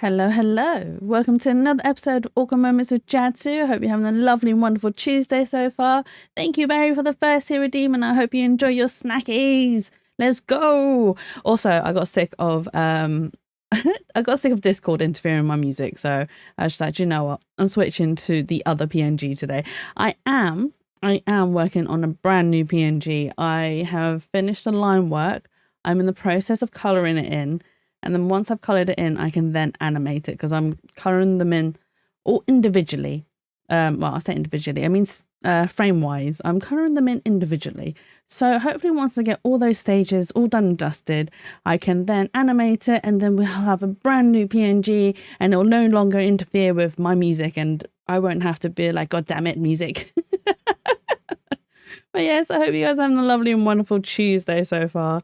Hello, hello. Welcome to another episode of Awkward Moments with Jatsu. I hope you're having a lovely and wonderful Tuesday so far. Thank you, Barry, for the first year redeem, and I hope you enjoy your snackies. Let's go. Also, I got sick of Discord interfering with my music, so I was just like, you know what? I'm switching to the other PNG today. I am working on a brand new PNG. I have finished the line work. I'm in the process of coloring it in. And then once I've coloured it in, I can then animate it because I'm colouring them in all individually. Well, I say individually, I mean frame-wise. I'm colouring them in individually. So hopefully once I get all those stages all done and dusted, I can then animate it and then we'll have a brand new PNG and it'll no longer interfere with my music and I won't have to be like, God damn it, music. But yes, I hope you guys are having a lovely and wonderful Tuesday so far.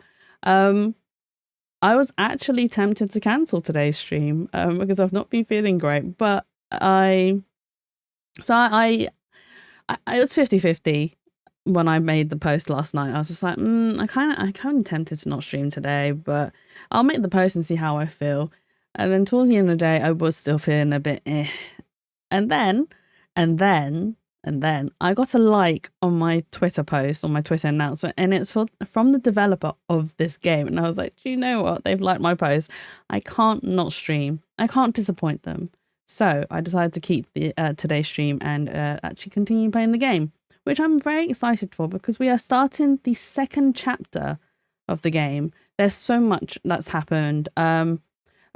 I was actually tempted to cancel today's stream because I've not been feeling great, but I was 50-50 when I made the post last night. I was just like, I kind of tempted to not stream today, but I'll make the post and see how I feel. And then towards the end of the day, I was still feeling a bit eh. And then I got a like on my Twitter post, on my Twitter announcement, and it's from the developer of this game. And I was like, do you know what? They've liked my post. I can't not stream. I can't disappoint them. So I decided to keep the today's stream and actually continue playing the game, which I'm very excited for because we are starting the second chapter of the game. There's so much that's happened. I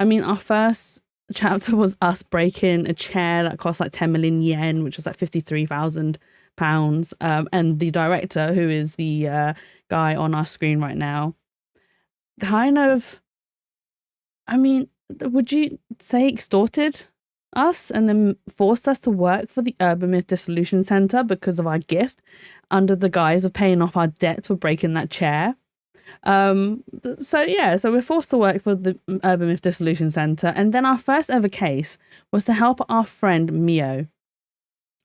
mean, our first chapter was us breaking a chair that cost like 10 million yen, which was like £53,000. And the director, who is the guy on our screen right now, kind of, I mean, would you say extorted us and then forced us to work for the Urban Myth Dissolution Center because of our gift under the guise of paying off our debt for breaking that chair. So we're forced to work for the Urban Myth Dissolution Center, and then our first ever case was to help our friend Mio,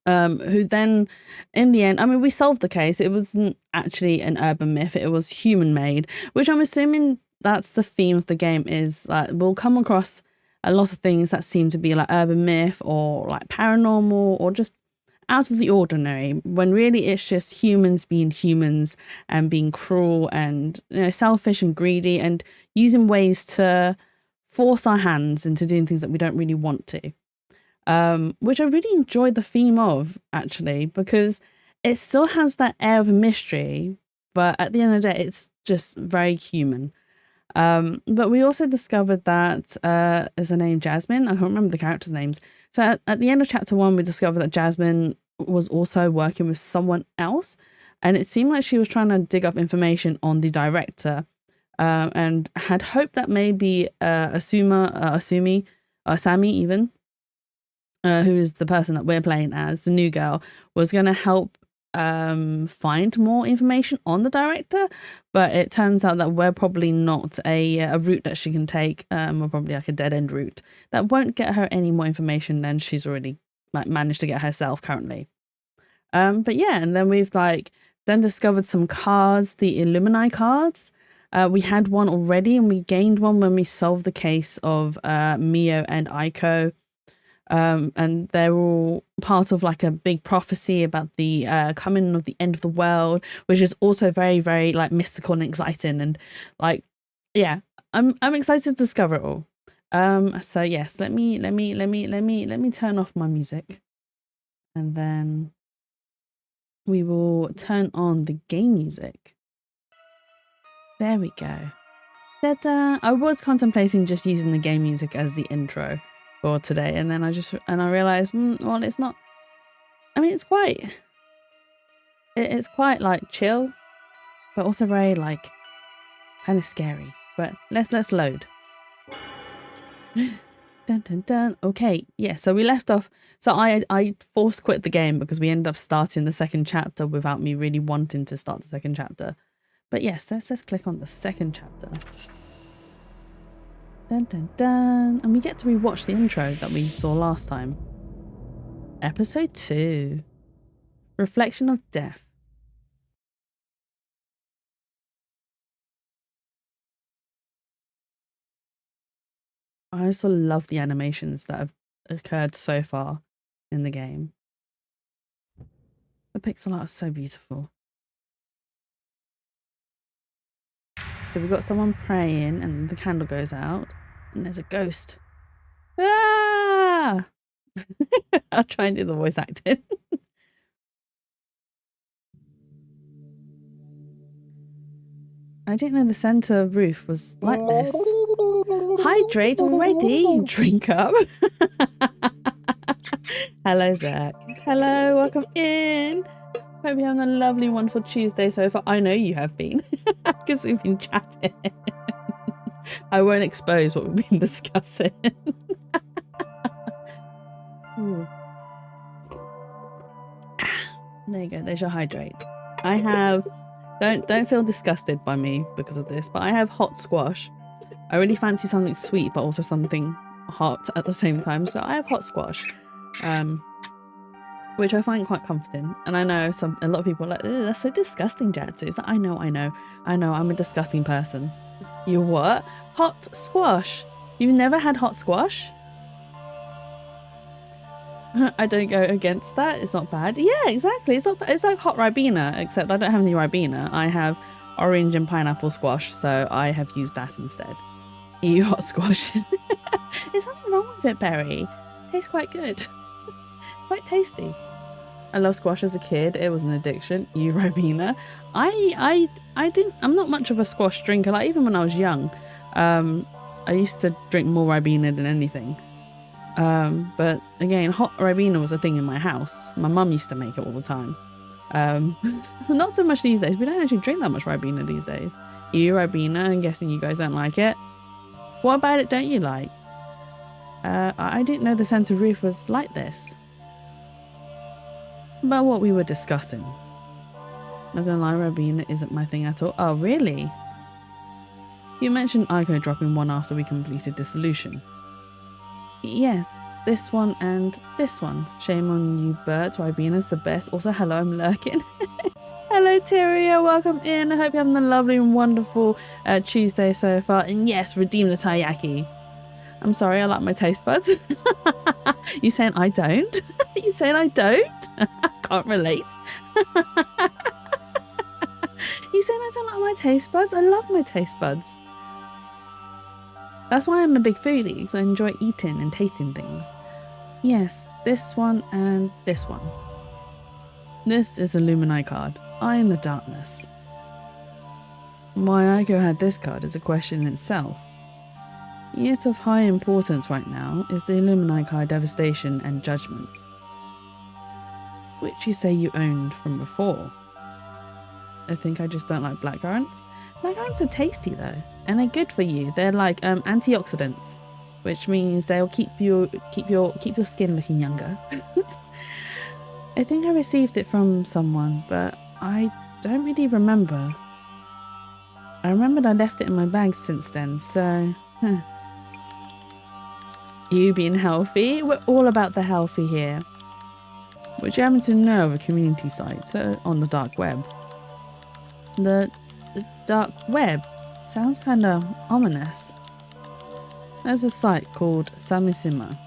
who then in the end, I mean, we solved the case. It wasn't actually an urban myth, it was human made, which I'm assuming that's the theme of the game. Is like we'll come across a lot of things that seem to be like urban myth or like paranormal or just out of the ordinary, when really it's just humans being humans and being cruel and, you know, selfish and greedy and using ways to force our hands into doing things that we don't really want to. Which I really enjoyed the theme of, actually, because it still has that air of mystery, but at the end of the day, it's just very human. But we also discovered that is her name Jasmine? I can't remember the characters' names. So at the end of chapter 1, we discovered that Jasmine was also working with someone else, and it seemed like she was trying to dig up information on the director, and had hoped that maybe Sami even, who is the person that we're playing as, the new girl, was going to help find more information on the director, but it turns out that we're probably not a route that she can take. We're probably like a dead-end route that won't get her any more information than she's already like managed to get herself currently. But yeah, and then we've like then discovered some cards, the Illumini cards. We had one already and we gained one when we solved the case of Mio and Aiko. And they're all part of like a big prophecy about the coming of the end of the world, which is also very, very like mystical and exciting. And like, yeah, I'm excited to discover it all. So yes, let me turn off my music, and then we will turn on the game music. There we go. Ta-da! I was contemplating just using the game music as the intro for today, and then I realized, well, it's not. I mean, it's quite like chill, but also very like kind of scary. But let's load. Dun dun dun. Okay, yeah. So we left off. So I force quit the game because we ended up starting the second chapter without me really wanting to start the second chapter. But yes, let's click on the second chapter. Dun dun dun. And we get to rewatch the intro that we saw last time. Episode 2. Reflection of Death. I also love the animations that have occurred so far in the game. The pixel art is so beautiful. So we've got someone praying and the candle goes out and there's a ghost. Ah! I'll try and do the voice acting. I didn't know the center roof was like this. Hydrate already, drink up. Hello, Zach. Hello, welcome in. Hope you're having a lovely, wonderful Tuesday so far. I know you have been, because we've been chatting. I won't expose what we've been discussing. There you go, there's your hydrate. I have, don't feel disgusted by me because of this, but I have hot squash. I really fancy something sweet, but also something hot at the same time. So I have hot squash, which I find quite comforting. And I know a lot of people are like, that's so disgusting, Jatsu. It's like, I know, I'm a disgusting person. You what? Hot squash? You've never had hot squash? I don't go against that. It's not bad. Yeah, exactly. It's not. It's like hot Ribena, except I don't have any Ribena. I have orange and pineapple squash, so I have used that instead. Ew, hot squash. There's nothing wrong with it, Berry. Tastes quite good. Quite tasty. I love squash as a kid. It was an addiction. Ew, Ribena. I'm not much of a squash drinker. Like even when I was young, I used to drink more Ribena than anything. But again, hot Ribena was a thing in my house. My mum used to make it all the time. Not so much these days. We don't actually drink that much Ribena these days. Ew, Ribena. I'm guessing you guys don't like it. What about it don't you like? I didn't know the center roof was like this. About what we were discussing. Not gonna lie, Ribena isn't my thing at all. Oh, really? You mentioned Ico dropping one after we completed Dissolution. Yes, this one and this one. Shame on you, Bert. Ribena's the best. Also, hello, I'm lurking. Hello, Tyria. Welcome in. I hope you're having a lovely and wonderful Tuesday so far. And yes, redeem the taiyaki. I'm sorry, I like my taste buds. You saying I don't? You saying I don't? Can't relate. You saying I don't like my taste buds? I love my taste buds. That's why I'm a big foodie, because I enjoy eating and tasting things. Yes, this one and this one. This is a Lumini card. Eye in the Darkness. Why Ico had this card is a question in itself. Yet of high importance right now is the Illumini card Devastation and Judgment, which you say you owned from before. I think I just don't like blackcurrants. Blackcurrants are tasty though, and they're good for you. They're like antioxidants, which means they'll keep your skin looking younger. I think I received it from someone, but I don't really remember. I remembered I left it in my bag since then, so... You being healthy? We're all about the healthy here. Which you happen to know of a community site on the dark web. The dark web sounds kind of ominous. There's a site called Samissima,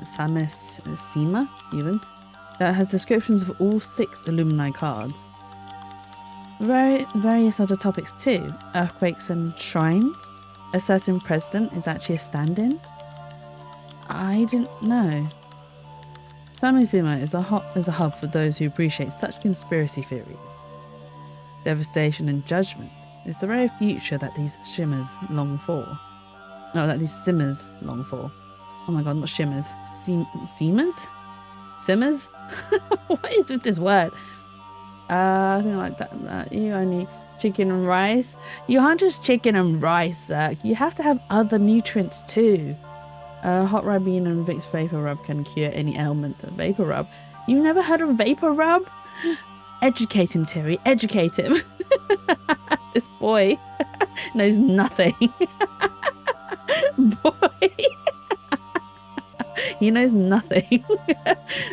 Samissima even, that has descriptions of all 6 Illumini cards. Various other topics too, earthquakes and shrines. A certain president is actually a stand-in. I didn't know. Samizima is a hub for those who appreciate such conspiracy theories. Devastation and Judgment is the very future that these shimmers long for. No, that these simmers long for. Oh my god, not shimmers. Simmers? Simmers? What is with this word? I think like that. You only chicken and rice. You aren't just chicken and rice, Zach. You have to have other nutrients too. Hot Ribena and Vicks Vapor Rub can cure any ailment. Vapor Rub? You've never heard of Vapor Rub? Educate him, Terry. Educate him. This boy knows nothing. Boy. He knows nothing.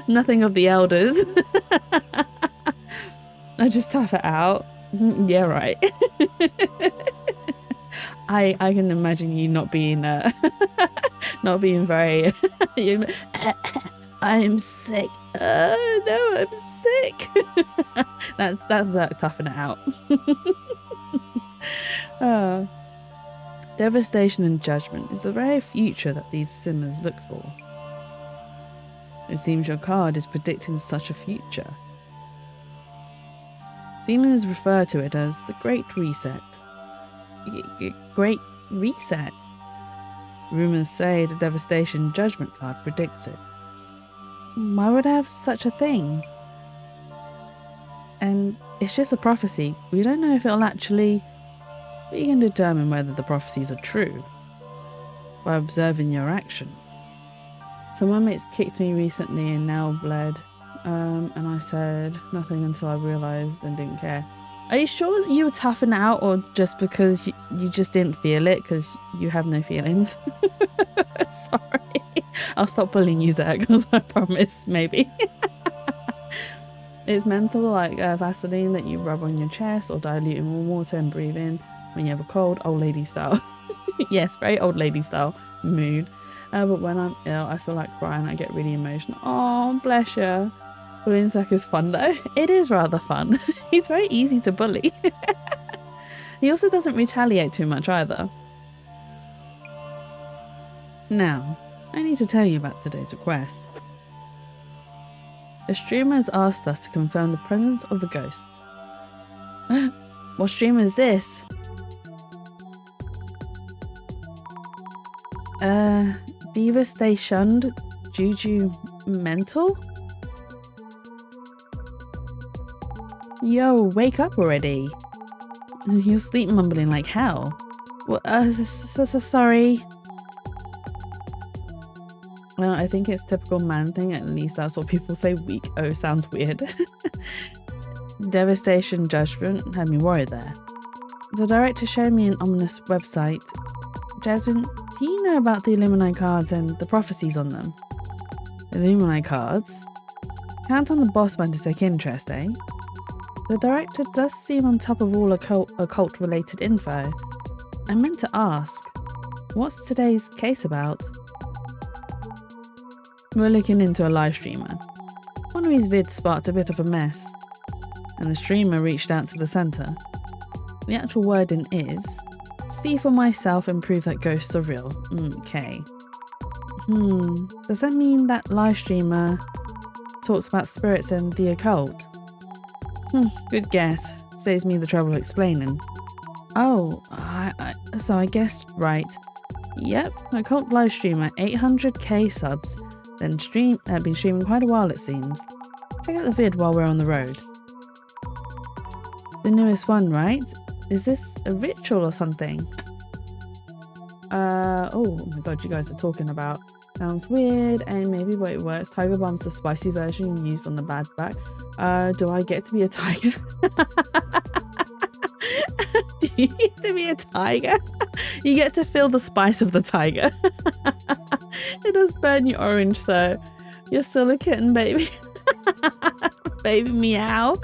Nothing of the elders. I just tough it out. Yeah, right. I can imagine you not being not being very I'm sick. No, I'm sick. that's toughen it out. Devastation and judgment is the very future that these simmers look for. It seems your card is predicting such a future. Siemens refer to it as the Great Reset. Great Reset? Rumors say the Devastation Judgment card predicts it. Why would I have such a thing? And it's just a prophecy. We don't know if it'll actually... We can determine whether the prophecies are true by observing your actions. So my mates kicked me recently and now bled. And I said nothing until I realised and didn't care. Are you sure that you were toughing out, or just because you just didn't feel it because you have no feelings? Sorry. I'll stop bullying you, Zach, because I promise, maybe. It's menthol, like Vaseline that you rub on your chest or dilute in warm water and breathe in when you have a cold, old lady style. Yes, very old lady style mood. But when I'm ill, I feel like crying. I get really emotional. Oh, bless you. Bullying Zach is fun though. It is rather fun. He's very easy to bully. He also doesn't retaliate too much either. Now, I need to tell you about today's request. A streamer has asked us to confirm the presence of a ghost. What streamer is this? Devastation Juju Mental? Yo, wake up already. You're sleep mumbling like hell. Well, sorry. Well, I think it's typical man thing. At least that's what people say. Weak. Oh, sounds weird. Devastation Judgment had me worried there. The director showed me an ominous website. Jasmine, do you know about the Illuminati cards and the prophecies on them? Illuminati cards? Count on the boss man to take interest, eh? The director does seem on top of all occult related info. I meant to ask, what's today's case about? We're looking into a live streamer. One of his vids sparked a bit of a mess, and the streamer reached out to the centre. The actual wording is, see for myself and prove that ghosts are real. Okay. Does that mean that live streamer talks about spirits and the occult? Good guess. Saves me the trouble of explaining. Oh, so I guessed right. Yep, occult live streamer, 800k subs. Been streaming quite a while, it seems. Check out the vid while we're on the road. The newest one, right? Is this a ritual or something? Oh my god, you guys are talking about. Sounds weird, and maybe but it works. Tiger Bomb's the spicy version you used on the bad back. Do I get to be a tiger? Do you get to be a tiger? You get to feel the spice of the tiger. It does burn you orange, so you're still a kitten, baby. Baby meow.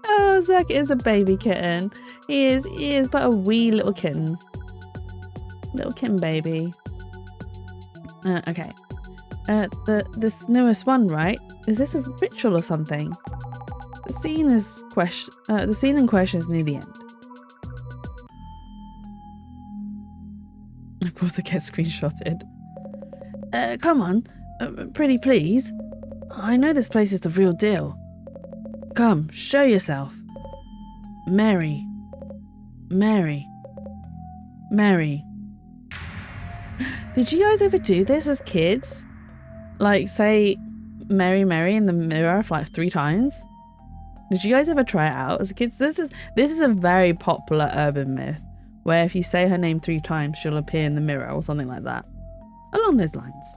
Oh, Zach is a baby kitten. He is but a wee little kitten. Little kitten baby. Okay. This newest one, right? Is this a ritual or something? The scene in question is near the end. Of course, it gets screenshotted. Come on, pretty please. I know this place is the real deal. Come, show yourself. Mary. Did you guys ever do this as kids? Like, say, Mary in the mirror for like 3 times? Did you guys ever try it out as kids? This is a very popular urban myth, where if you say her name 3 times, she'll appear in the mirror or something like that. Along those lines.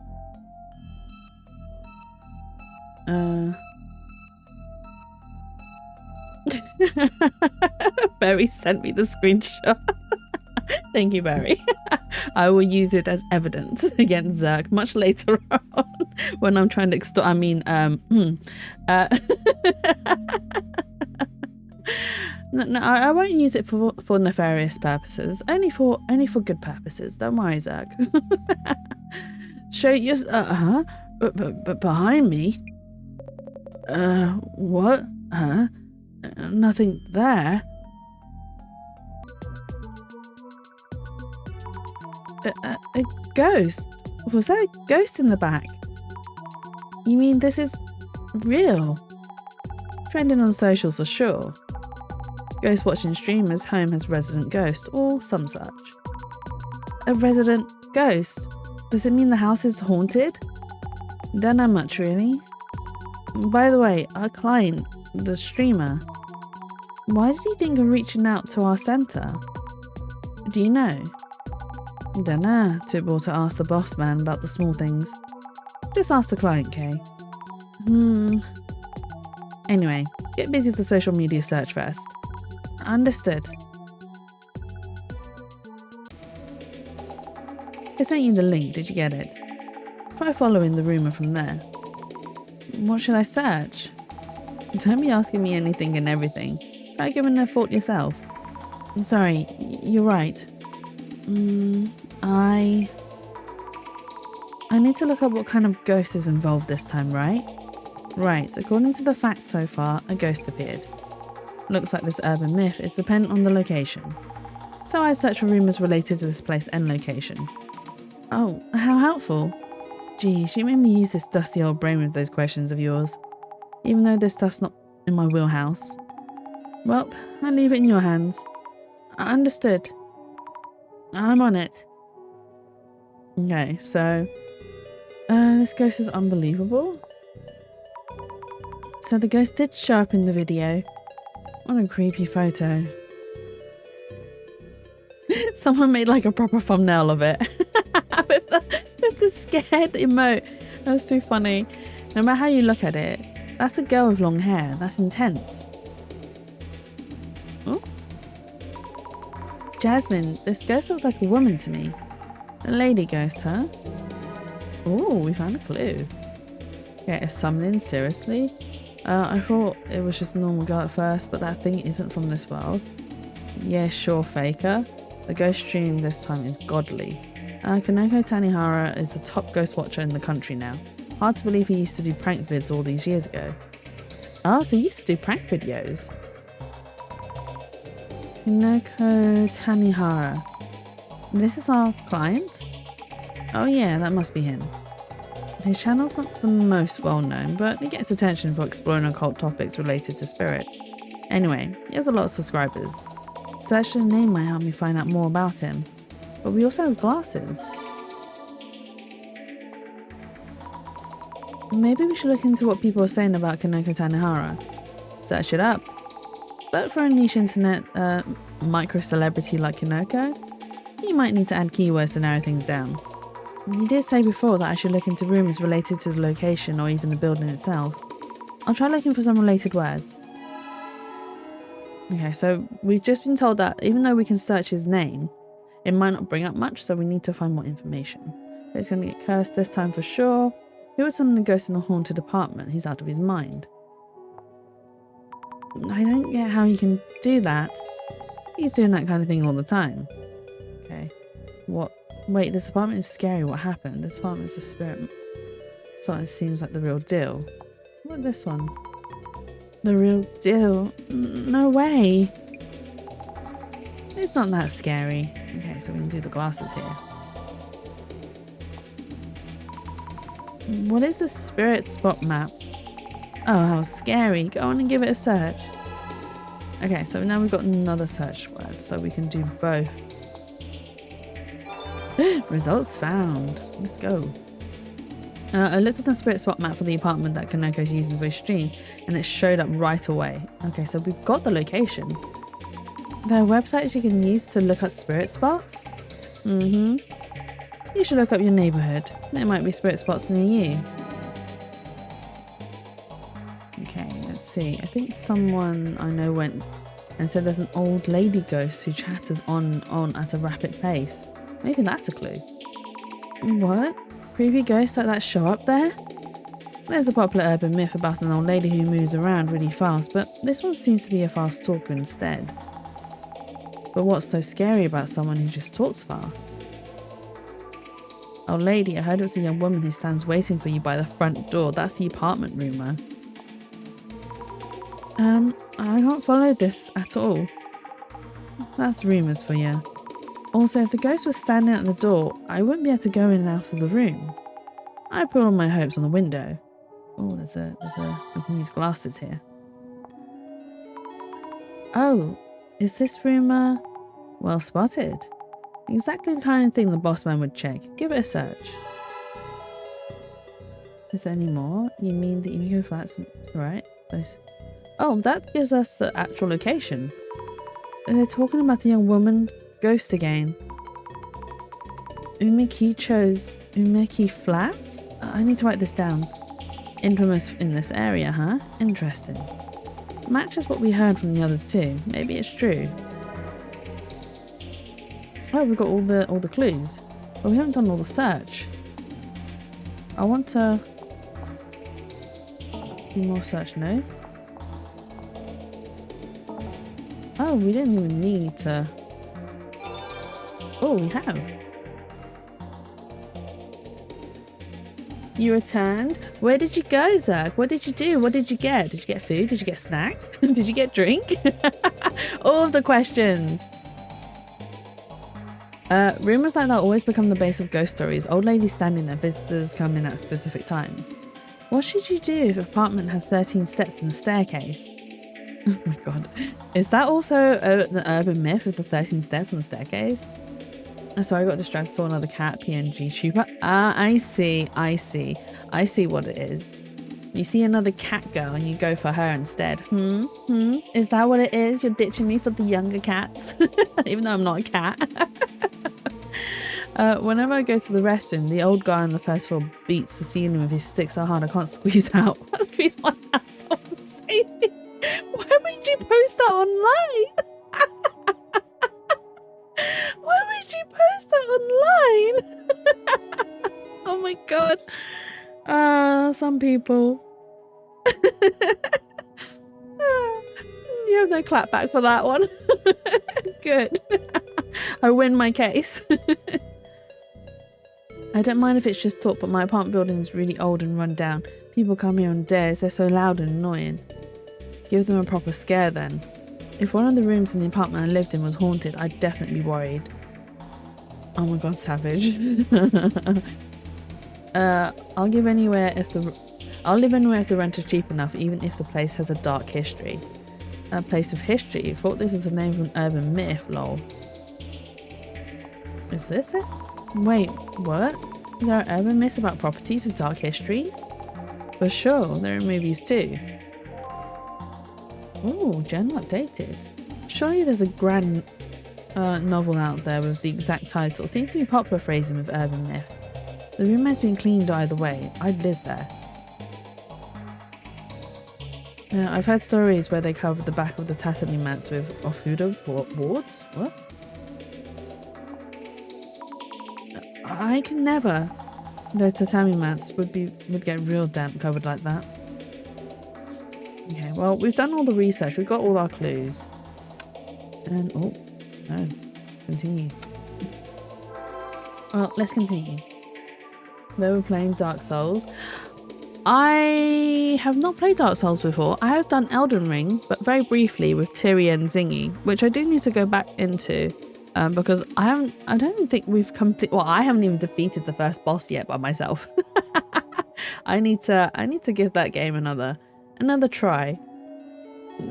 Barry sent me the screenshot. Thank you, Barry. I will use it as evidence against Zerk much later on when I'm trying to No, I won't use it for nefarious purposes. Only for good purposes. Don't worry, Zerg. Show your but behind me. What? Huh? Nothing there. A ghost? Was there a ghost in the back? You mean this is real? Trending on socials for sure. Ghost watching streamers home has resident ghost or some such. A resident ghost? Does it mean the house is haunted? Don't know much really. By the way, our client, the streamer, why did he think of reaching out to our centre? Do you know? Don't know. Too bored to ask the boss man about the small things. Just ask the client, Kay. Anyway, get busy with the social media search first. Understood. I sent you the link, did you get it? Try following the rumour from there. What should I search? Don't be asking me anything and everything. Try giving it a thought yourself. Sorry, you're right. I need to look up what kind of ghost is involved this time, right? Right, according to the facts so far, a ghost appeared. Looks like this urban myth is dependent on the location. So I searched for rumours related to this place and location. Oh, how helpful. Geez, you made me use this dusty old brain with those questions of yours. Even though this stuff's not in my wheelhouse. Well, I'll leave it in your hands. Understood. I'm on it. Okay, so this ghost is unbelievable. So the ghost did show up in the video. What a creepy photo. Someone made like a proper thumbnail of it. with the scared emote. That was too funny. No matter how you look at it, that's a girl with long hair. That's intense. Oh. Jasmine, this ghost looks like a woman to me. A lady ghost, huh? Oh, we found a clue. Yeah, it's summoning, seriously? I thought it was just a normal girl at first, but that thing isn't from this world. Yeah, sure, faker. The ghost stream this time is godly. Kaneko Tanihara is the top ghost watcher in the country now. Hard to believe he used to do prank vids all these years ago. Oh, so he used to do prank videos. Kaneko Tanihara. This is our client? Oh yeah, that must be him. His channel's not the most well known, but he gets attention for exploring occult topics related to spirits. Anyway, he has a lot of subscribers. Search the name might help me find out more about him. But we also have glasses. Maybe we should look into what people are saying about Kaneko Tanihara. Search it up. But for a niche internet micro-celebrity like Kaneko, you might need to add keywords to narrow things down. You did say before that I should look into rumours related to the location or even the building itself. I'll try looking for some related words. Okay, so we've just been told that even though we can search his name, it might not bring up much, so we need to find more information. But it's going to get cursed this time for sure. Who would summon the ghost in a haunted apartment? He's out of his mind. I don't get how he can do that. He's doing that kind of thing all the time. Okay. What? Wait, this apartment is scary. What happened? This apartment is a spirit. So it seems like the real deal. What about this one? The real deal? No way. It's not that scary. Okay, so we can do the glasses here. What is the spirit spot map? Oh, how scary. Go on and give it a search. Okay, so now we've got another search word, so we can do both. Results found. Let's go. I looked at the spirit spot map for the apartment that Kaneko's using for his streams, and it showed up right away. Okay, so we've got the location. There are websites you can use to look up spirit spots? You should look up your neighbourhood. There might be spirit spots near you. Okay, let's see. I think someone I know went and said there's an old lady ghost who chatters on at a rapid pace. Maybe that's a clue. What? Creepy ghosts like that show up there? There's a popular urban myth about an old lady who moves around really fast, but this one seems to be a fast talker instead. But what's so scary about someone who just talks fast? Old lady, I heard it was a young woman who stands waiting for you by the front door. That's the apartment rumour. I can't follow this at all. That's rumours for you. Also, if the ghost was standing at the door, I wouldn't be able to go in and out of the room. I put all my hopes on the window. Oh, we can use glasses here. Oh, is this rumour? Well spotted. Exactly the kind of thing the boss man would check. Give it a search. Is there any more? You mean the Intuos flats, right? Oh, that gives us the actual location. They're talking about a young woman ghost again. Umeki flats? I need to write this down. Infamous in this area, huh? Interesting. Matches what we heard from the others too. Maybe it's true. Oh, we've got all the clues, but we haven't done all the search. I want to do more search. No. Oh, we didn't even need to. Oh, we have. You returned? Where did you go, Zerk? What did you do? What did you get? Did you get food? Did you get a snack? Did you get drink? All of the questions. Rumours like that always become the base of ghost stories. Old ladies standing there, visitors come in at specific times. What should you do if an apartment has 13 steps in the staircase? Oh my god. Is that also an urban myth of the 13 steps on the staircase? Oh, sorry, I got distracted. Saw another cat, PNG tuber. Ah, I see what it is. You see another cat girl and you go for her instead. Is that what it is? You're ditching me for the younger cats? Even though I'm not a cat. Whenever I go to the restroom, the old guy on the first floor beats the ceiling with his stick so hard I can't squeeze out. I squeeze my ass on the ceiling. Why would you post that online? Why would you post that online? Oh my god. Some people. You have no clap back for that one. Good. I win my case. I don't mind if it's just talk, but my apartment building is really old and run down. People come here on days, they're so loud and annoying. Give them a proper scare then. If one of the rooms in the apartment I lived in was haunted, I'd definitely be worried. Oh my god, savage. I'll live anywhere if the rent is cheap enough, even if the place has a dark history. A place with history? Thought this was the name of an urban myth, lol. Is this it? Wait, what? Is there an urban myth about properties with dark histories? For sure, there are movies too. Ooh, journal updated. Surely there's a grand novel out there with the exact title. Seems to be popular phrasing with urban myth. The room has been cleaned either way. I'd live there. I've heard stories where they cover the back of the tatami mats with ofuda boards. What? I can never. Those tatami mats would get real damp covered like that. Okay, well, we've done all the research. We've got all our clues. And, oh, no. Continue. Well, let's continue. They were playing Dark Souls. I have not played Dark Souls before. I have done Elden Ring, but very briefly with Tyria and Zingy, which I do need to go back into. Because I don't think we've I haven't even defeated the first boss yet by myself. I need to give that game another try.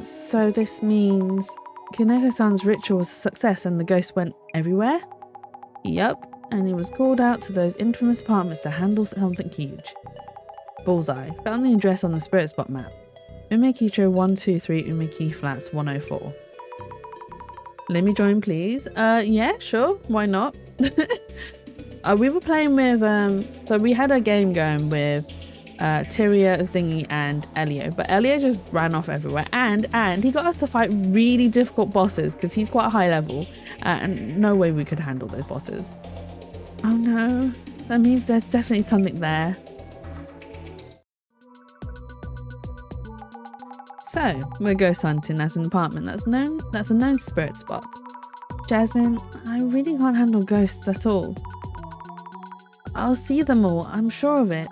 So this means Kineko-san's ritual was a success and the ghost went everywhere? Yup, and he was called out to those infamous apartments to handle something huge. Bullseye. Found the address on the spirit spot map. Umekicho 123 Umeki Flats 104. Let me join, please. Yeah, sure. Why not? We were playing with, so we had a game going with Tyria, Zingy, and Elio. But Elio just ran off everywhere. And he got us to fight really difficult bosses because he's quite high level. And no way we could handle those bosses. Oh no. That means there's definitely something there. So, we're ghost hunting at an apartment that's a known spirit spot. Jasmine, I really can't handle ghosts at all. I'll see them all, I'm sure of it.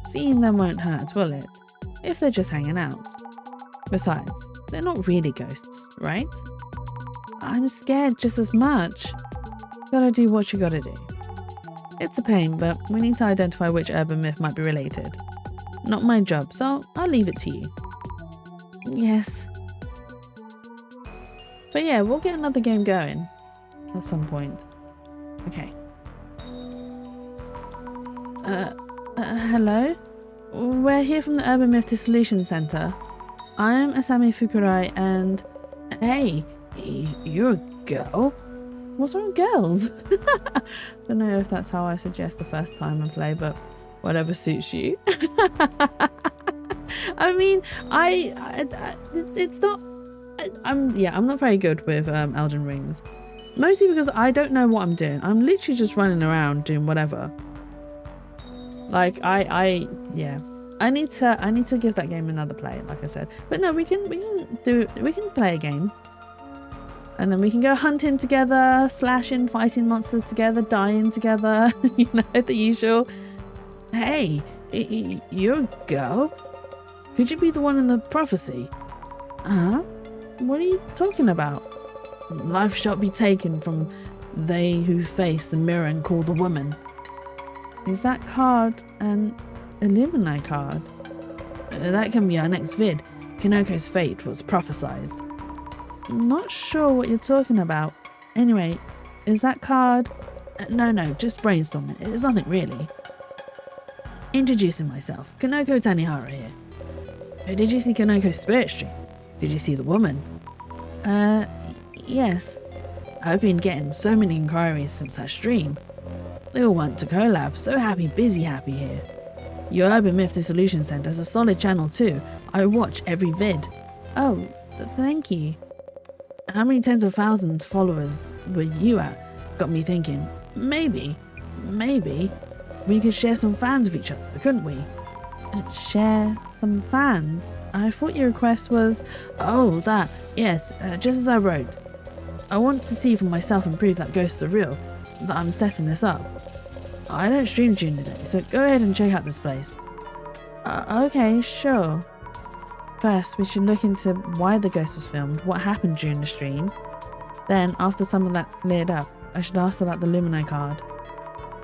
Seeing them won't hurt, will it? If they're just hanging out. Besides, they're not really ghosts, right? I'm scared just as much. Gotta do what you gotta do. It's a pain, but we need to identify which urban myth might be related. Not my job, so I'll leave it to you. Yes. But yeah, we'll get another game going at some point. Okay. Hello? We're here from the Urban Myth Dissolution Center. I'm Asami Fukurai and... Hey, you're a girl? What's wrong with girls? Don't know if that's how I suggest the first time I play, but whatever suits you. I mean, it's not... I'm not very good with Elden Rings. Mostly because I don't know what I'm doing. I'm literally just running around doing whatever. Like I need to give that game another play, like I said. But no, we can play a game. And then we can go hunting together, slashing, fighting monsters together, dying together, you know, the usual. Hey, you're a girl? Could you be the one in the prophecy? Huh? What are you talking about? Life shall be taken from they who face the mirror and call the woman. Is that card an Illumini card? That can be our next vid. Kinoko's fate was prophesized. Not sure what you're talking about. Anyway, is that card... No, just brainstorming. It's nothing really. Introducing myself. Kinoko Tanihara here. Did you see Kinoko's spirit stream? Did you see the woman? Yes. I've been getting so many inquiries since that stream. They all want to collab. So happy, busy happy here. Your Urban Myth Dissolution Center's a solid channel too. I watch every vid. Oh, thank you. How many tens of thousands followers were you at? Got me thinking, maybe we could share some fans of each other, couldn't we? Share some fans? I thought your request was... Oh, that. Yes, just as I wrote. I want to see for myself and prove that ghosts are real, that I'm setting this up. I don't stream during the day, so go ahead and check out this place. Okay, sure. First, we should look into why the ghost was filmed, what happened during the stream. Then, after some of that's cleared up, I should ask about the Lumini card.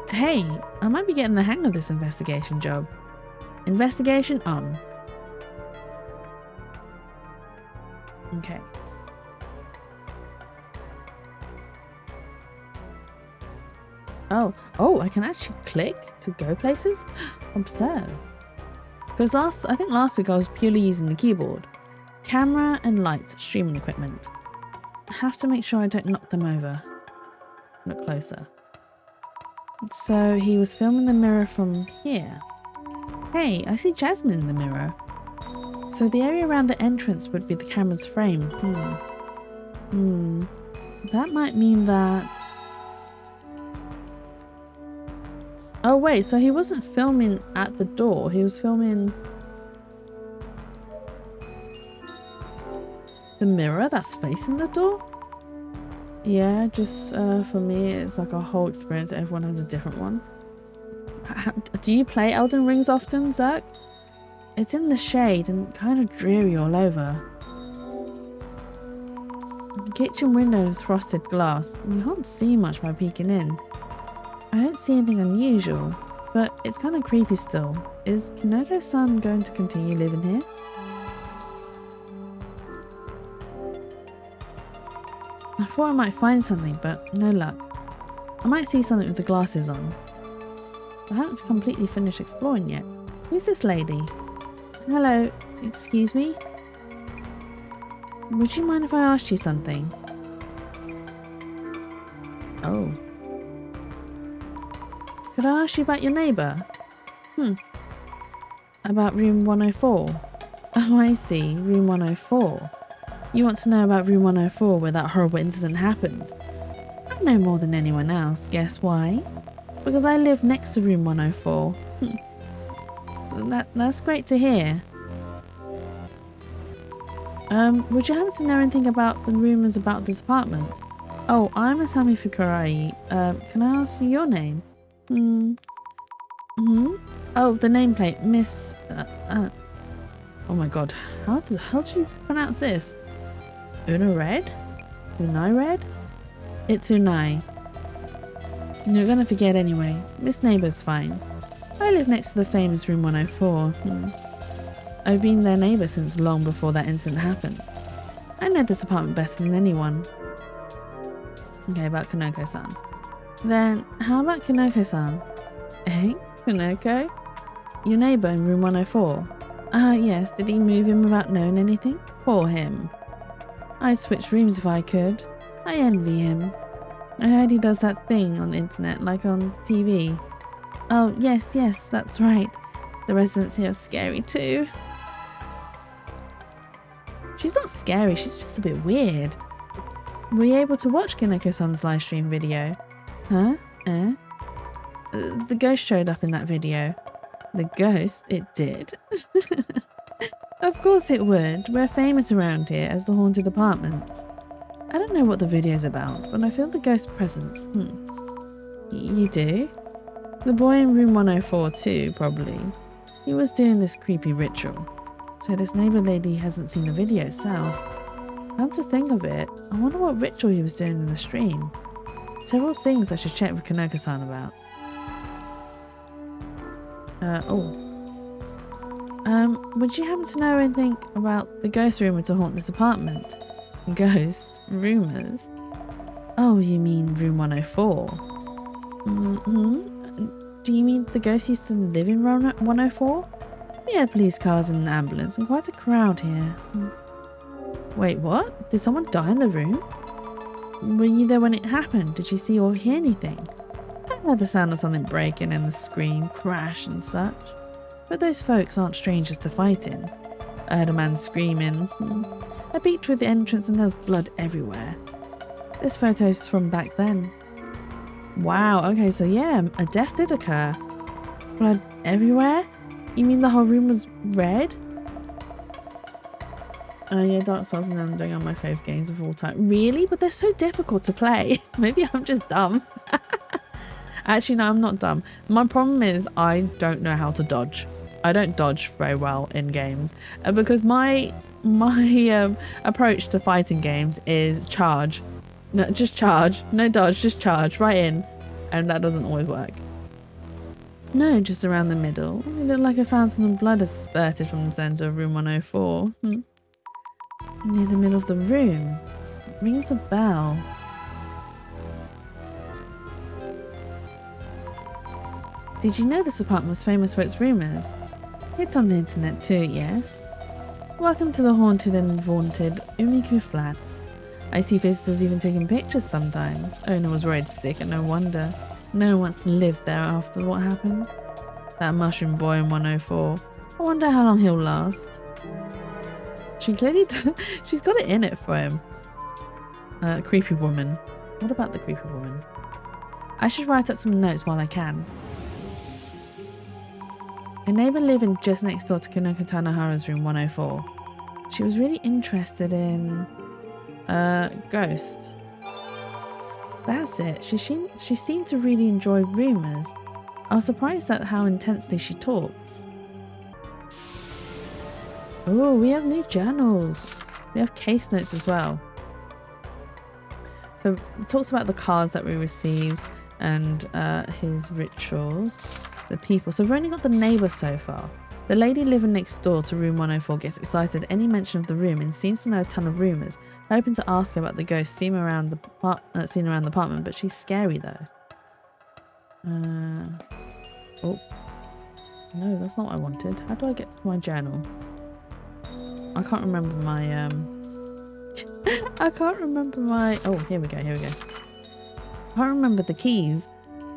Hey, I might be getting the hang of this investigation job. Investigation on. Okay. Oh, I can actually click to go places? Observe. Because I think last week I was purely using the keyboard. Camera and lights, streaming equipment. I have to make sure I don't knock them over. Look closer. So he was filming the mirror from here. Hey, I see Jasmine in the mirror. So the area around the entrance would be the camera's frame. That might mean that... Oh wait, so he wasn't filming at the door, he was filming the mirror that's facing the door? Yeah, just for me it's like a whole experience, everyone has a different one. Do you play Elden Rings often, Zerk? It's in the shade and kind of dreary all over. The kitchen window is frosted glass, and you can't see much by peeking in. I don't see anything unusual, but it's kind of creepy still. Is Kinoko-san going to continue living here? I thought I might find something, but no luck. I might see something with the glasses on. I haven't completely finished exploring yet. Who's this lady? Hello, excuse me? Would you mind if I asked you something? Oh. Could I ask you about your neighbour? About room 104? Oh, I see, room 104. You want to know about room 104 where that horrible incident happened? I know more than anyone else. Guess why? Because I live next to room 104. That's great to hear. Would you happen to know anything about the rumors about this apartment? Oh, I'm Asami Fukurai. Can I ask your name? Oh, the nameplate, Miss... oh my god, how do you pronounce this? Una Red? Unai Red? It's Unai. You're gonna forget anyway. Miss Neighbour's fine. I live next to the famous room 104. I've been their neighbour since long before that incident happened. I know this apartment better than anyone. Okay, about Kanoko-san. Then, how about Kanoko-san? Eh? Kanoko? Your neighbour in room 104? Yes. Did he move in without knowing anything? Poor him. I'd switch rooms if I could. I envy him. I heard he does that thing on the internet, like on TV. Oh, yes, that's right. The residents here are scary too. She's not scary, she's just a bit weird. Were you able to watch Kanoko-san's live stream video? Huh? The ghost showed up in that video. The ghost? It did? Of course it would. We're famous around here as the haunted apartment. I don't know what the video's about, but I feel the ghost presence. You do? The boy in room 104 too, probably. He was doing this creepy ritual. So this neighbour lady hasn't seen the video herself. Come to think of it, I wonder what ritual he was doing in the stream. Several things I should check with Kanoko-san about. Would you happen to know anything about the ghost rumour to haunt this apartment? Ghost? Rumours? Oh, you mean room 104? Do you mean the ghost used to live in room 104? We had police cars and an ambulance and quite a crowd here. Wait, what? Did someone die in the room? Were you there when it happened? Did you see or hear anything? I heard the sound of something breaking and the scream, crash and such. But those folks aren't strangers to fighting. I heard a man screaming. I peeked through the entrance and there was blood everywhere. This photo's from back then. Wow, okay, so yeah, a death did occur. Blood everywhere? You mean the whole room was red? Yeah, Dark Souls and Elden Ring are my favourite games of all time. Really? But they're so difficult to play. Maybe I'm just dumb. Actually, no, I'm not dumb. My problem is I don't know how to dodge. I don't dodge very well in games because my approach to fighting games is charge. No, just charge. No dodge, just charge right in. And that doesn't always work. No, just around the middle. It looked like a fountain of blood has spurted from the centre of room 104. Near the middle of the room. Rings a bell. Did you know this apartment was famous for its rumours? It's on the internet too, yes? Welcome to the haunted and vaunted Umiku Flats. I see visitors even taking pictures sometimes. Owner was worried sick and no wonder. No one wants to live there after what happened. That mushroom boy in 104. I wonder how long he'll last. She clearly she's got it in it for him. Creepy woman. What about the creepy woman? I should write up some notes while I can. A neighbour living just next door to Kanoko Tanahara's room 104. She was really interested in ghost. That's it. She seemed to really enjoy rumours. I was surprised at how intensely she talks. Oh, we have new journals. We have case notes as well. So it talks about the cards that we received and his rituals, the people. So we've only got the neighbour so far. The lady living next door to room 104 gets excited at any mention of the room and seems to know a ton of rumours. Hoping to ask her about the ghost seen around the apartment, but she's scary though. Oh. No, that's not what I wanted. How do I get to my journal? I can't remember my I can't remember my oh, here we go. I can't remember the keys.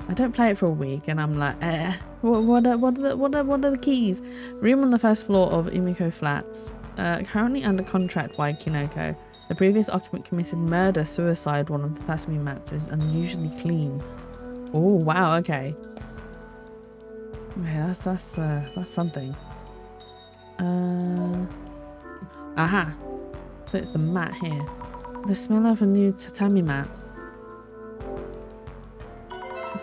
I don't play it for a week and I'm like, what are the keys? Room on the first floor of Umiko Flats. Currently under contract by Kinoko. The previous occupant committed murder, suicide. One of the tatami mats is unusually clean. Oh wow, okay. Okay, that's something. Aha. So it's the mat here. The smell of a new tatami mat.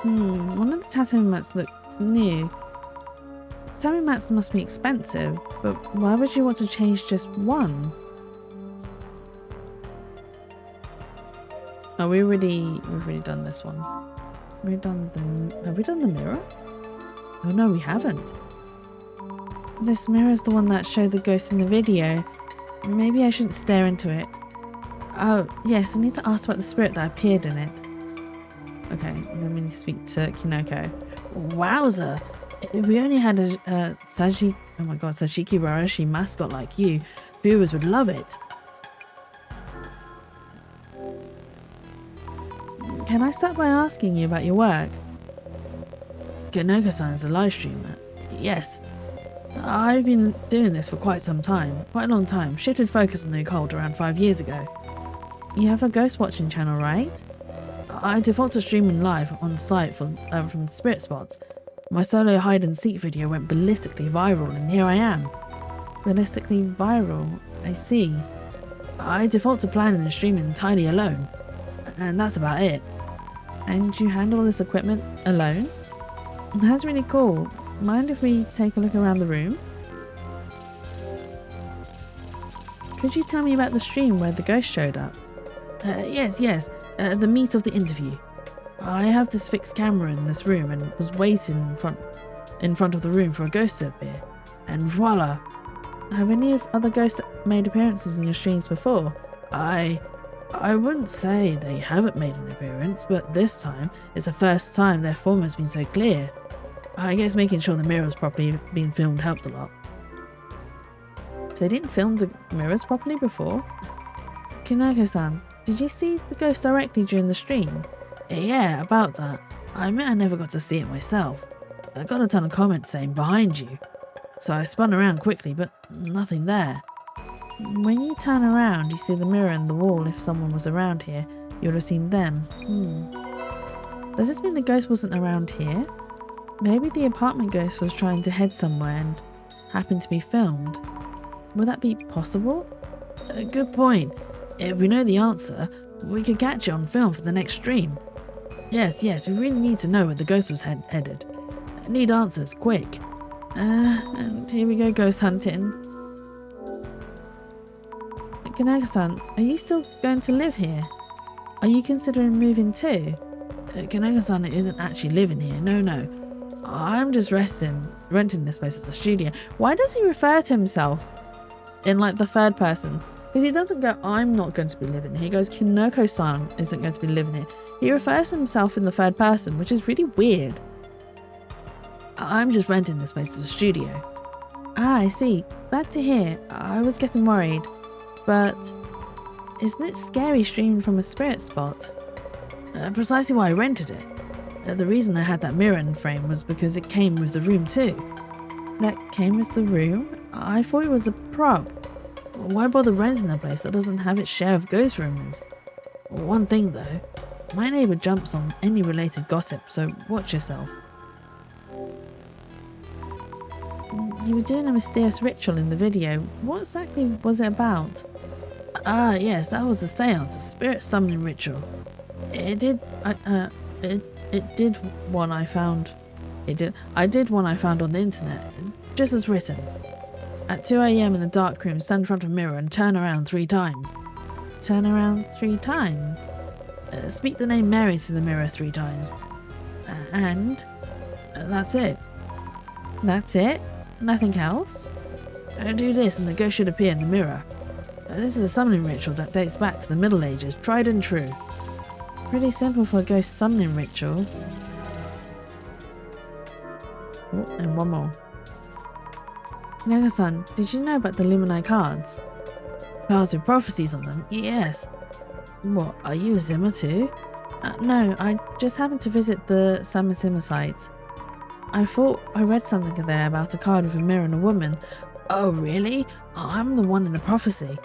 One of the tatami mats looks new. Tatami mats must be expensive, but why would you want to change just one? Oh, we've already done this one. Have we done the mirror? Oh no, we haven't. This mirror is the one that showed the ghost in the video. Maybe I shouldn't stare into it. Oh, yes, I need to ask about the spirit that appeared in it. Okay, let me speak to Kinoko. Wowza! If we only had a Sashiki Barashi mascot like you, viewers would love it. Can I start by asking you about your work? Kinoko-san is a live streamer. Yes. I've been doing this for quite some time, quite a long time. Shifted focus on the occult around 5 years ago. You have a ghost watching channel, right? I default to streaming live on site from spirit spots. My solo hide and seek video went ballistically viral and here I am. Ballistically viral? I see. I default to planning and streaming entirely alone. And that's about it. And you handle this equipment alone? That's really cool. Mind if we take a look around the room? Could you tell me about the stream where the ghost showed up? Yes. The meat of the interview. I have this fixed camera in this room and was waiting in front of the room for a ghost to appear. And voila! Have any of other ghosts made appearances in your streams before? I wouldn't say they haven't made an appearance, but this time is the first time their form has been so clear. I guess making sure the mirrors properly being filmed helped a lot. So they didn't film the mirrors properly before? Kinoko-san, did you see the ghost directly during the stream? Yeah, about that. I admit I never got to see it myself. I got a ton of comments saying behind you. So I spun around quickly, but nothing there. When you turn around, you see the mirror in the wall. If someone was around here, you would have seen them. Does this mean the ghost wasn't around here? Maybe the apartment ghost was trying to head somewhere and happened to be filmed. Would that be possible? Good point. If we know the answer, we could catch it on film for the next stream. Yes, we really need to know where the ghost was headed. Need answers, quick. And here we go, ghost hunting. Kanaka-san, are you still going to live here? Are you considering moving too? Kanaka-san isn't actually living here, no. I'm just renting this place as a studio. Why does he refer to himself in like the third person? Because he doesn't go, I'm not going to be living here. He goes, Kinoko-san isn't going to be living here. He refers to himself in the third person, which is really weird. I'm just renting this place as a studio. Ah, I see. Glad to hear. I was getting worried. But isn't it scary streaming from a spirit spot? Precisely why I rented it. The reason I had that mirror in the frame was because it came with the room too. That came with the room? I thought it was a prop. Why bother renting a place that doesn't have its share of ghost rumors? One thing though, my neighbour jumps on any related gossip, so watch yourself. You were doing a mysterious ritual in the video. What exactly was it about? Ah, yes, that was a seance, a spirit summoning ritual. I did one I found on the internet, just as written. At 2 AM in the dark room, stand in front of a mirror and turn around 3 times. Turn around 3 times? Speak the name Mary to the mirror 3 times. And that's it. That's it? Nothing else? Do this and the ghost should appear in the mirror. This is a summoning ritual that dates back to the Middle Ages, tried and true. Pretty simple for a ghost summoning ritual. Oh, and one more. Naga-san, did you know about the Lumini cards? Cards with prophecies on them? Yes. What, are you a Zimmer too? No, I just happened to visit the Samasima site. I thought I read something there about a card with a mirror and a woman. Oh really? I'm the one in the prophecy.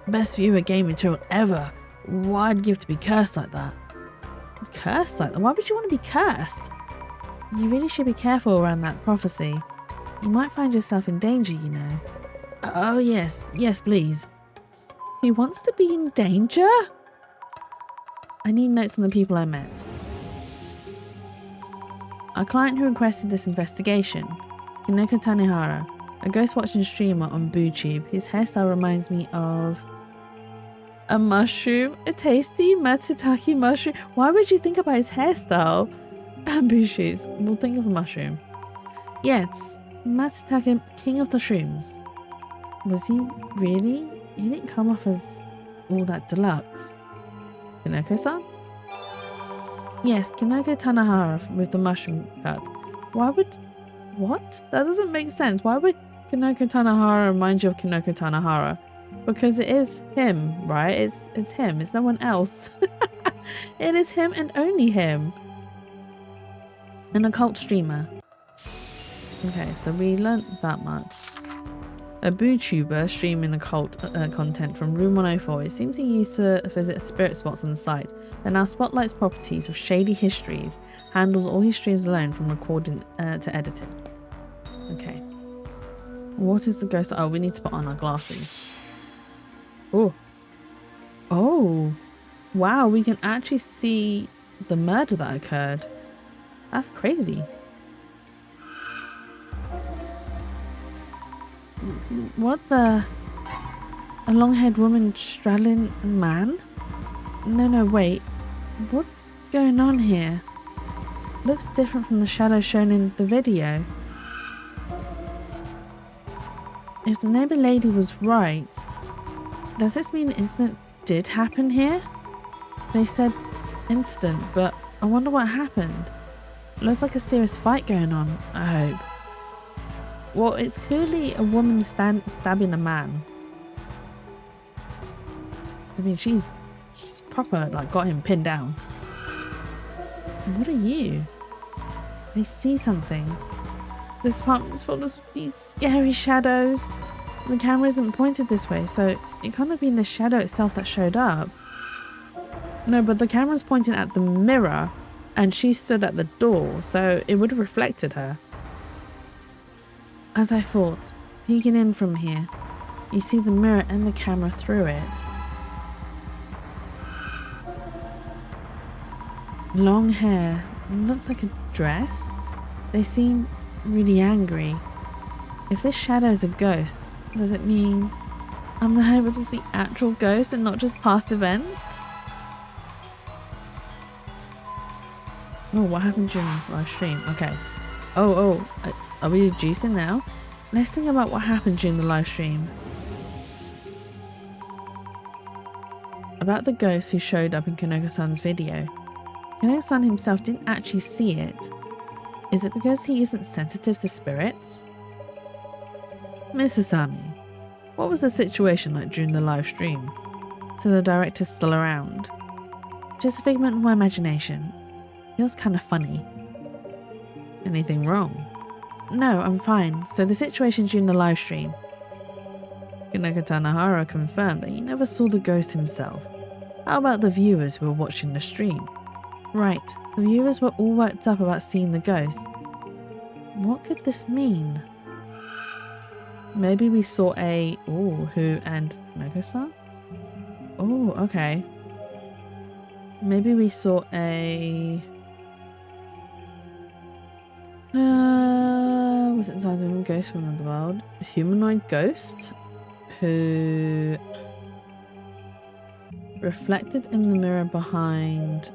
Best viewer game material ever. Why I'd give to be cursed like that? Cursed like that? Why would you want to be cursed? You really should be careful around that prophecy. You might find yourself in danger, you know. Oh yes, please. He wants to be in danger? I need notes on the people I met. Our client who requested this investigation, Kinoko Tanehara, a ghost watching streamer on VTuber. His hairstyle reminds me of a mushroom, a tasty matsutake mushroom. Why would you think about his hairstyle? Bamboo shoes. We'll think of a mushroom. Yes, Matsutake, king of the shrooms. Was he really? He didn't come off as all that deluxe. Kinoko-san? Yes, Kinoko Tanehara with the mushroom cut. Why would... What? That doesn't make sense. Why would Kinoko Tanehara remind you of Kinoko Tanehara? Because it is him, right? It's him. It's no one else. It is him and only him. An occult streamer. Okay, so we learnt that much. A VTuber streaming occult content from room 104. It seems he used to visit spirit spots on the site, but now spotlights properties with shady histories, handles all his streams alone from recording to editing. Okay. What is the ghost? Oh, we need to put on our glasses. Oh. Oh. Wow, we can actually see the murder that occurred. That's crazy. What the? A long-haired woman straddling a man? No, wait. What's going on here? Looks different from the shadow shown in the video. If the neighbor lady was right, does this mean the incident did happen here? They said incident, but I wonder what happened. Looks like a serious fight going on, I hope. Well, it's clearly a woman stabbing a man. I mean, she's proper, like, got him pinned down. What are you? I see something. This apartment's full of these scary shadows. The camera isn't pointed this way, so it can't have been the shadow itself that showed up. No, but the camera's pointing at the mirror, and she stood at the door, so it would have reflected her. As I thought, peeking in from here, you see the mirror and the camera through it. Long hair, looks like a dress. They seem really angry. If this shadow is a ghost, does it mean I'm not able to see actual ghosts and not just past events? Oh, what happened during this live stream? Okay. Are we juicing now? Let's think about what happened during the live stream. About the ghost who showed up in Kinoko-san's video. Kinoko-san himself didn't actually see it. Is it because he isn't sensitive to spirits? Mrs. Sami, what was the situation like during the live stream? So the director's still around. Just a figment of my imagination. Feels kind of funny. Anything wrong? No, I'm fine. So the situation during the live stream. Kinoko Tanehara confirmed that he never saw the ghost himself. How about the viewers who were watching the stream? Right, the viewers were all worked up about seeing the ghost. What could this mean? Maybe we saw a... Ooh, who and Kinoko-san? Oh, okay. Maybe we saw a... was it inside a ghost from another world? A humanoid ghost who reflected in the mirror behind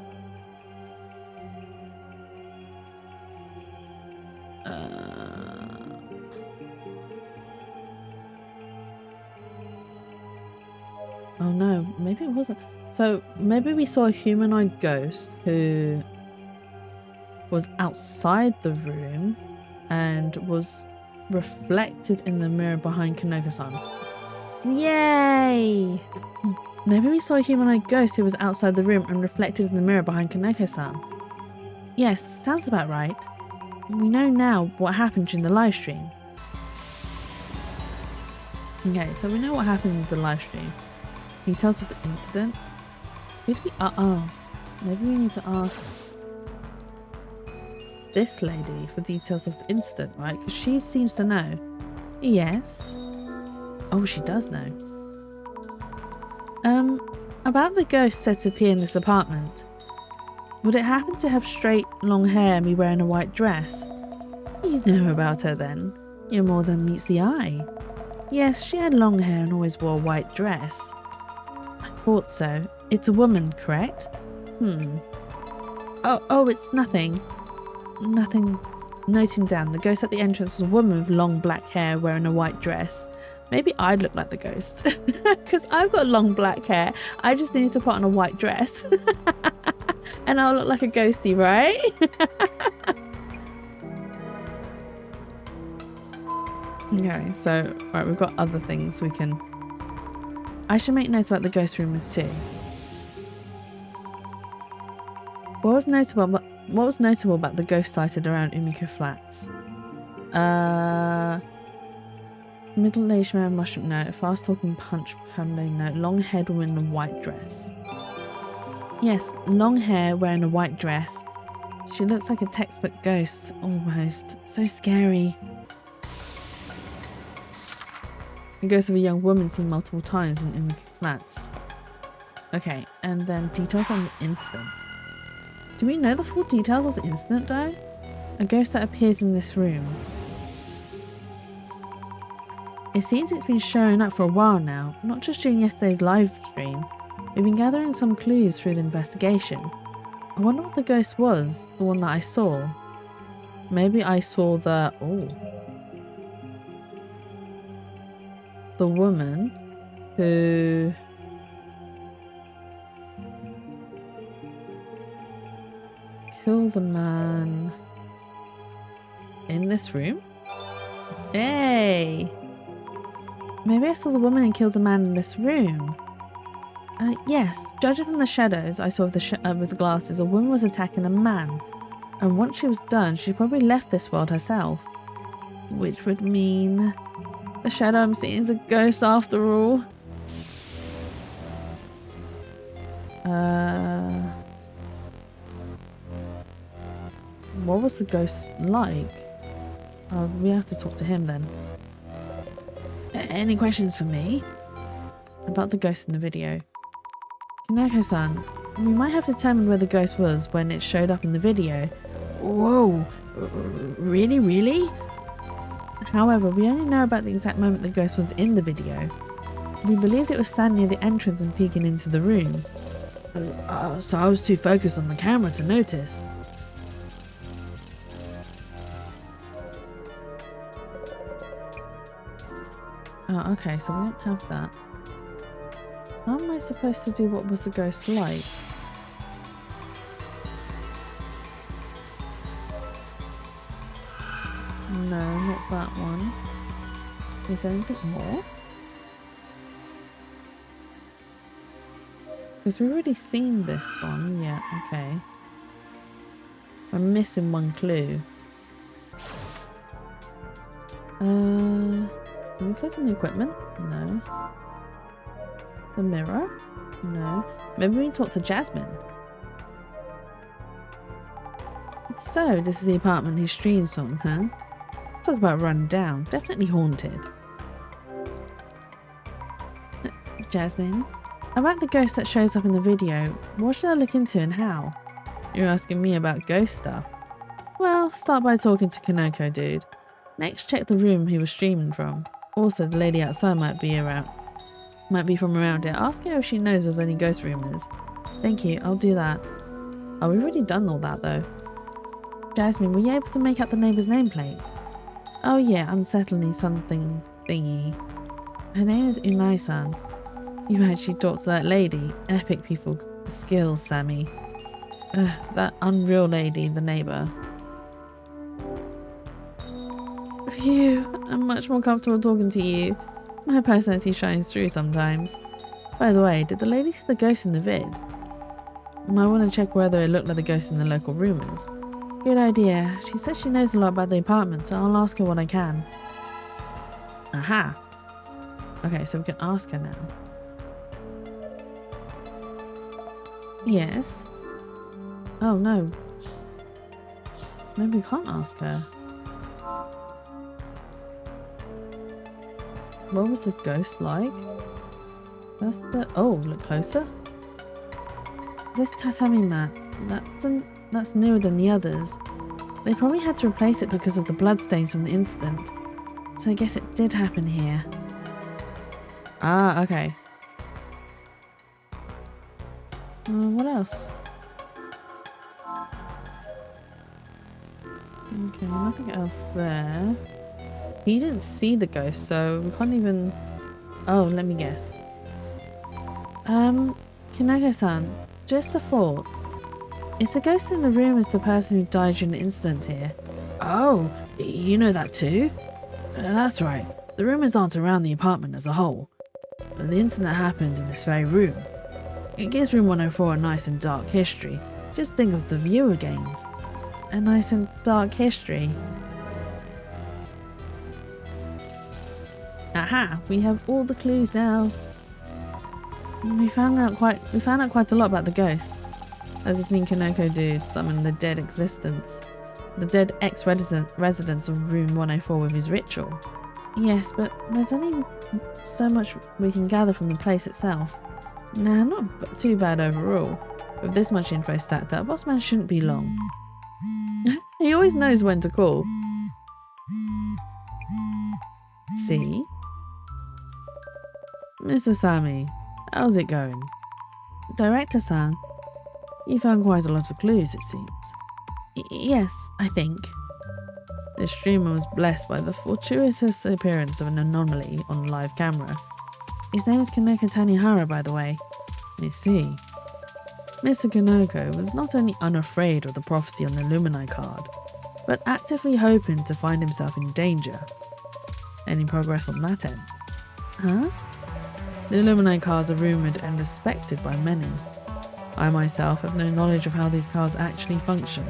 oh no, maybe it wasn't. So maybe we saw a humanoid ghost who was outside the room and was reflected in the mirror behind Kinoko-san. Yay! Maybe we saw a humanoid ghost who was outside the room and reflected in the mirror behind Kinoko-san. Yes, sounds about right. We know now what happened during the live stream. Okay, so we know what happened in the live stream. Details of the incident. Who do we... maybe we need to ask this lady for details of the incident, right? Because she seems to know. Yes. Oh, she does know. About the ghost said to appear in this apartment. Would it happen to have straight, long hair and be wearing a white dress? You know about her then. You're more than meets the eye. Yes, she had long hair and always wore a white dress. I thought so. It's a woman, correct? Oh, it's nothing. Nothing. Noting down, the ghost at the entrance was a woman with long black hair wearing a white dress. Maybe I'd look like the ghost. Because I've got long black hair. I just need to put on a white dress. And I'll look like a ghosty, right? Okay, so, right, we've got other things we can... I should make notes about the ghost rumors too. What was notable about the ghost sighted around Umiko Flats? Middle-aged man, mushroom note, fast-talking punch, Pamela note, long-haired woman in a white dress. Yes, long hair wearing a white dress. She looks like a textbook ghost, almost. So scary. The ghost of a young woman seen multiple times in Umiko Flats. Okay, and then details on the incident. Do we know the full details of the incident though? A ghost that appears in this room. It seems it's been showing up for a while now, not just during yesterday's live stream. We've been gathering some clues through the investigation. I wonder what the ghost was, the one that I saw. Maybe I saw the... the woman who... killed the man in this room? Hey! Maybe I saw the woman and killed the man in this room. Yes, judging from the shadows I saw with the glasses, a woman was attacking a man. And once she was done, she probably left this world herself. Which would mean... the shadow I'm seeing is a ghost after all. What was the ghost like? We have to talk to him then. Any questions for me? About the ghost in the video. Kinoko-san, we might have to determine where the ghost was when it showed up in the video. Whoa, really? However, we only know about the exact moment the ghost was in the video. We believed it was standing near the entrance and peeking into the room. So I was too focused on the camera to notice. Oh, okay, so we don't have that. How am I supposed to do what was the ghost like? No, not that one. Is there anything more? Because we've already seen this one. Yeah, okay. I'm missing one clue. Can we click on the equipment? No. The mirror? No. Maybe we can talk to Jasmine. So, this is the apartment he streams from, huh? Talk about run down. Definitely haunted. Jasmine? About the ghost that shows up in the video, what should I look into and how? You're asking me about ghost stuff. Well, start by talking to Kinoko, dude. Next, check the room he was streaming from. Also, the lady outside might be from around here. Ask her if she knows of any ghost rumors. Thank you, I'll do that. Oh, we've already done all that though. Jasmine, were you able to make out the neighbour's nameplate? Oh yeah, unsettling something thingy. Her name is Unai-san. You actually talked to that lady. Epic people skills, Sammy. That unreal lady, the neighbour. Phew, I'm much more comfortable talking to you. My personality shines through sometimes. By the way, did the lady see the ghost in the vid? Might want to check whether it looked like the ghost in the local rumours. Good idea. She says she knows a lot about the apartment, so I'll ask her what I can. Aha! Okay, so we can ask her now. Yes? Oh no. Maybe we can't ask her. What was the ghost like? That's the... Oh, look closer. This tatami mat, that's newer than the others. They probably had to replace it because of the bloodstains from the incident. So I guess it did happen here. Ah, okay. What else? Okay, nothing else there. He didn't see the ghost, so we can't even... Oh, let me guess. Kinoko-san, just a thought. Is the ghost in the room as the person who died during the incident here? Oh, you know that too? That's right. The rumors aren't around the apartment as a whole. The incident happened in this very room. It gives room 104 a nice and dark history. Just think of the viewer gains. A nice and dark history. Aha! We have all the clues now. We found out quite a lot about the ghosts. Does this mean Kinoko dude summoned the dead existence? The dead ex-residents of room 104 with his ritual? Yes, but there's only so much we can gather from the place itself. Nah, not too bad overall. With this much info stacked up, Bossman shouldn't be long. He always knows when to call. See? Mr. Sammy, how's it going? Director-san, you found quite a lot of clues, it seems. Yes, I think. The streamer was blessed by the fortuitous appearance of an anomaly on live camera. His name is Kinoko Tanihara, by the way. I see. Mr. Kinoko was not only unafraid of the prophecy on the Lumini card, but actively hoping to find himself in danger. Any progress on that end? Huh? The Lumini cards are rumoured and respected by many. I myself have no knowledge of how these cards actually function.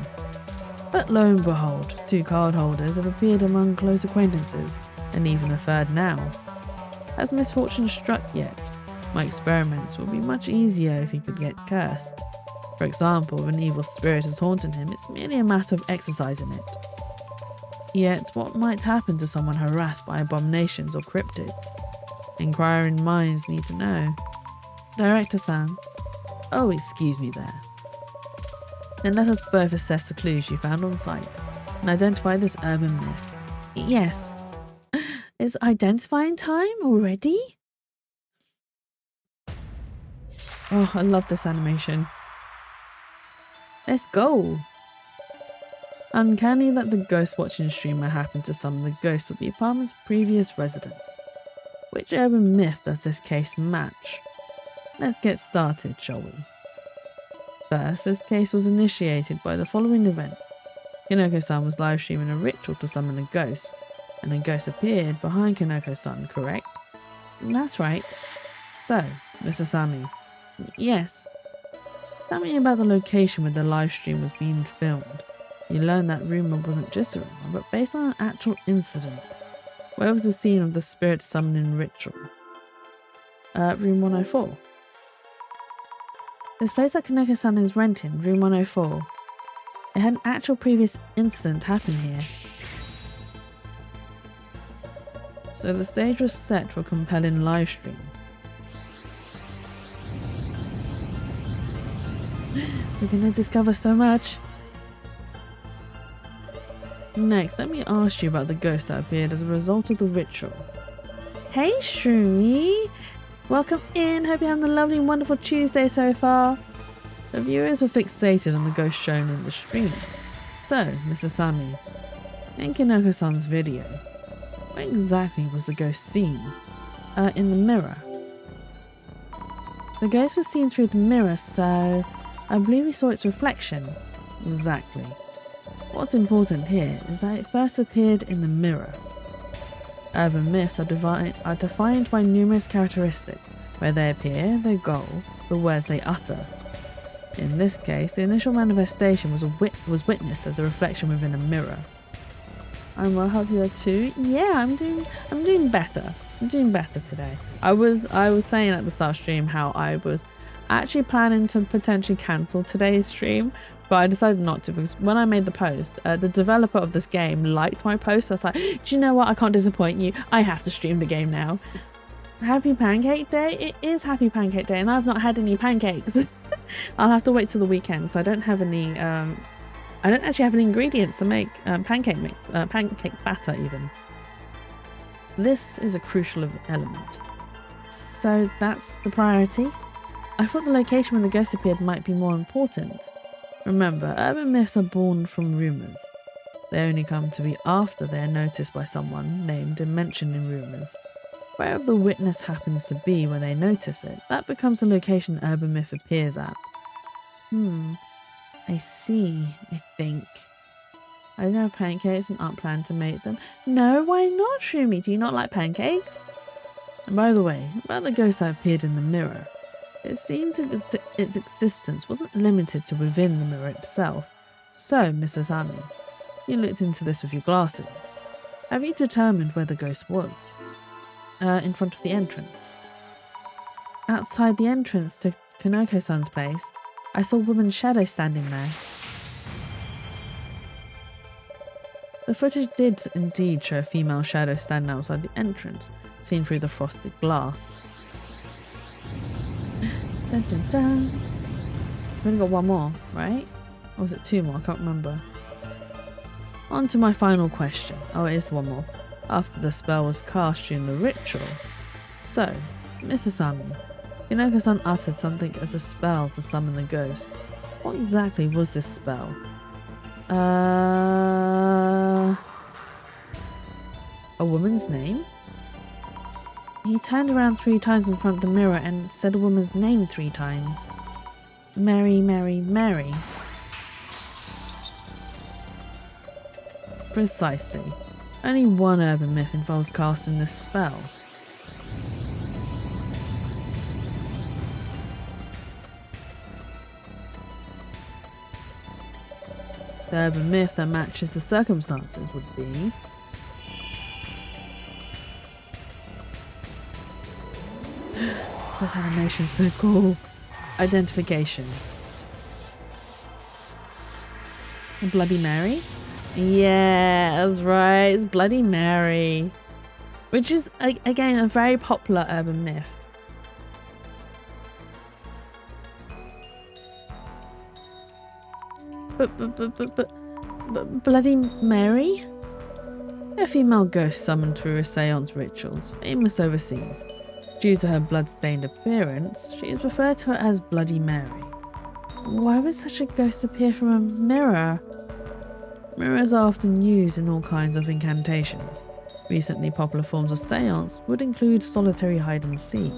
But lo and behold, 2 card holders have appeared among close acquaintances, and even a third now. Has misfortune struck yet? My experiments would be much easier if he could get cursed. For example, if an evil spirit is haunting him, it's merely a matter of exorcising it. Yet, what might happen to someone harassed by abominations or cryptids? Inquiring minds need to know. Director-san. Oh, excuse me there. Then let us both assess the clues you found on site and identify this urban myth. Yes. Is identifying time already? Oh, I love this animation. Let's go. Uncanny that the ghost watching streamer happened to summon the ghost of the apartment's previous residents. Which urban myth does this case match? Let's get started, shall we? First, this case was initiated by the following event. Kinoko-san was live streaming a ritual to summon a ghost, and a ghost appeared behind Kinoko-san, correct? That's right. So, Mr. Sami. Yes. Tell me about the location where the live stream was being filmed. You learned that rumour wasn't just a rumour, but based on an actual incident. Where was the scene of the spirit summoning ritual? Room 104. This place that Kinoko-san is renting, room 104. It had an actual previous incident happen here. So the stage was set for a compelling live stream. We're gonna discover so much. Next, let me ask you about the ghost that appeared as a result of the ritual. Hey Shroomy! Welcome in, hope you're having a lovely and wonderful Tuesday so far. The viewers were fixated on the ghost shown in the stream. So, Mr. Sami, in Kinoko-san's video, where exactly was the ghost seen? In the mirror. The ghost was seen through the mirror, so I believe we saw its reflection. Exactly. What's important here is that it first appeared in the mirror. Urban myths are defined by numerous characteristics: where they appear, their goal, the words they utter. In this case, the initial manifestation was witnessed as a reflection within a mirror. I'm well, hope you are too. Yeah, I'm doing better. I'm doing better today. I was saying at the start of stream how I was actually planning to potentially cancel today's stream, but I decided not to, because when I made the post, the developer of this game liked my post. So I was like, do you know what? I can't disappoint you. I have to stream the game now. Happy Pancake Day? It is Happy Pancake Day and I've not had any pancakes. I'll have to wait till the weekend, so I don't have any, I don't actually have any ingredients to make pancake batter even. This is a crucial element. So that's the priority? I thought the location when the ghost appeared might be more important. Remember, urban myths are born from rumours. They only come to be after they are noticed by someone named and mentioned in rumours. Wherever the witness happens to be when they notice it, that becomes the location an urban myth appears at. I see, I think. I don't have pancakes and aren't planning to make them. No, why not, Shroomy? Do you not like pancakes? And by the way, about the ghost that appeared in the mirror. It seems its existence wasn't limited to within the mirror itself. So, Mrs. Hammy, you looked into this with your glasses. Have you determined where the ghost was? In front of the entrance. Outside the entrance to Kanoko-san's place, I saw a woman's shadow standing there. The footage did indeed show a female shadow standing outside the entrance, seen through the frosted glass. Dun, dun, dun. We've only got one more, right? Or was it two more? I can't remember. On to my final question. Oh, it is one more. After the spell was cast during the ritual. So, Mrs. Salmon, Kanoko-san uttered something as a spell to summon the ghost. What exactly was this spell? A woman's name? He turned around 3 times in front of the mirror and said a woman's name 3 times. Mary, Mary, Mary. Precisely. Only one urban myth involves casting this spell. The urban myth that matches the circumstances would be... This animation is so cool. Identification. A Bloody Mary? Yeah, that's right. It's Bloody Mary. Which is, again, a very popular urban myth. But Bloody Mary? A female ghost summoned through a seance rituals, famous overseas. Due to her blood-stained appearance, she is referred to as Bloody Mary. Why would such a ghost appear from a mirror? Mirrors are often used in all kinds of incantations. Recently popular forms of seance would include solitary hide and seek,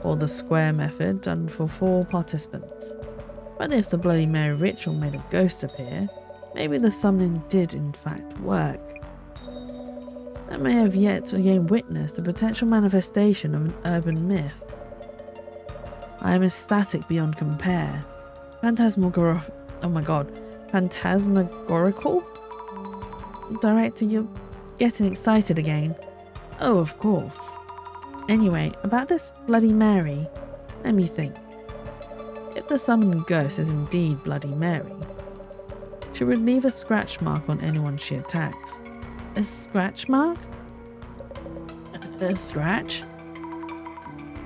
or the square method done for 4 participants. But if the Bloody Mary ritual made a ghost appear, maybe the summoning did in fact work. I may have yet to again witness the potential manifestation of an urban myth. I am ecstatic beyond compare. Phantasmagorical? Director, you're getting excited again. Oh, of course. Anyway, about this Bloody Mary, let me think. If the summoned ghost is indeed Bloody Mary, she would leave a scratch mark on anyone she attacks. A scratch mark? A scratch?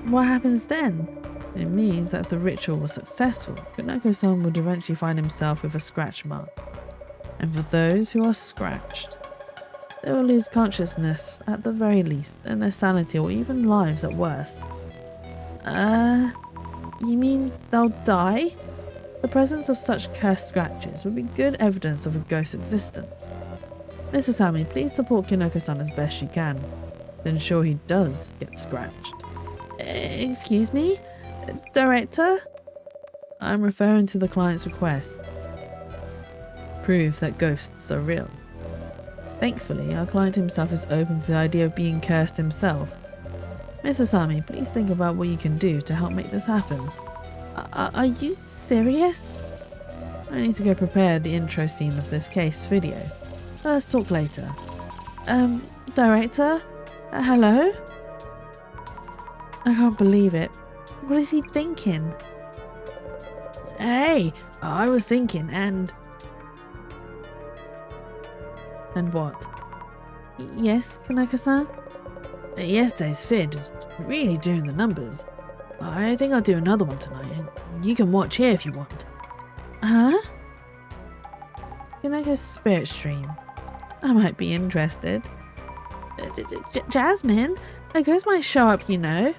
What happens then? It means that if the ritual was successful, Kanoko-san would eventually find himself with a scratch mark. And for those who are scratched, they will lose consciousness at the very least, and their sanity or even lives at worst. You mean they'll die? The presence of such cursed scratches would be good evidence of a ghost's existence. Mrs. Sammy, please support Kanoko-san as best you can, to ensure he does get scratched. Excuse me? Director? I'm referring to the client's request. Prove that ghosts are real. Thankfully, our client himself is open to the idea of being cursed himself. Mrs. Sammy, please think about what you can do to help make this happen. Are you serious? I need to go prepare the intro scene of this case video. Let's talk later. Director? Hello? I can't believe it. What is he thinking? Hey, I was thinking and what? Yes, Kanoko-san? Yesterday's vid is really doing the numbers. I think I'll do another one tonight, and you can watch here if you want. Huh? Kaneko's spirit stream. I might be interested. Jasmine, a ghost might show up, you know.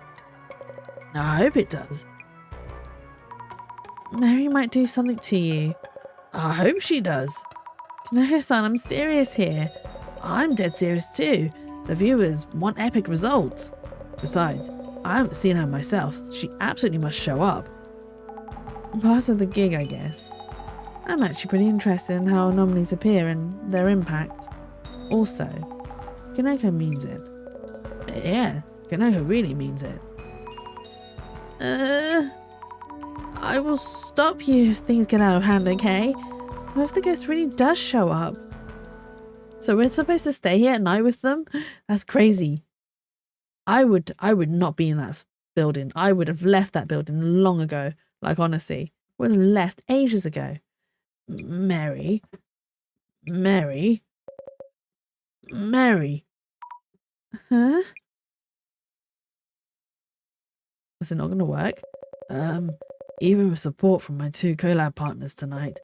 I hope it does. Mary might do something to you. I hope she does. Kaneko-san, I'm serious here. I'm dead serious too. The viewers want epic results. Besides, I haven't seen her myself. She absolutely must show up. Part of the gig, I guess. I'm actually pretty interested in how anomalies appear and their impact. Also, Kaneko means it. Yeah, Kaneko really means it. I will stop you if things get out of hand, okay? What if the ghost really does show up? So we're supposed to stay here at night with them? That's crazy. I would not be in that building. I would have left that building long ago. Like, honestly, would have left ages ago. Mary. Huh? Was it not going to work? Even with support from my 2 collab partners tonight,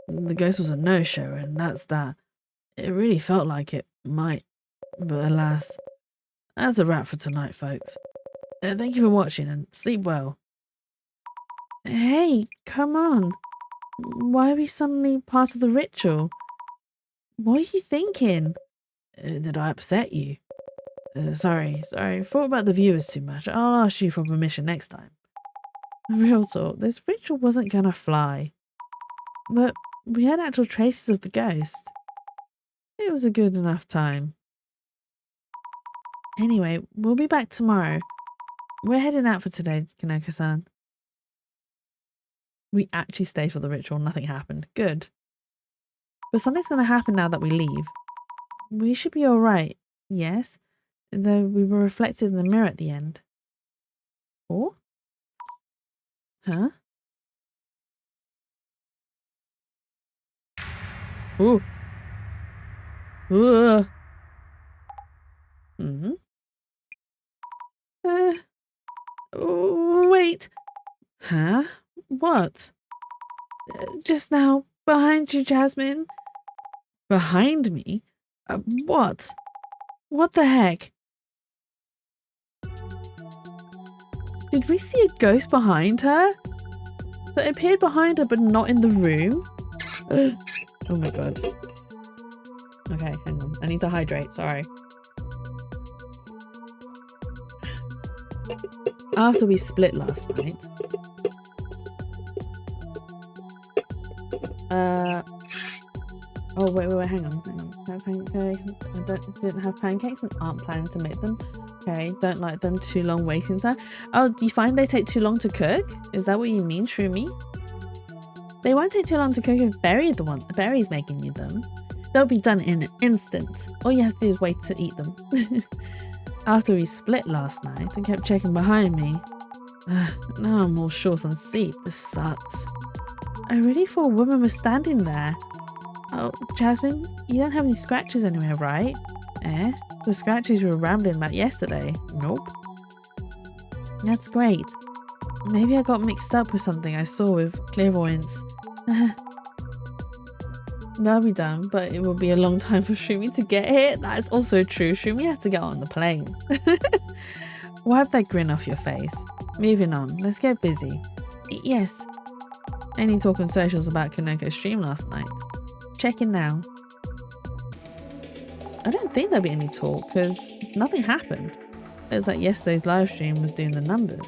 the ghost was a no-show, and that's that. It really felt like it might, but alas. That's a wrap for tonight, folks. Thank you for watching, and sleep well. Hey, come on. Why are we suddenly part of the ritual? What are you thinking? Did I upset you? Sorry. Thought about the viewers too much. I'll ask you for permission next time. Real talk, this ritual wasn't gonna fly. But we had actual traces of the ghost. It was a good enough time. Anyway, we'll be back tomorrow. We're heading out for today, Kaneko-san. We actually stayed for the ritual, nothing happened. Good. But something's gonna happen now that we leave. We should be alright, yes? Though we were reflected in the mirror at the end. Or? Huh? Ooh. Mm-hmm. Wait. Huh? What? Just now, behind you, Jasmine. Behind me? What? What the heck? Did we see a ghost behind her? That appeared behind her but not in the room? Oh my god. Okay, hang on. I need to hydrate, sorry. After we split last night. Oh wait, hang on. I didn't have pancakes and aren't planning to make them. Okay, don't like them, too long waiting time. Oh, do you find they take too long to cook? Is that what you mean, Shroomy? They won't take too long to cook if Berry's making you them. They'll be done in an instant. All you have to do is wait to eat them. After we split last night, I kept checking behind me. Now I'm all short on sleep. This sucks. I really thought a woman was standing there. Oh, Jasmine, you don't have any scratches anywhere, right? The scratches you were rambling about yesterday. Nope. That's great. Maybe I got mixed up with something I saw with clairvoyance. That'll be done, but it will be a long time for Shroomy to get here. That is also true. Shroomy has to get on the plane. Wipe that grin off your face. Moving on. Let's get busy. Yes. Any talk on socials about Kaneko's stream last night? Checking now. I don't think there'll be any talk because nothing happened. It was like yesterday's live stream was doing the numbers.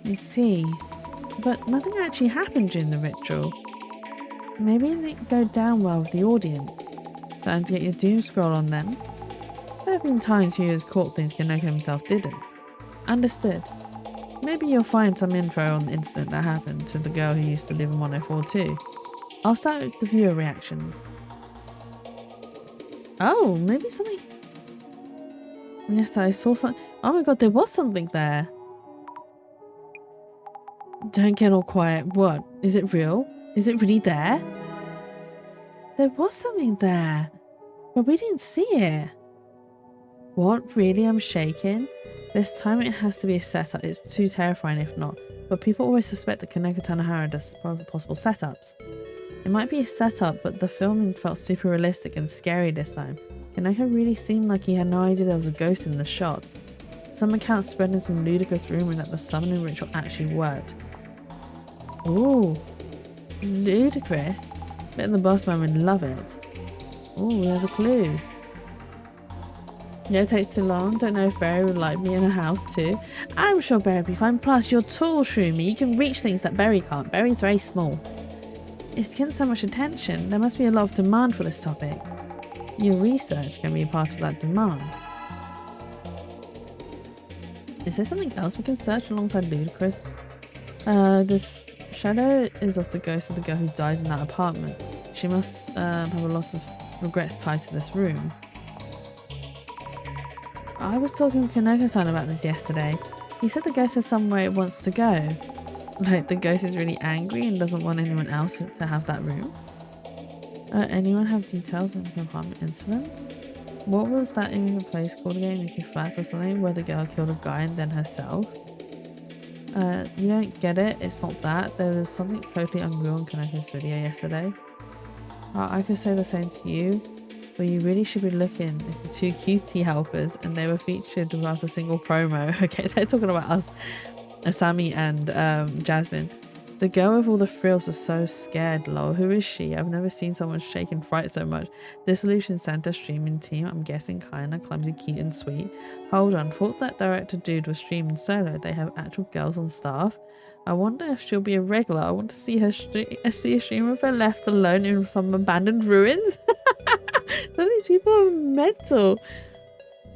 I see. But nothing actually happened during the ritual. Maybe it didn't go down well with the audience. Time to get your doom scroll on then. There have been times viewers caught things Kaneko himself didn't. Understood. Maybe you'll find some info on the incident that happened to the girl who used to live in 104 too. I'll start with the viewer reactions. Oh, maybe something... Yes, I saw something. Oh my god, there was something there. Don't get all quiet. What? Is it real? Is it really there? There was something there, but we didn't see it. What? Really? I'm shaking? This time it has to be a setup. It's too terrifying if not. But people always suspect that Kaneko Tanahara does possible setups. It might be a setup, but the filming felt super realistic and scary this time. Kaneko really seemed like he had no idea there was a ghost in the shot. Some accounts spreading some ludicrous rumour that the summoning ritual actually worked. Ooh, ludicrous? Bet the boss man would love it. Ooh, we have a clue. Yeah, it takes too long. Don't know if Barry would like me in a house too. I'm sure Barry would be fine. Plus, you're tall, Shroomy. You can reach things that Barry can't. Barry's very small. It's getting so much attention. There must be a lot of demand for this topic. Your research can be a part of that demand. Is there something else we can search alongside ludicrous? This shadow is of the ghost of the girl who died in that apartment. She must have a lot of regrets tied to this room. I was talking with Kaneko-san about this yesterday. He said the ghost has somewhere it wants to go. Like the ghost is really angry and doesn't want anyone else to have that room. Anyone have details on the apartment incident? What was that in the place called again? Nuki Flats or something where the girl killed a guy and then herself? You don't get it. It's not that. There was something totally unreal in Kaneko's video yesterday. I could say the same to you. Where you really should be looking is the two cutie helpers, and they were featured without a single promo. Okay, they're talking about us, Asami and Jasmine. The girl with all the frills is so scared, lol. Who is she? I've never seen someone shake in fright so much. Dissolution Santa streaming team, I'm guessing kinda clumsy, cute and sweet. Hold on, thought that director dude was streaming solo. They have actual girls on staff. I wonder if she'll be a regular. I want to see her see a stream of her left alone in some abandoned ruins. Some of these people are mental.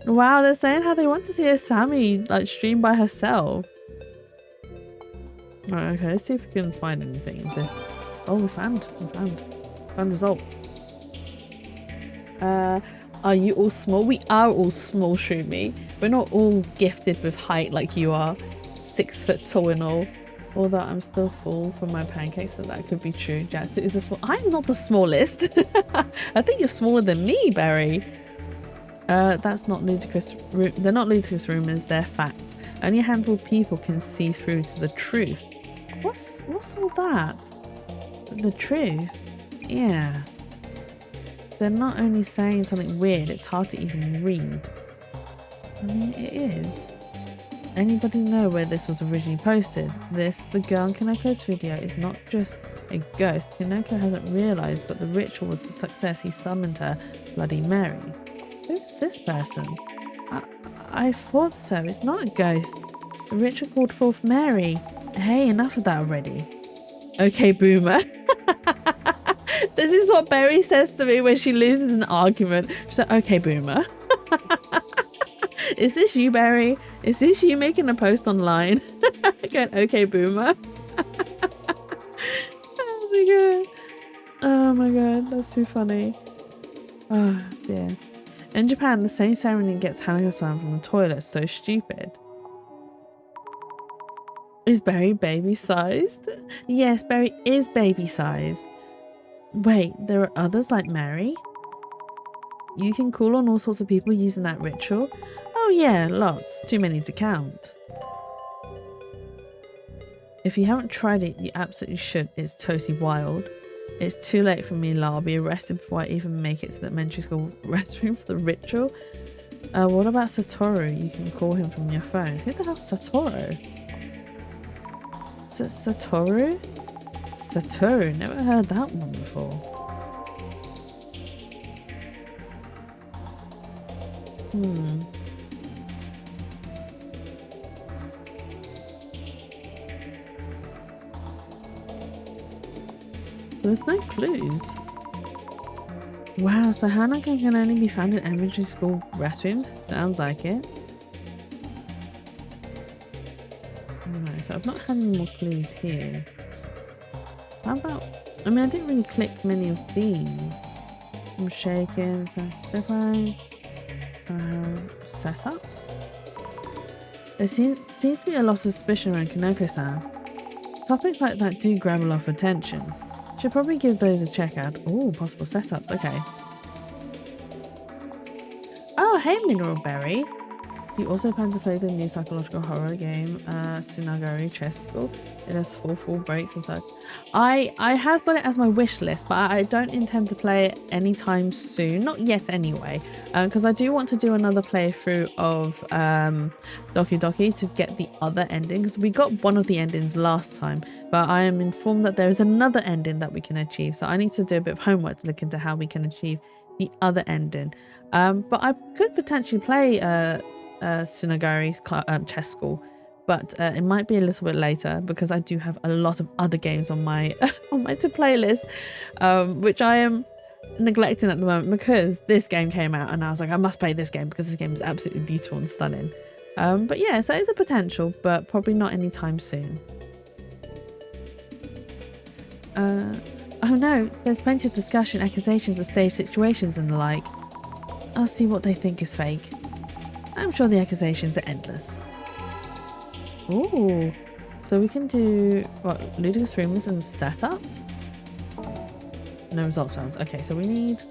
Wow, they're saying how they want to see Asami like stream by herself. Right, okay, let's see if we can find anything. This. Oh, we found results. Are you all small? We are all small, Shroomy. We're not all gifted with height like you are. 6 foot tall and all. Although I'm still full from my pancakes, so that could be true. Jatsu is the small. I'm not the smallest. I think you're smaller than me, Barry. That's not ludicrous. They're not ludicrous rumors. They're facts. Only a handful of people can see through to the truth. What's all that? The truth? Yeah. They're not only saying something weird. It's hard to even read. I mean, it is. Anybody know where this was originally posted? The girl in Kaneko's video is not just a ghost. Kaneko hasn't realised, but the ritual was a success. He summoned her Bloody Mary. Who's this person? I thought so. It's not a ghost. The ritual called forth Mary. Hey, enough of that already. Okay, boomer. This is what Berry says to me when she loses an argument. She's like, okay, boomer. Is this you, Barry? Is this you making a post online? Going, okay, boomer. Oh my god. Oh my god, that's too funny. Oh dear. In Japan, the same ceremony gets Hanako-san from the toilet. So stupid. Is Barry baby-sized? Yes, Barry is baby-sized. Wait, there are others like Mary? You can call on all sorts of people using that ritual? Oh yeah, lots. Too many to count. If you haven't tried it, you absolutely should. It's totally wild. It's too late for me, I'll be arrested before I even make it to the elementary school restroom for the ritual. What about Satoru? You can call him from your phone. Who the hell's Satoru? Satoru? Satoru? Never heard that one before. There's no clues. Wow, so Hanako can only be found in elementary school restrooms? Sounds like it. No, so I've not had any more clues here. How about... I mean, I didn't really click many of these. I'm shaking, some strip lines. Setups? There seems to be a lot of suspicion around Kaneko-san. Topics like that do grab a lot of attention. Should probably give those a check out. Oh, possible setups, okay. Oh, hey, Mineral Berry. You also plan to play the new psychological horror game, Tsunagari Chess School. It has 4 full breaks and such. I have got it as my wish list, but I don't intend to play it anytime soon. Not yet anyway, because I do want to do another playthrough of Doki Doki to get the other endings. We got one of the endings last time, but I am informed that there is another ending that we can achieve. So I need to do a bit of homework to look into how we can achieve the other ending. But I could potentially play Tsunagari's chess school, but it might be a little bit later because I do have a lot of other games on my on my to play list, which I am neglecting at the moment because this game came out and I was like, I must play this game because this game is absolutely beautiful and stunning. But yeah, so it's a potential, but probably not anytime soon. Oh no, there's plenty of discussion, accusations of stage situations and the like. I'll see what they think is fake. I'm sure the accusations are endless. Ooh, so we can do, what, ludicrous rumors and setups? No results found. Okay, so we need...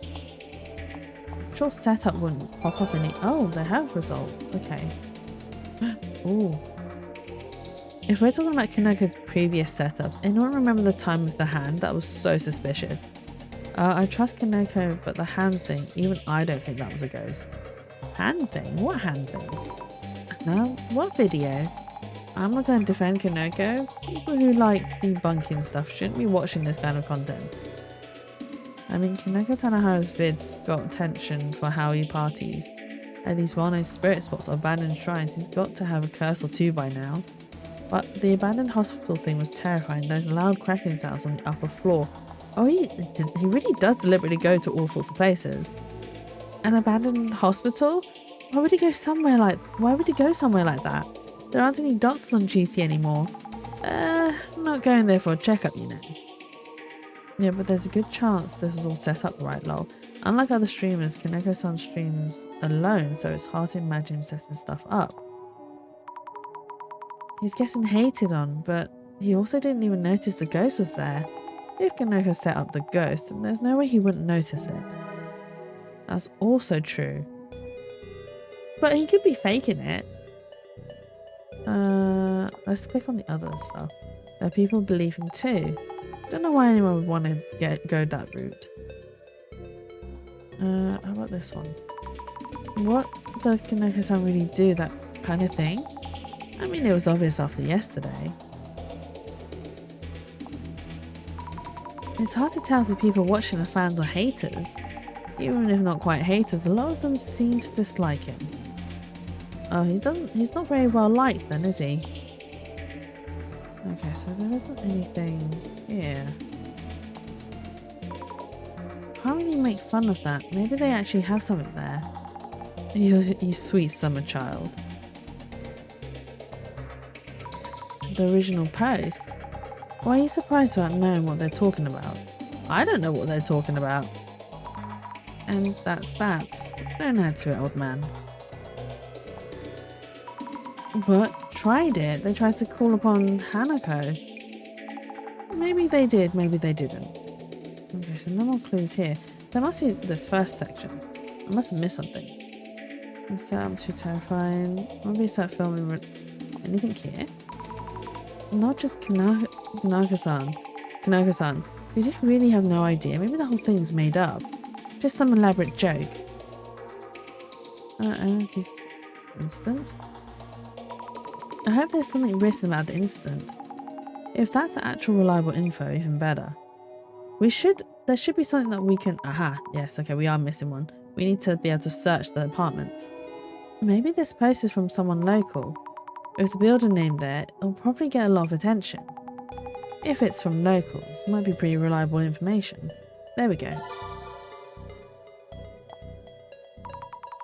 I'm sure setup wouldn't pop up any... Oh, they have results. Okay. Ooh. If we're talking about Kanoko's previous setups, anyone remember the time with the hand? That was so suspicious. I trust Kanoko, but the hand thing, even I don't think that was a ghost. Hand thing? What hand thing? No, what video? I'm not going to defend Kanoko. People who like debunking stuff shouldn't be watching this kind of content. I mean, Kanoko Tanahara's vids got attention for how he parties. At these well-known spirit spots or abandoned shrines, he's got to have a curse or two by now. But the abandoned hospital thing was terrifying, those loud cracking sounds on the upper floor. Oh, he really does deliberately go to all sorts of places. An abandoned hospital? Why would he go somewhere like that? There aren't any doctors on GC anymore. I'm not going there for a checkup, you know. Yeah, but there's a good chance this is all set up right, lol. Unlike other streamers, Kaneko-san streams alone, so it's hard to imagine him setting stuff up. He's getting hated on, but he also didn't even notice the ghost was there. If Kaneko set up the ghost, then there's no way he wouldn't notice it. That's also true. But he could be faking it. Let's click on the other stuff. There are people who believe him too. Don't know why anyone would want to go that route. How about this one? What does Kaneko-san really do, that kind of thing? I mean, it was obvious after yesterday. It's hard to tell if the people watching are fans or haters. Even if not quite haters, a lot of them seem to dislike him. Oh, he's not very well liked then, is he? Okay, so there isn't anything here. Can't really make fun of that. Maybe they actually have something there. You sweet summer child. The original post? Why are you surprised about knowing what they're talking about? I don't know what they're talking about. And that's that. Don't add to it, old man. But tried it. They tried to call upon Hanako. Maybe they did, maybe they didn't. Okay, so no more clues here. There must be this first section. I must have missed something. This sounds too terrifying. Maybe start filming anything here? Not just Kanako-san. Kanako-san. You just really have no idea. Maybe the whole thing's made up. Just some elaborate joke. Incident? I hope there's something written about the incident. If that's actual reliable info, even better. There should be something that we can... Aha, yes, okay, we are missing one. We need to be able to search the apartments. Maybe this post is from someone local. With the builder name there, it'll probably get a lot of attention. If it's from locals, might be pretty reliable information. There we go.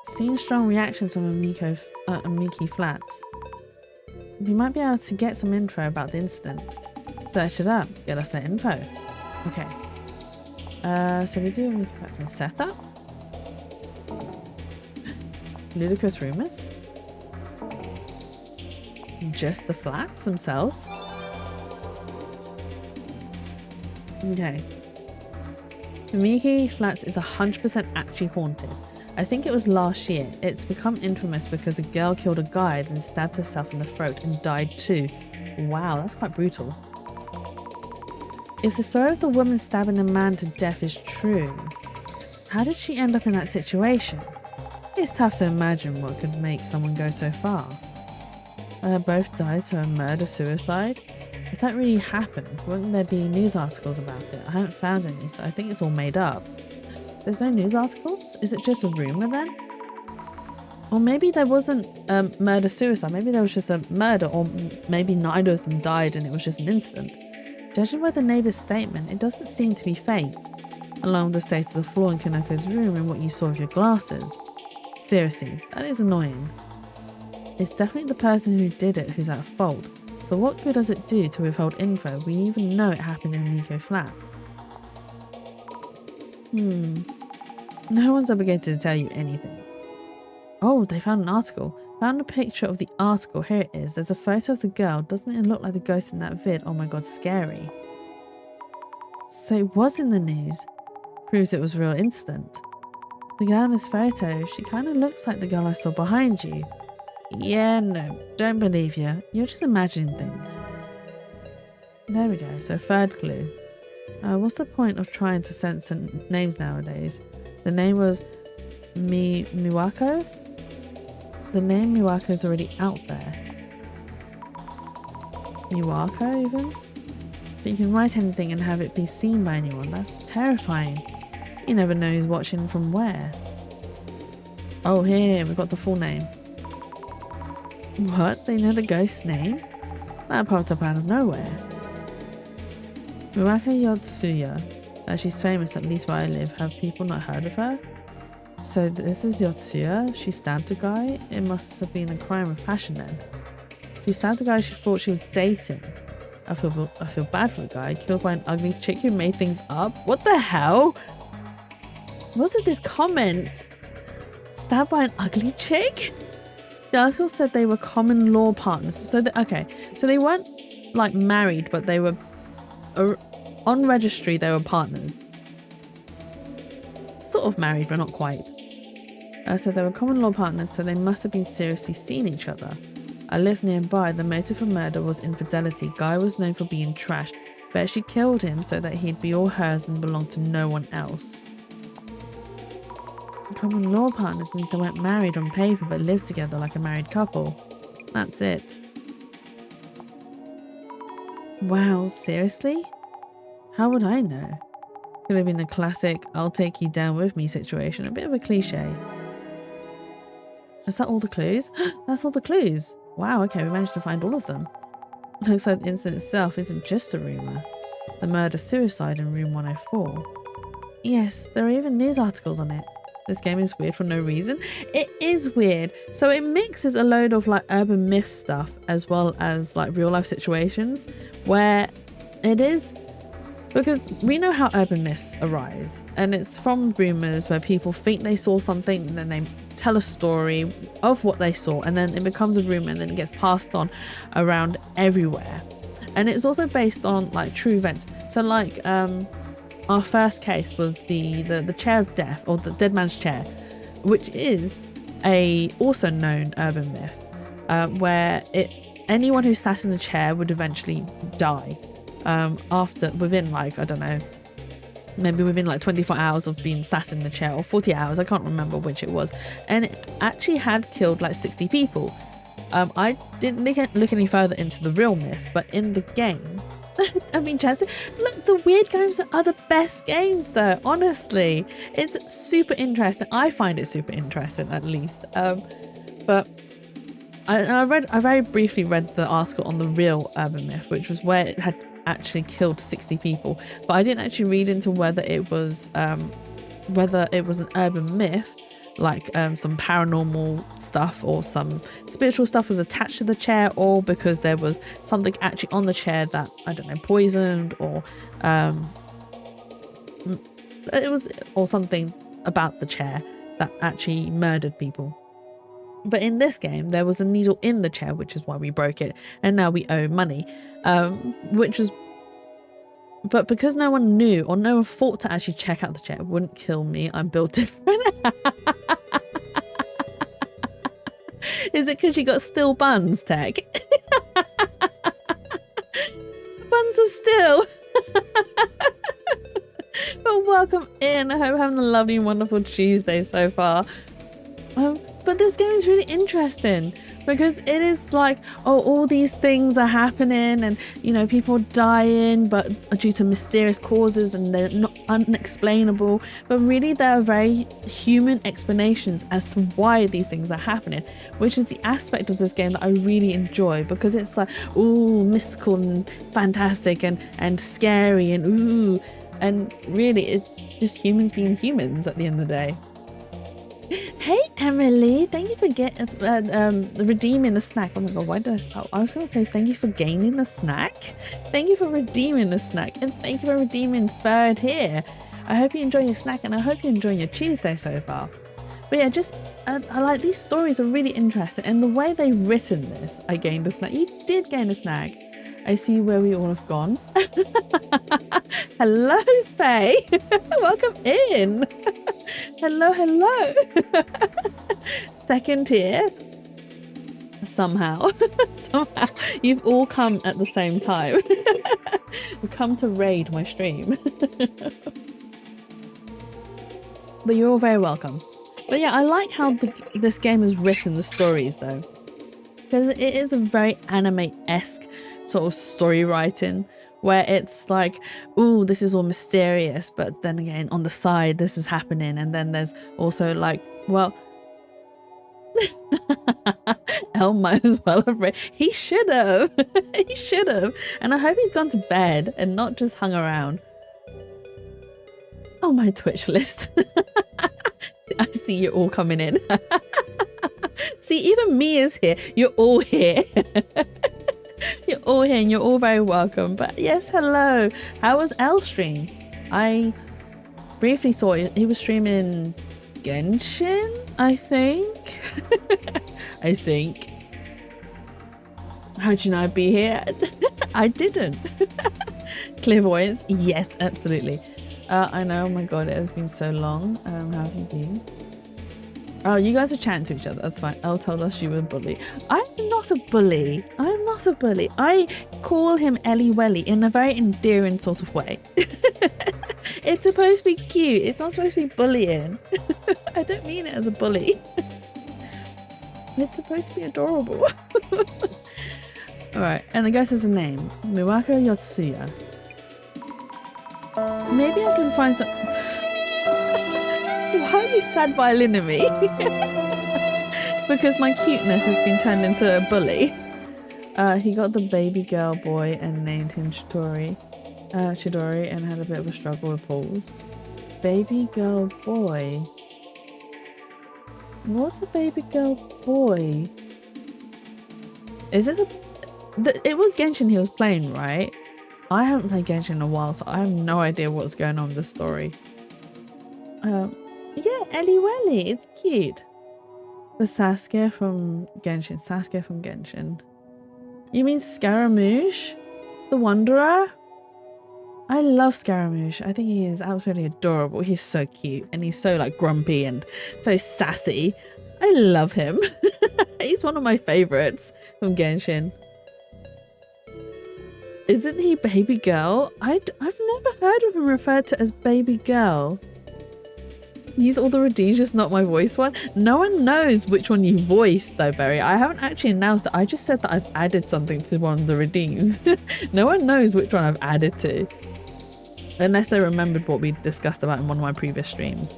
Seen strong reactions from Amiki Flats. We might be able to get some info about the incident. Search it up, get us that info. Okay. So we do Amiki Flats and setup. Ludicrous rumors. Just the flats themselves. Okay. Amiki Flats is 100% actually haunted. I think it was last year. It's become infamous because a girl killed a guy, then stabbed herself in the throat and died too. Wow, that's quite brutal. If the story of the woman stabbing a man to death is true, how did she end up in that situation? It's tough to imagine what could make someone go so far. Both died, so a murder-suicide? If that really happened, wouldn't there be news articles about it? I haven't found any, so I think it's all made up. There's no news articles? Is it just a rumour then? Or maybe there wasn't murder-suicide, maybe there was just a murder, or maybe neither of them died and it was just an incident. Judging by the neighbour's statement, it doesn't seem to be fake, along with the state of the floor in Kaneko's room and what you saw with your glasses. Seriously, that is annoying. It's definitely the person who did it who's at fault, so what good does it do to withhold info? We even know it happened in Nico flat. No one's obligated to tell you anything. Oh, they found an article. Found a picture of the article. Here it is. There's a photo of the girl. Doesn't it look like the ghost in that vid? Oh my god, scary. So it was in the news. Proves it was a real incident. The girl in this photo, she kind of looks like the girl I saw behind you. Yeah, no, don't believe you. You're just imagining things. There we go. So third clue. What's the point of trying to censor names nowadays? The name was Miwako? The name Miwako is already out there. Miwako even? So you can write anything and have it be seen by anyone. That's terrifying. You never know who's watching from where. Oh, here, we've got the full name. What? They know the ghost's name? That popped up out of nowhere. Miwako Yotsuya. She's famous, at least where I live. Have people not heard of her? So this is Yotsuya. She stabbed a guy. It must have been a crime of passion then. She stabbed a guy she thought she was dating. I feel bad for the guy. Killed by an ugly chick who made things up. What the hell? What's with this comment? Stabbed by an ugly chick? The article said they were common law partners. So they weren't like married, but they were on registry. They were partners. Sort of married, but not quite. So they were common law partners, so they must have been seriously seeing each other. I lived nearby. The motive for murder was infidelity. Guy was known for being trash, but she killed him so that he'd be all hers and belong to no one else. Common law partners means they weren't married on paper but lived together like a married couple. That's it. Wow, seriously? How would I know? Could have been the classic I'll take you down with me situation, a bit of a cliche. Is that all the clues? That's all the clues. Wow, okay, we managed to find all of them. Looks like the incident itself isn't just a rumour. The murder-suicide in room 104. Yes, there are even news articles on it. This game is weird for no reason. It is weird. So it mixes a load of like urban myth stuff as well as like real life situations where it is, because we know how urban myths arise, and it's from rumors where people think they saw something and then they tell a story of what they saw, and then it becomes a rumor and then it gets passed on around everywhere. And it's also based on like true events. So like our first case was the chair of death, or the dead man's chair, which is a also known urban myth where anyone who sat in the chair would eventually die within like, I don't know, maybe within like 24 hours of being sat in the chair, or 40 hours, I can't remember which it was, and it actually had killed like 60 people. I didn't look any further into the real myth, but in the game I mean, chances, look, the weird games are the best games though, honestly. It's super interesting. I find it super interesting, at least. But I very briefly read the article on the real urban myth, which was where it had actually killed 60 people. But I didn't actually read into whether it was an urban myth, like some paranormal stuff or some spiritual stuff was attached to the chair, or because there was something actually on the chair that, I don't know, poisoned, or it was, or something about the chair that actually murdered people. But in this game there was a needle in the chair, which is why we broke it, and now we owe money, but because no one knew, or no one thought to actually check out the chair, it wouldn't kill me. I'm built different. Is it because you got still buns, Tech? Buns of still. But welcome in. I hope you're having a lovely and wonderful Tuesday so far. But this game is really interesting because it is like, oh, all these things are happening and, you know, people dying, but due to mysterious causes and they're not unexplainable. But really, there are very human explanations as to why these things are happening, which is the aspect of this game that I really enjoy because it's like, ooh, mystical and fantastic and scary and ooh. And really, it's just humans being humans at the end of the day. Hey Emily, thank you for redeeming the snack. Oh my god, why did I start? I was going to say thank you for gaining the snack. Thank you for redeeming the snack, and thank you for redeeming third here. I hope you enjoy your snack, and I hope you're enjoying your Tuesday so far. But yeah, just I like these stories are really interesting, and the way they've written this. I gained a snack. You did gain a snack. I see where we all have gone. Hello, Faye. Welcome in. Hello, hello. Second here. Somehow you've all come at the same time. You've come to raid my stream. But you're all very welcome. But yeah, I like how this game has written the stories though, because it is a very anime-esque sort of story writing where it's like, ooh, this is all mysterious, but then again on the side this is happening, and then there's also like, well, Elle might as well have read. He should have. He should have. And I hope he's gone to bed and not just hung around. Oh, my Twitch list. I see you all coming in. See, even me is here. You're all here. You're all here and you're all very welcome. But yes, hello. How was L stream? I briefly saw it. He was streaming Genshin, I think. I think. How'd you know I'd be here? I didn't. Clairvoyance? Yes, absolutely. I know. Oh my god, it has been so long. How have you been? Oh, you guys are chatting to each other. That's fine. Elle told us you were a bully. I'm not a bully. I'm not a bully. I call him Ellie Welly in a very endearing sort of way. It's supposed to be cute. It's not supposed to be bullying. I don't mean it as a bully. It's supposed to be adorable. Alright, and the guy says a name. Miwako Yotsuya. Maybe I can find some... Why are you sad violining me? Because my cuteness has been turned into a bully. He got the baby girl boy and named him Chidori, and had a bit of a struggle with Paul's. Baby girl boy? What's a baby girl boy? Is this a... It was Genshin he was playing, right? I haven't played Genshin in a while, so I have no idea what's going on with the story. Yeah, Ellie Welly, it's cute. The Sasuke from Genshin. You mean Scaramouche? The Wanderer? I love Scaramouche. I think he is absolutely adorable. He's so cute and he's so like grumpy and so sassy. I love him. He's one of my favorites from Genshin. Isn't he baby girl? I've never heard of him referred to as baby girl. Use all the redeems, just not my voice one. No one knows which one you voiced though, Berry. I haven't actually announced it. I just said that I've added something to one of the redeems. No one knows which one I've added to. Unless they remembered what we discussed about in one of my previous streams.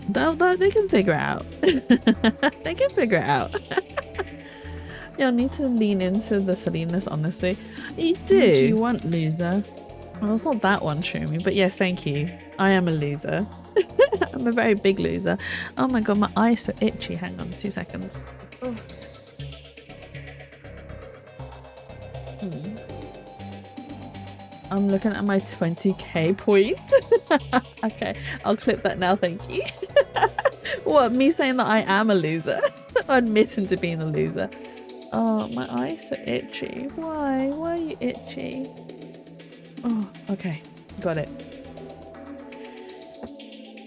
They can figure it out. They can figure it out. Yeah, I need to lean into the silliness, honestly. You do. What do you want, loser? Well, it's not that one, Shroomy, but yes, thank you. I am a loser. I'm a very big loser. Oh my god, my eye is so itchy. Hang on 2 seconds. Oh. I'm looking at my 20k points. Okay, I'll clip that now, thank you. What, me saying that I am a loser? Admitting to being a loser. Oh, my eye is so itchy. Why? Why are you itchy? Oh, okay. Got it.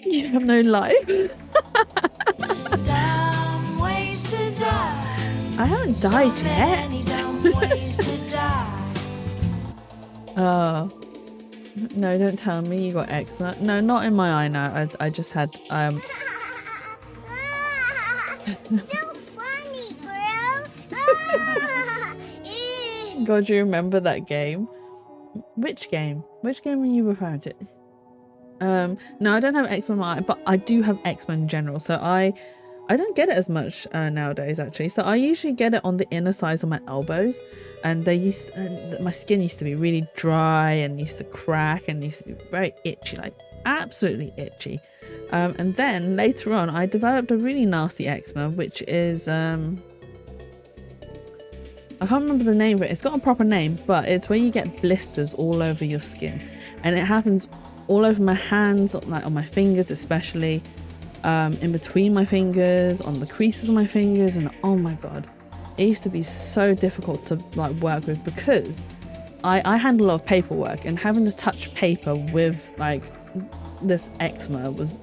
You have no life. Dumb ways to I haven't died yet. No, don't tell me you got eczema. No, not in my eye now. I just had So funny, girl. God, you remember that game? Which game? Which game were you referring to? No, I don't have eczema in my eye, but I do have eczema in general. So I don't get it as much nowadays, actually. So I usually get it on the inner sides of my elbows, and my skin used to be really dry and used to crack and used to be very itchy, like absolutely itchy. And then later on, I developed a really nasty eczema, which is I can't remember the name of it. It's got a proper name, but it's where you get blisters all over your skin, and it happens all over my hands, like on my fingers especially. In between my fingers, on the creases of my fingers, and oh my god, it used to be so difficult to like work with because I handle a lot of paperwork, and having to touch paper with like this eczema was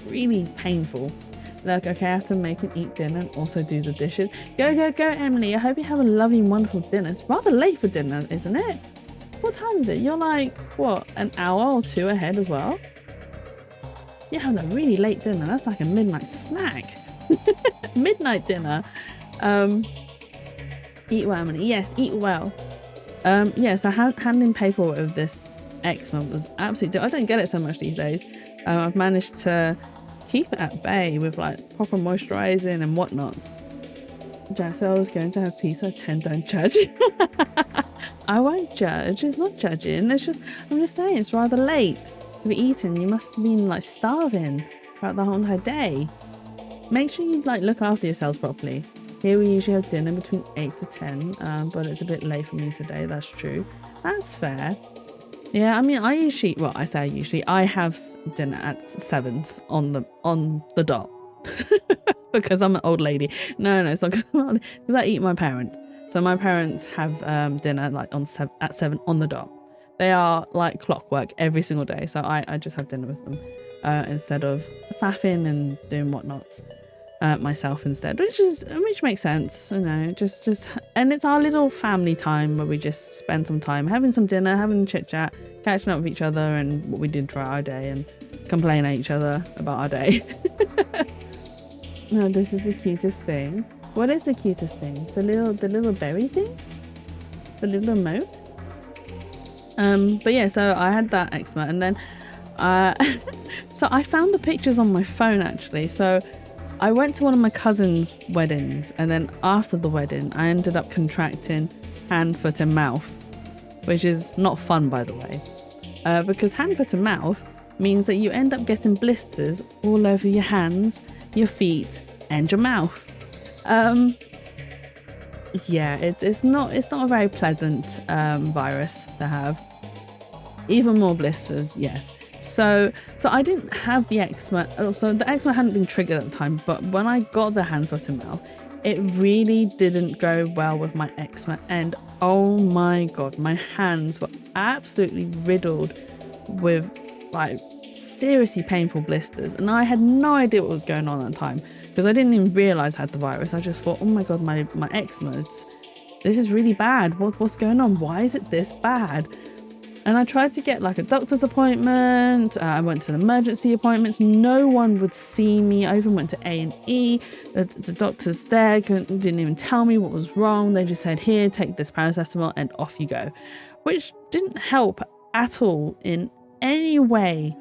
really painful. Like, okay, I have to make and eat dinner and also do the dishes. Go, Emily. I hope you have a lovely, wonderful dinner. It's rather late for dinner, isn't it? What time is it? You're like, what, an hour or two ahead as well? You're having a really late dinner. That's like a midnight snack. Midnight dinner. Eat well, Emily. Yes, eat well. Yeah, so handling paperwork with this eczema was absolutely... I don't get it so much these days. I've managed to keep it at bay with like proper moisturizing and whatnot. Jess, I was going to have pizza at 10. Don't judge. I won't judge. It's not judging. I'm just saying it's rather late to be eating. You must have been like starving throughout the whole entire day. Make sure you like look after yourselves properly. Here we usually have dinner between 8 to 10, but it's a bit late for me today. That's true. That's fair. Yeah, I mean, I have dinner at 7 on the dot because I'm an old lady. No, it's not because I eat my parents. So my parents have dinner like at 7 on the dot. They are like clockwork every single day. So I just have dinner with them instead of faffing and doing whatnots myself instead, which makes sense, you know. Just and it's our little family time where we just spend some time having some dinner, having a chit chat, catching up with each other and what we did throughout our day, and complain at each other about our day. No, this is the cutest thing. What is the cutest thing? The little berry thing? The little emote? But yeah, so I had that eczema, and then so I found the pictures on my phone actually. So I went to one of my cousin's weddings, and then after the wedding I ended up contracting hand, foot and mouth, which is not fun, by the way, because hand, foot and mouth means that you end up getting blisters all over your hands, your feet and your mouth. Yeah, it's not a very pleasant virus to have. Even more blisters, yes. So I didn't have the eczema. So the eczema hadn't been triggered at the time, but when I got the hand, foot and mouth, it really didn't go well with my eczema, and oh my god, my hands were absolutely riddled with like seriously painful blisters, and I had no idea what was going on at the time because I didn't even realize I had the virus. I just thought, oh my god, my eczema, this is really bad. What's going on? Why is it this bad? And I tried to get like a doctor's appointment. I went to emergency appointments. No one would see me. I even went to A&E. The doctors there didn't even tell me what was wrong. They just said, here, take this paracetamol and off you go, which didn't help at all in any way.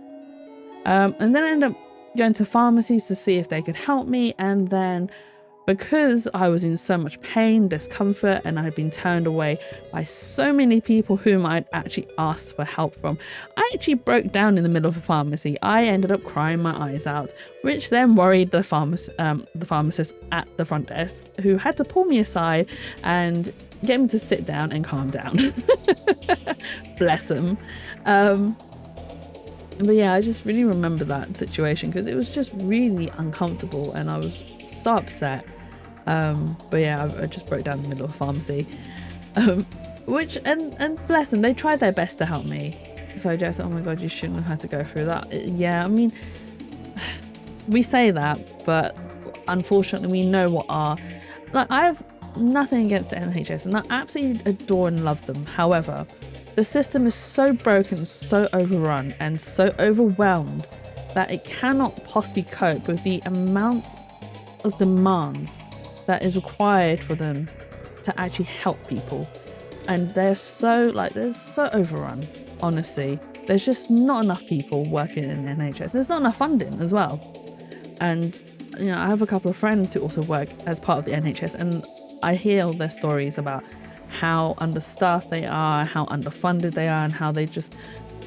And then I ended up going to pharmacies to see if they could help me. And then because I was in so much pain, discomfort, and I had been turned away by so many people whom I'd actually asked for help from, I actually broke down in the middle of a pharmacy. I ended up crying my eyes out, which then worried the pharmacist at the front desk, who had to pull me aside and get me to sit down and calm down. Bless him. But yeah, I just really remember that situation because it was just really uncomfortable and I was so upset. But yeah, I just broke down in the middle of a pharmacy. Which, and bless them, they tried their best to help me. So I just, oh my god, you shouldn't have had to go through that. Yeah, I mean, we say that, but unfortunately we know what our, like, nothing against the NHS, and I absolutely adore and love them. However, the system is so broken, so overrun, and so overwhelmed that it cannot possibly cope with the amount of demands that is required for them to actually help people. And they're so overrun, honestly. There's just not enough people working in the NHS. There's not enough funding as well. And you know, I have a couple of friends who also work as part of the NHS, and I hear all their stories about how understaffed they are, how underfunded they are, and how they just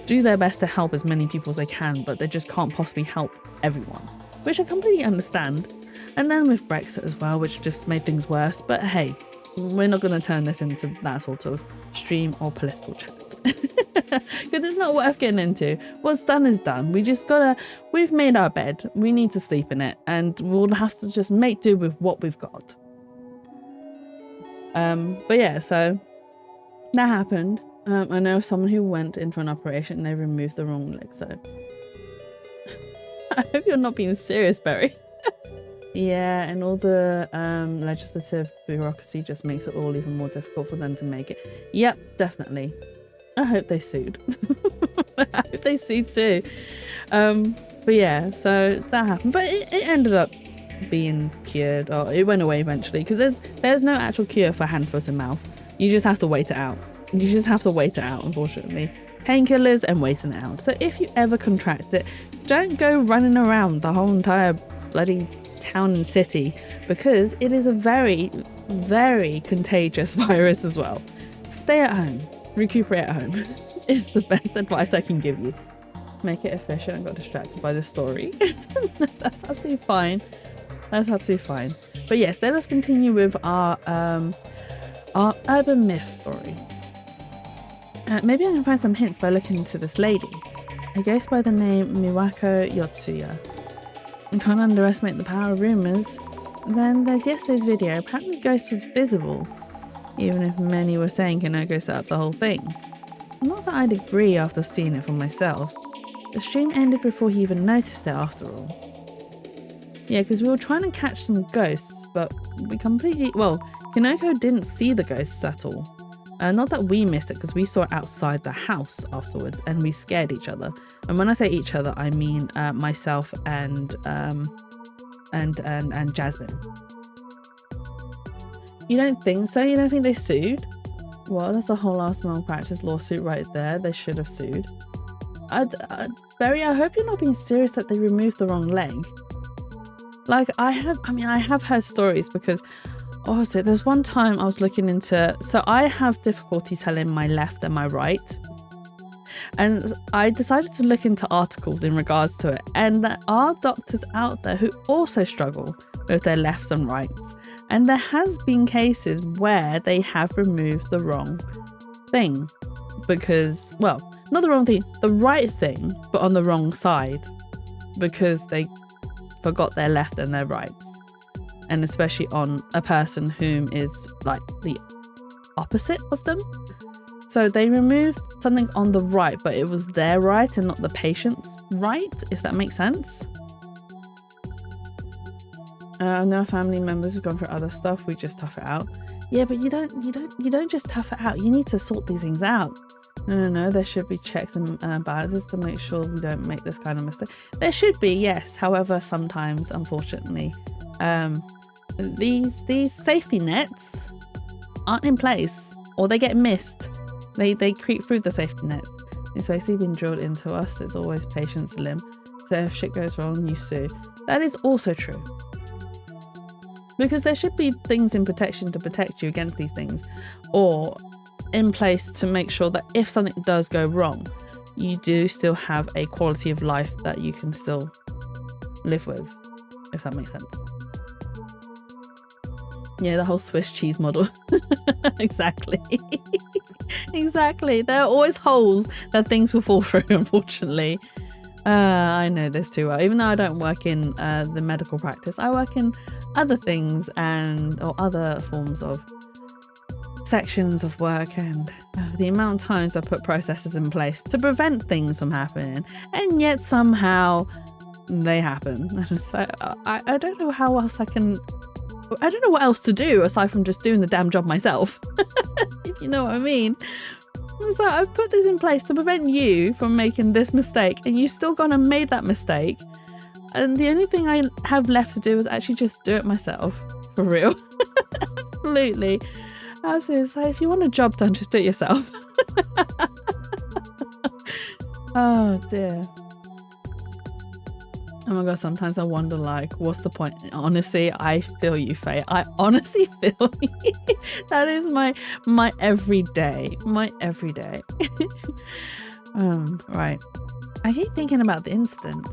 do their best to help as many people as they can, but they just can't possibly help everyone, which I completely understand. And then with Brexit as well, which just made things worse. But hey, we're not going to turn this into that sort of stream or political chat. Because it's not worth getting into. What's done is done. We've made our bed. We need to sleep in it. And we'll have to just make do with what we've got. But yeah, so that happened. I know someone who went in for an operation and they removed the wrong leg. So I hope you're not being serious, Barry. Yeah, and all the legislative bureaucracy just makes it all even more difficult for them to make it. Yep, definitely. I hope they sued. I hope they sued too. But yeah, so that happened. But it ended up being cured, or it went away eventually, because there's no actual cure for hand, foot and mouth. You just have to wait it out. You just have to wait it out, unfortunately. Painkillers and waiting it out. So if you ever contract it, don't go running around the whole entire bloody town and city, because it is a very, very contagious virus as well. Stay at home. Recuperate at home is the best advice I can give you. Make it efficient. I got distracted by this story. That's absolutely fine. That's absolutely fine. But yes, let us continue with our urban myth story. Maybe I can find some hints by looking into this lady. A ghost by the name Miwako Yotsuya. You can't underestimate the power of rumours. Then there's yesterday's video. Apparently the ghost was visible, even if many were saying Kanoko set up the whole thing. Not that I'd agree after seeing it for myself. The stream ended before he even noticed it after all. Yeah, because we were trying to catch some ghosts, but we Kanoko didn't see the ghosts at all. Not that we missed it, because we saw it outside the house afterwards and we scared each other. And when I say each other, I mean myself and Jasmine. You don't think so? You don't think they sued? Well, that's a whole ass malpractice lawsuit right there. They should have sued. Barry, I hope you're not being serious that they removed the wrong leg. Like, I have heard stories, because honestly, there's one time I was looking into, so I have difficulty telling my left and my right. And I decided to look into articles in regards to it. And there are doctors out there who also struggle with their lefts and rights. And there has been cases where they have removed the wrong thing. Because, well, not the wrong thing, the right thing, but on the wrong side. Because they forgot their left and their rights. And especially on a person whom is like the opposite of them. So they removed something on the right, but it was their right and not the patient's right, if that makes sense. I know family members have gone through other stuff. We just tough it out. Yeah, but you don't just tough it out. You need to sort these things out. No. There should be checks and balances to make sure we don't make this kind of mistake. There should be, yes. However, sometimes, unfortunately, these safety nets aren't in place, or they get missed. They creep through the safety nets. It's basically been drilled into us. There's always patience limb. So if shit goes wrong, you sue. That is also true. Because there should be things in protection to protect you against these things, or in place to make sure that if something does go wrong, you do still have a quality of life that you can still live with, if that makes sense. Yeah, the whole Swiss cheese model. Exactly. Exactly. There are always holes that things will fall through, unfortunately. I know this too well. Even though I don't work in the medical practice, I work in other things or other forms of sections of work, and the amount of times I put processes in place to prevent things from happening, and yet somehow they happen. So I don't know how else I can I don't know what else to do aside from just doing the damn job myself. If you know what I mean. So I've put this in place to prevent you from making this mistake, and you've still gone and made that mistake. And the only thing I have left to do is actually just do it myself. For real. Absolutely. Absolutely. So if you want a job done, just do it yourself. Oh dear. Oh my god, sometimes I wonder, like, what's the point? Honestly, I feel you, Faye. I honestly feel you. That is my everyday. My everyday. Right. I keep thinking about the incident.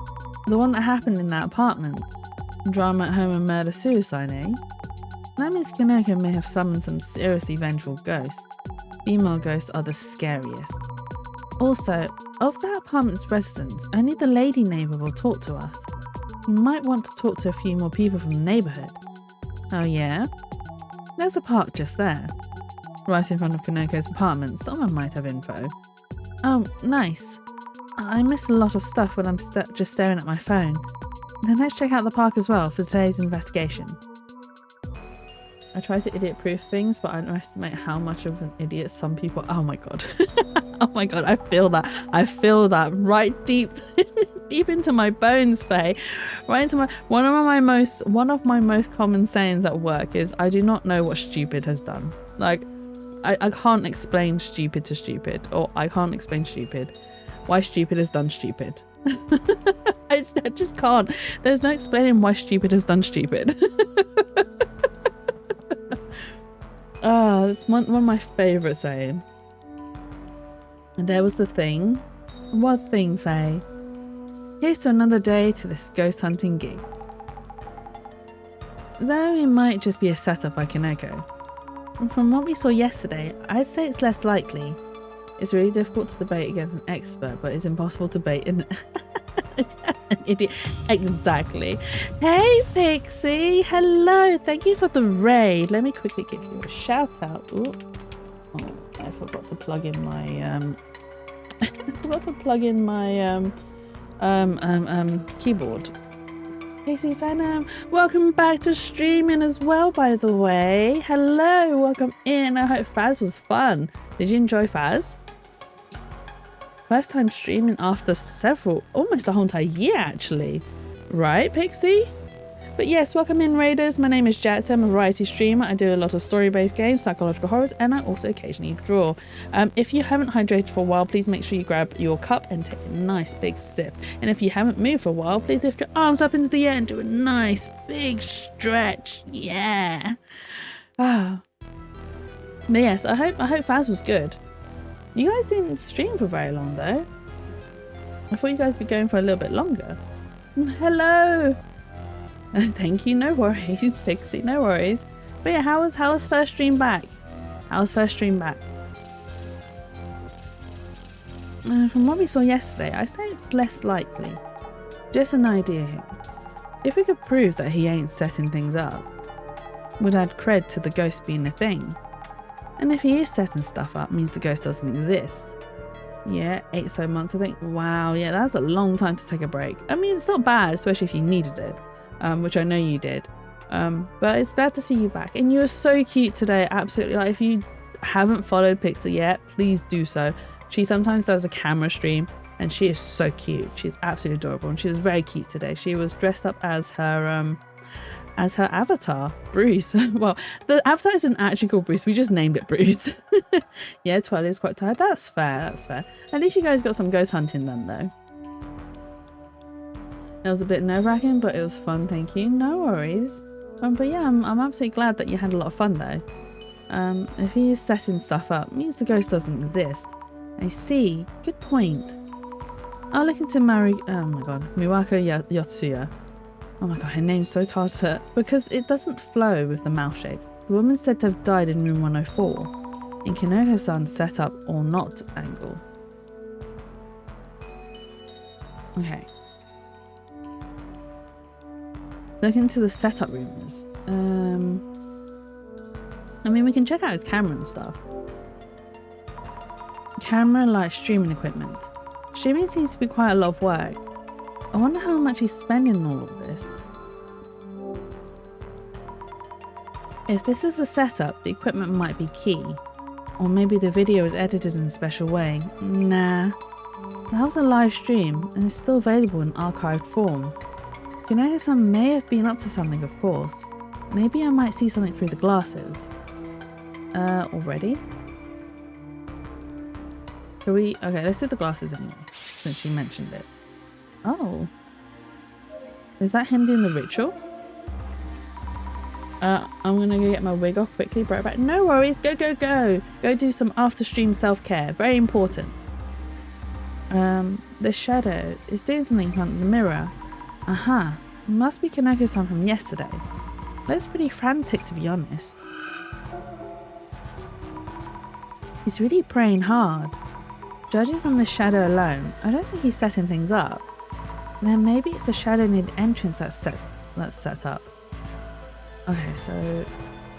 The one that happened in that apartment. Drama at home and murder suicide, eh? That means Kaneko may have summoned some seriously vengeful ghosts. Female ghosts are the scariest. Also, of that apartment's residents, only the lady neighbour will talk to us. You might want to talk to a few more people from the neighbourhood. Oh yeah? There's a park just there. Right in front of Kaneko's apartment, someone might have info. Oh, nice. I miss a lot of stuff when I'm just staring at my phone. Then let's check out the park as well for today's investigation. I try to idiot-proof things, but I underestimate how much of an idiot some people... Oh my god. Oh my god, I feel that. I feel that right deep deep into my bones, Faye. Right into my... One of my most common sayings at work is, I do not know what stupid has done. Like, I can't explain stupid to stupid, or I can't explain stupid. Why stupid has done stupid. I just can't. There's no explaining why stupid has done stupid. It's one of my favourite saying. And there was the thing. What thing, Faye? Here's to another day to this ghost hunting gig. Though it might just be a setup by Kaneko. And from what we saw yesterday, I'd say it's less likely. It's really difficult to debate against an expert, but it's impossible to debate an idiot. Exactly. Hey Pixie, hello. Thank you for the raid. Let me quickly give you a shout out. Ooh. Oh, I forgot to plug in my keyboard. Pixie Phantom, welcome back to streaming as well, by the way. Hello, welcome in. I hope Faz was fun. Did you enjoy Faz? First time streaming after almost a whole entire year actually. Right, Pixie? But yes, welcome in raiders. My name is Jax. I'm a variety streamer. I do a lot of story-based games, psychological horrors, and I also occasionally draw. If you haven't hydrated for a while, please make sure you grab your cup and take a nice big sip. And if you haven't moved for a while, please lift your arms up into the air and do a nice big stretch. Yeah. But yes, I hope Faz was good. You guys didn't stream for very long though. I thought you guys would be going for a little bit longer. Hello. Thank you. No worries, Pixie. No worries. But yeah, how was first stream back? From what we saw yesterday, I say it's less likely. Just an idea here. If we could prove that he ain't setting things up, would add cred to the ghost being a thing. And if he is setting stuff up, means the ghost doesn't exist. Yeah, 8 so months I think. Wow, yeah, that's a long time to take a break. I mean, it's not bad, especially if you needed it, which I know you did. But it's glad to see you back. And you were so cute today, absolutely. Like, if you haven't followed Pixel yet, please do so. She sometimes does a camera stream, and she is so cute. She's absolutely adorable, and she was very cute today. She was dressed up as her avatar, Bruce. Well, the avatar isn't actually called Bruce, we just named it Bruce. Yeah, Twilight is quite tired. That's fair. At least you guys got some ghost hunting done though. It was a bit nerve-wracking, but it was fun, thank you. No worries. But yeah, I'm absolutely glad that you had a lot of fun though. If he is setting stuff up, it means the ghost doesn't exist. I see. Good point. I'll look into Miwako Yotsuya. Oh my god, her name's so hard to... Because it doesn't flow with the mouth shape. The woman's said to have died in room 104. In Kaneko-san's setup or not angle. Okay. Look into the setup rooms. I mean, we can check out his camera and stuff. Camera, light, streaming equipment. Streaming seems to be quite a lot of work. I wonder how much he's spending on all of this. If this is a setup, the equipment might be key. Or maybe the video is edited in a special way. Nah. That was a live stream and it's still available in archived form. Kinoya-san may have been up to something, of course. Maybe I might see something through the glasses. Already? Okay, let's do the glasses anyway, since she mentioned it. Oh. Is that him doing the ritual? I'm gonna go get my wig off quickly, right back. No worries, go. Go do some after stream self-care, very important. The shadow is doing something in front of the mirror. Aha, must be Kaneko-san from yesterday. Looks pretty frantic, to be honest. He's really praying hard. Judging from the shadow alone, I don't think he's setting things up. Then maybe it's a shadow near the entrance that's set up. Okay, so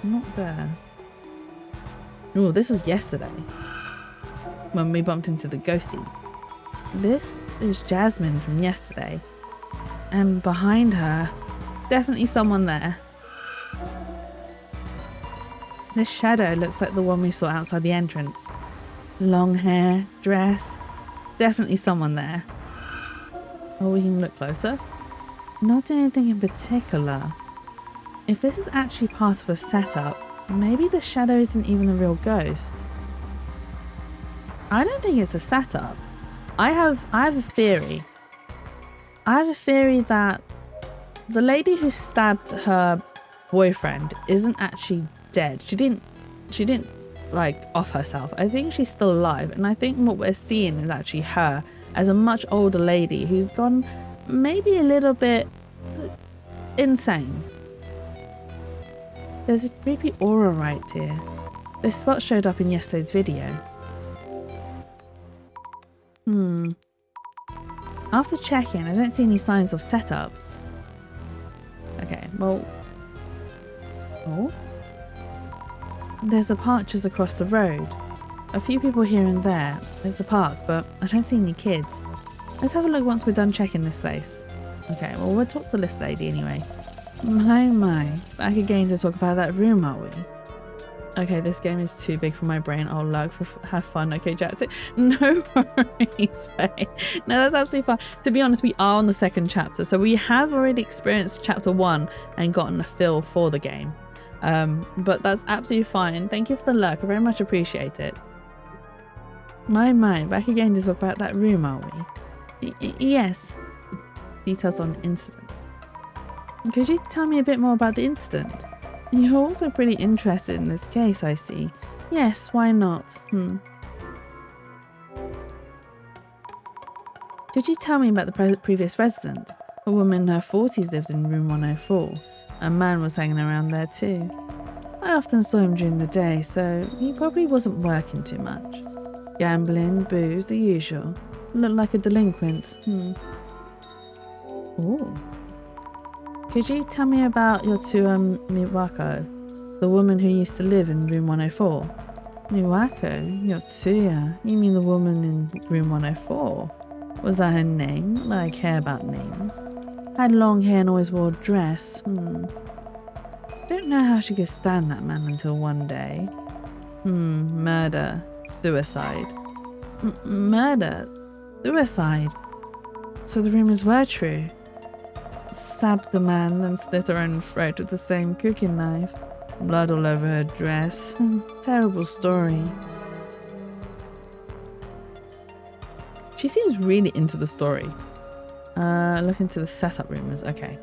not there. Oh, this was yesterday when we bumped into the ghostie. This is Jasmine from yesterday, and behind her, definitely someone there. This shadow looks like the one we saw outside the entrance. Long hair, dress, definitely someone there. Oh, we can look closer. Not doing anything in particular. If this is actually part of a setup, maybe the shadow isn't even a real ghost. I don't think it's a setup. I have a theory. I have a theory that the lady who stabbed her boyfriend isn't actually dead. She didn't like off herself. I think she's still alive, and I think what we're seeing is actually her as a much older lady who's gone maybe a little bit insane. There's a creepy aura right here. This spot showed up in yesterday's video. After checking, I don't see any signs of setups. Okay, well... Oh? There's a park just across the road. A few people here and there. There's a park, but I don't see any kids. Let's have a look once we're done checking this place. Okay, well, we'll talk to this lady anyway. My. Back again to talk about that room, are we? Okay, this game is too big for my brain. I'll lurk have fun. Okay, Jackson. No worries, Faye. No, that's absolutely fine. To be honest, we are on the second chapter, so we have already experienced chapter 1 and gotten a feel for the game. But that's absolutely fine. Thank you for the lurk. I very much appreciate it. My. Back again to talk about that room, are we? Yes. Details on the incident. Could you tell me a bit more about the incident? You're also pretty interested in this case, I see. Yes, why not? Could you tell me about the previous resident? A woman in her 40s lived in room 104. A man was hanging around there too. I often saw him during the day, so he probably wasn't working too much. Gambling, booze, the usual. Looked like a delinquent. Ooh. Could you tell me about your Miwako, the woman who used to live in room 104? Miwako? Yotsuya? You mean the woman in room 104? Was that her name? I care about names. Had long hair and always wore a dress. Don't know how she could stand that man until one day. Murder. Suicide. Murder? Suicide? So the rumours were true. Stabbed the man, then slit her own throat with the same cooking knife. Blood all over her dress. Terrible story. She seems really into the story. Look into the setup rumours. Okay.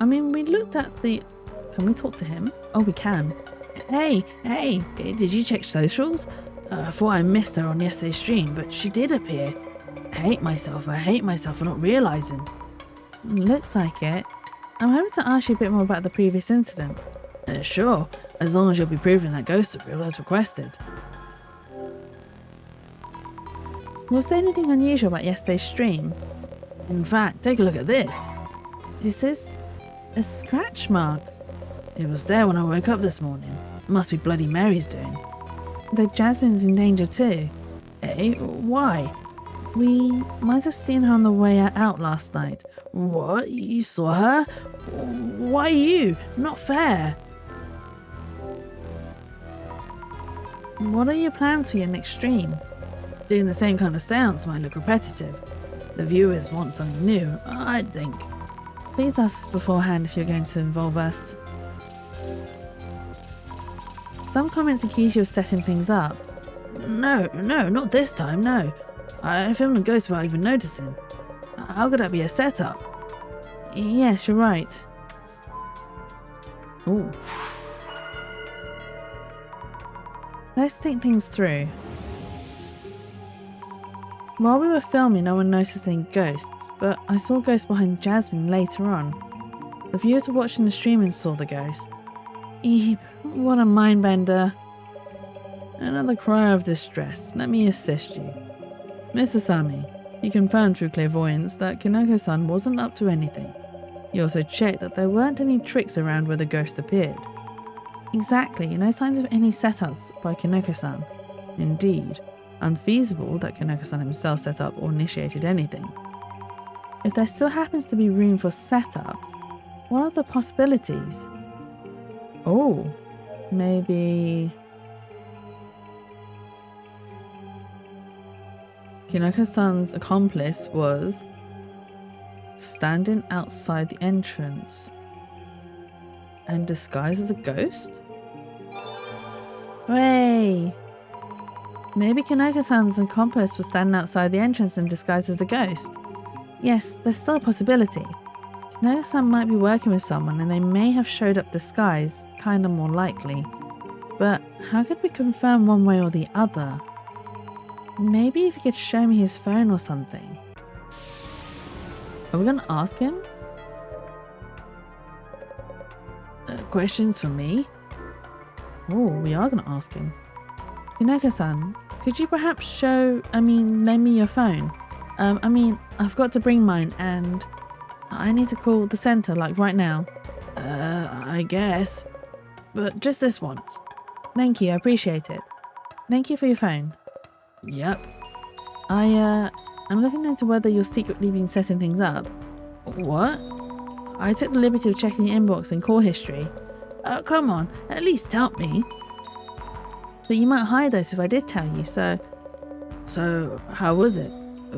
I mean, we looked at the... Can we talk to him? Oh, we can. Hey, did you check socials? I thought I missed her on yesterday's stream, but she did appear. I hate myself for not realising. Looks like it. I'm hoping to ask you a bit more about the previous incident. Sure, as long as you'll be proving that ghosts are real as requested. Was there anything unusual about yesterday's stream? In fact, take a look at this. Is this a scratch mark? It was there when I woke up this morning. It must be Bloody Mary's doing. The Jasmine's in danger too. Eh? Why? We might have seen her on the way out last night. What? You saw her? Why you? Not fair. What are your plans for your next stream? Doing the same kind of seance might look repetitive. The viewers want something new, I'd think. Please ask us beforehand if you're going to involve us. Some comments accuse you of setting things up. No, not this time, no. I filmed a ghost without even noticing. How could that be a setup? Yes, you're right. Ooh. Let's think things through. While we were filming, no one noticed any ghosts, but I saw ghosts behind Jasmine later on. The viewers were watching the stream and saw the ghost. Eep, what a mindbender. Another cry of distress. Let me assist you. Mr. Sami, he confirmed through clairvoyance that Kinoko-san wasn't up to anything. He also checked that there weren't any tricks around where the ghost appeared. Exactly, no signs of any setups by Kinoko-san. Indeed, unfeasible that Kinoko-san himself set up or initiated anything. If there still happens to be room for setups, what are the possibilities? Oh, maybe Kinoko-san's accomplice was standing outside the entrance and disguised as a ghost? Hooray! Maybe Kinoko-san's accomplice was standing outside the entrance and disguised as a ghost. Yes, there's still a possibility. Kinoko-san might be working with someone and they may have showed up disguised, kinda more likely. But how could we confirm one way or the other? Maybe if he could show me his phone or something. Are we gonna ask him? Questions for me? Oh, we are gonna ask him. Kinoko-san, could you perhaps lend me your phone? I've got to bring mine and I need to call the center, like right now. I guess. But just this once. Thank you, I appreciate it. Thank you for your phone. Yep. I'm looking into whether you're secretly been setting things up. What? I took the liberty of checking your inbox and call history. Come on, at least tell me. But you might hide us if I did tell you, so... So, how was it?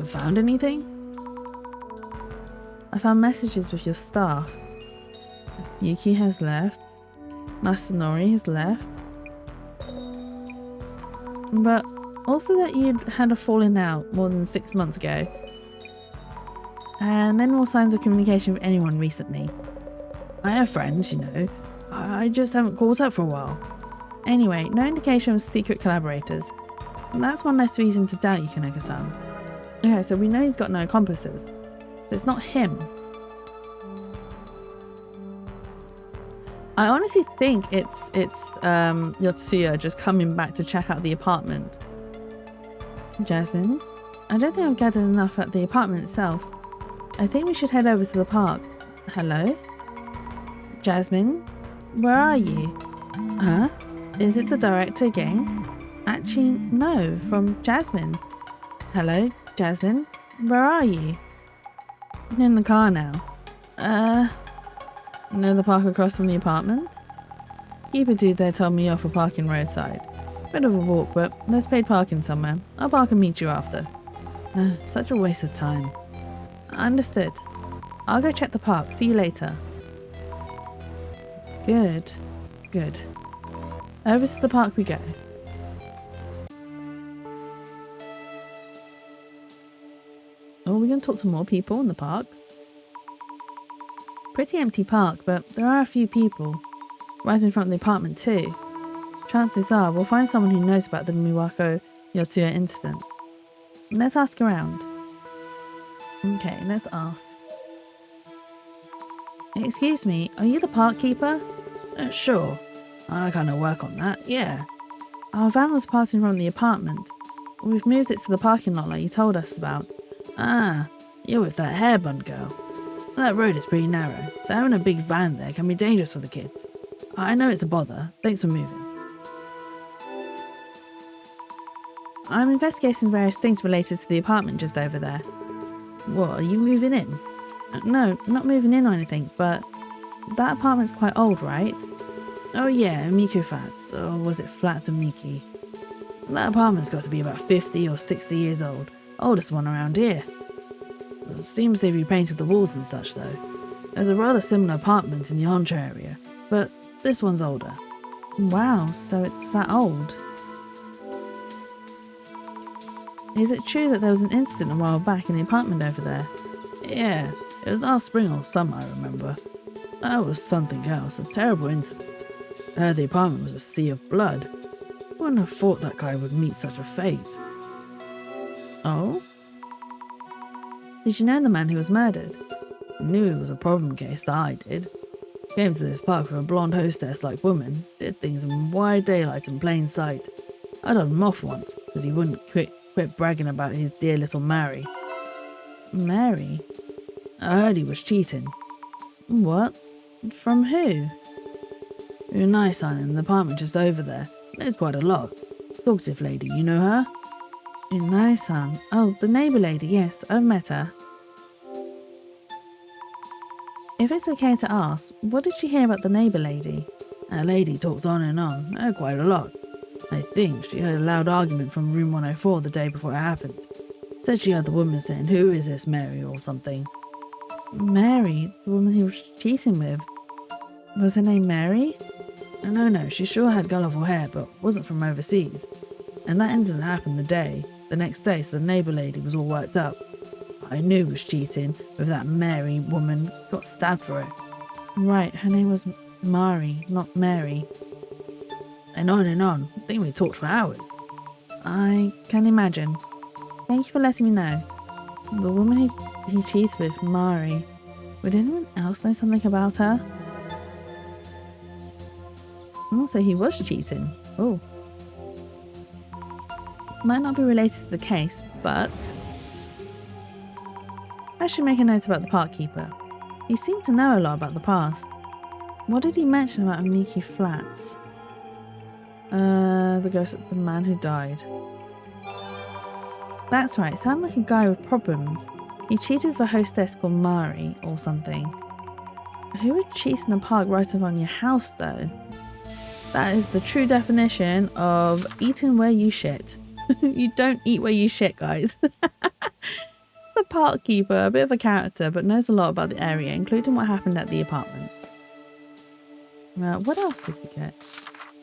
Found anything? I found messages with your staff. Yuki has left. Masanori has left. But also that you'd had a falling out more than 6 months ago. And then more signs of communication with anyone recently. I have friends, you know. I just haven't caught up for a while. Anyway, no indication of secret collaborators. And that's one less reason to doubt you, Kinoko-san. Okay, so we know he's got no accomplices. So it's not him. I honestly think it's Yotsuya just coming back to check out the apartment. Jasmine, I don't think I've gathered enough at the apartment itself. I think we should head over to the park. Hello? Jasmine? Where are you? Huh? Is it the director again? Actually, no, from Jasmine. Hello, Jasmine? Where are you? In the car now. Know the park across from the apartment? Keeper dude there told me off for parking roadside. Bit of a walk, but there's paid parking somewhere. I'll park and meet you after. Such a waste of time. Understood. I'll go check the park. See you later. Good. Good. Over to the park we go. Oh, we're going to talk to more people in the park. Pretty empty park, but there are a few people. Right in front of the apartment too. Chances are we'll find someone who knows about the Miwako Yotsuya incident. Let's ask around. Okay, let's ask. Excuse me, are you the park keeper? Sure. I kind of work on that, yeah. Our van was parked in front of the apartment. We've moved it to the parking lot like you told us about. Ah, you're with that hairbun girl. That road is pretty narrow, so having a big van there can be dangerous for the kids. I know it's a bother. Thanks for moving. I'm investigating various things related to the apartment just over there. What, are you moving in? No, not moving in or anything, but that apartment's quite old, right? Oh yeah, Miku Flats, or was it Flats of Miki? That apartment's got to be about 50 or 60 years old, oldest one around here. It seems they've repainted the walls and such though. There's a rather similar apartment in the Honcho area, but this one's older. Wow, so it's that old. Is it true that there was an incident a while back in the apartment over there? Yeah, it was last spring or summer, I remember. That was something else, a terrible incident. I heard the apartment was a sea of blood. Wouldn't have thought that guy would meet such a fate. Oh? Did you know the man who was murdered? I knew it was a problem case, that I did. Came to this park with a blonde hostess-like woman, did things in wide daylight in plain sight. I done him off once, because he wouldn't quit bragging about his dear little Mary. Mary? I heard he was cheating. What? From who? Unai-san in the apartment just over there. There's quite a lot. Talkative lady, you know her? Unai-san. Oh, the neighbour lady, yes, I've met her. If it's okay to ask, what did you hear about the neighbour lady? That lady talks on and on, quite a lot. I think she heard a loud argument from room 104 the day before it happened. Said she heard the woman saying, "Who is this Mary?" or something. Mary? The woman he was cheating with? Was her name Mary? No, she sure had colourful hair, but wasn't from overseas. And that incident happened the next day, so the neighbour lady was all worked up. I knew he was cheating with that Mary woman, got stabbed for it. Right, her name was Mari, not Mary. And on. I think we talked for hours. I can imagine. Thank you for letting me know. The woman he cheated with, Mari. Would anyone else know something about her? Also, he was cheating. Oh. Might not be related to the case, but I should make a note about the park keeper. He seemed to know a lot about the past. What did he mention about Miki Flats? The ghost of the man who died. That's right, sounded like a guy with problems. He cheated with a hostess called Mari or something. Who would cheat in the park right up on your house though? That is the true definition of eating where you shit. You don't eat where you shit, guys. The park keeper, a bit of a character, but knows a lot about the area, including what happened at the apartment. What else did we get?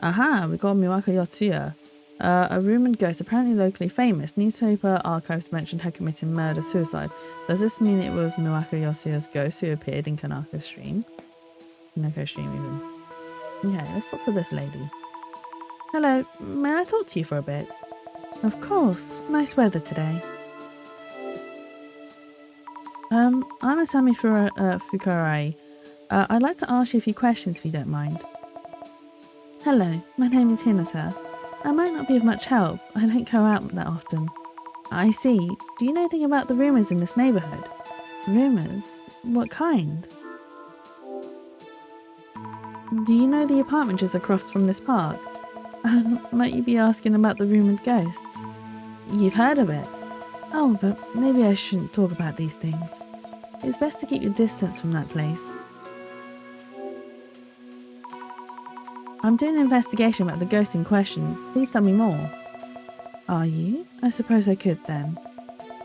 Aha, we got Miwako Yotsuya, a rumoured ghost, apparently locally famous. Newspaper archives mentioned her committing murder-suicide. Does this mean it was Miwako Yotsuya's ghost who appeared in Kanako's stream? Kanako's stream even. Yeah, let's talk to this lady. Hello, may I talk to you for a bit? Of course, nice weather today. I'm Asami Fukarai. I'd like to ask you a few questions if you don't mind. Hello, my name is Hinata. I might not be of much help. I don't go out that often. I see. Do you know anything about the rumours in this neighbourhood? Rumours? What kind? Do you know the apartment just across from this park? Might you be asking about the rumoured ghosts? You've heard of it? Oh, but maybe I shouldn't talk about these things. It's best to keep your distance from that place. I'm doing an investigation about the ghost in question. Please tell me more. Are you? I suppose I could then.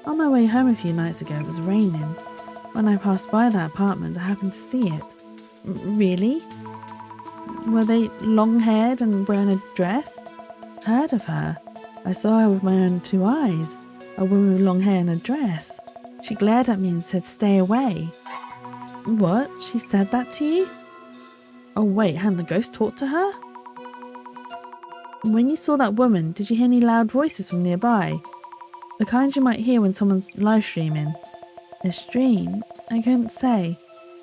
On my way home a few nights ago, it was raining. When I passed by that apartment, I happened to see it. Really? Were they long-haired and wearing a dress? Heard of her. I saw her with my own two eyes. A woman with long hair and a dress. She glared at me and said, "Stay away." What? She said that to you? Oh wait, hadn't the ghost talked to her? When you saw that woman, did you hear any loud voices from nearby? The kind you might hear when someone's live streaming. A stream? I couldn't say.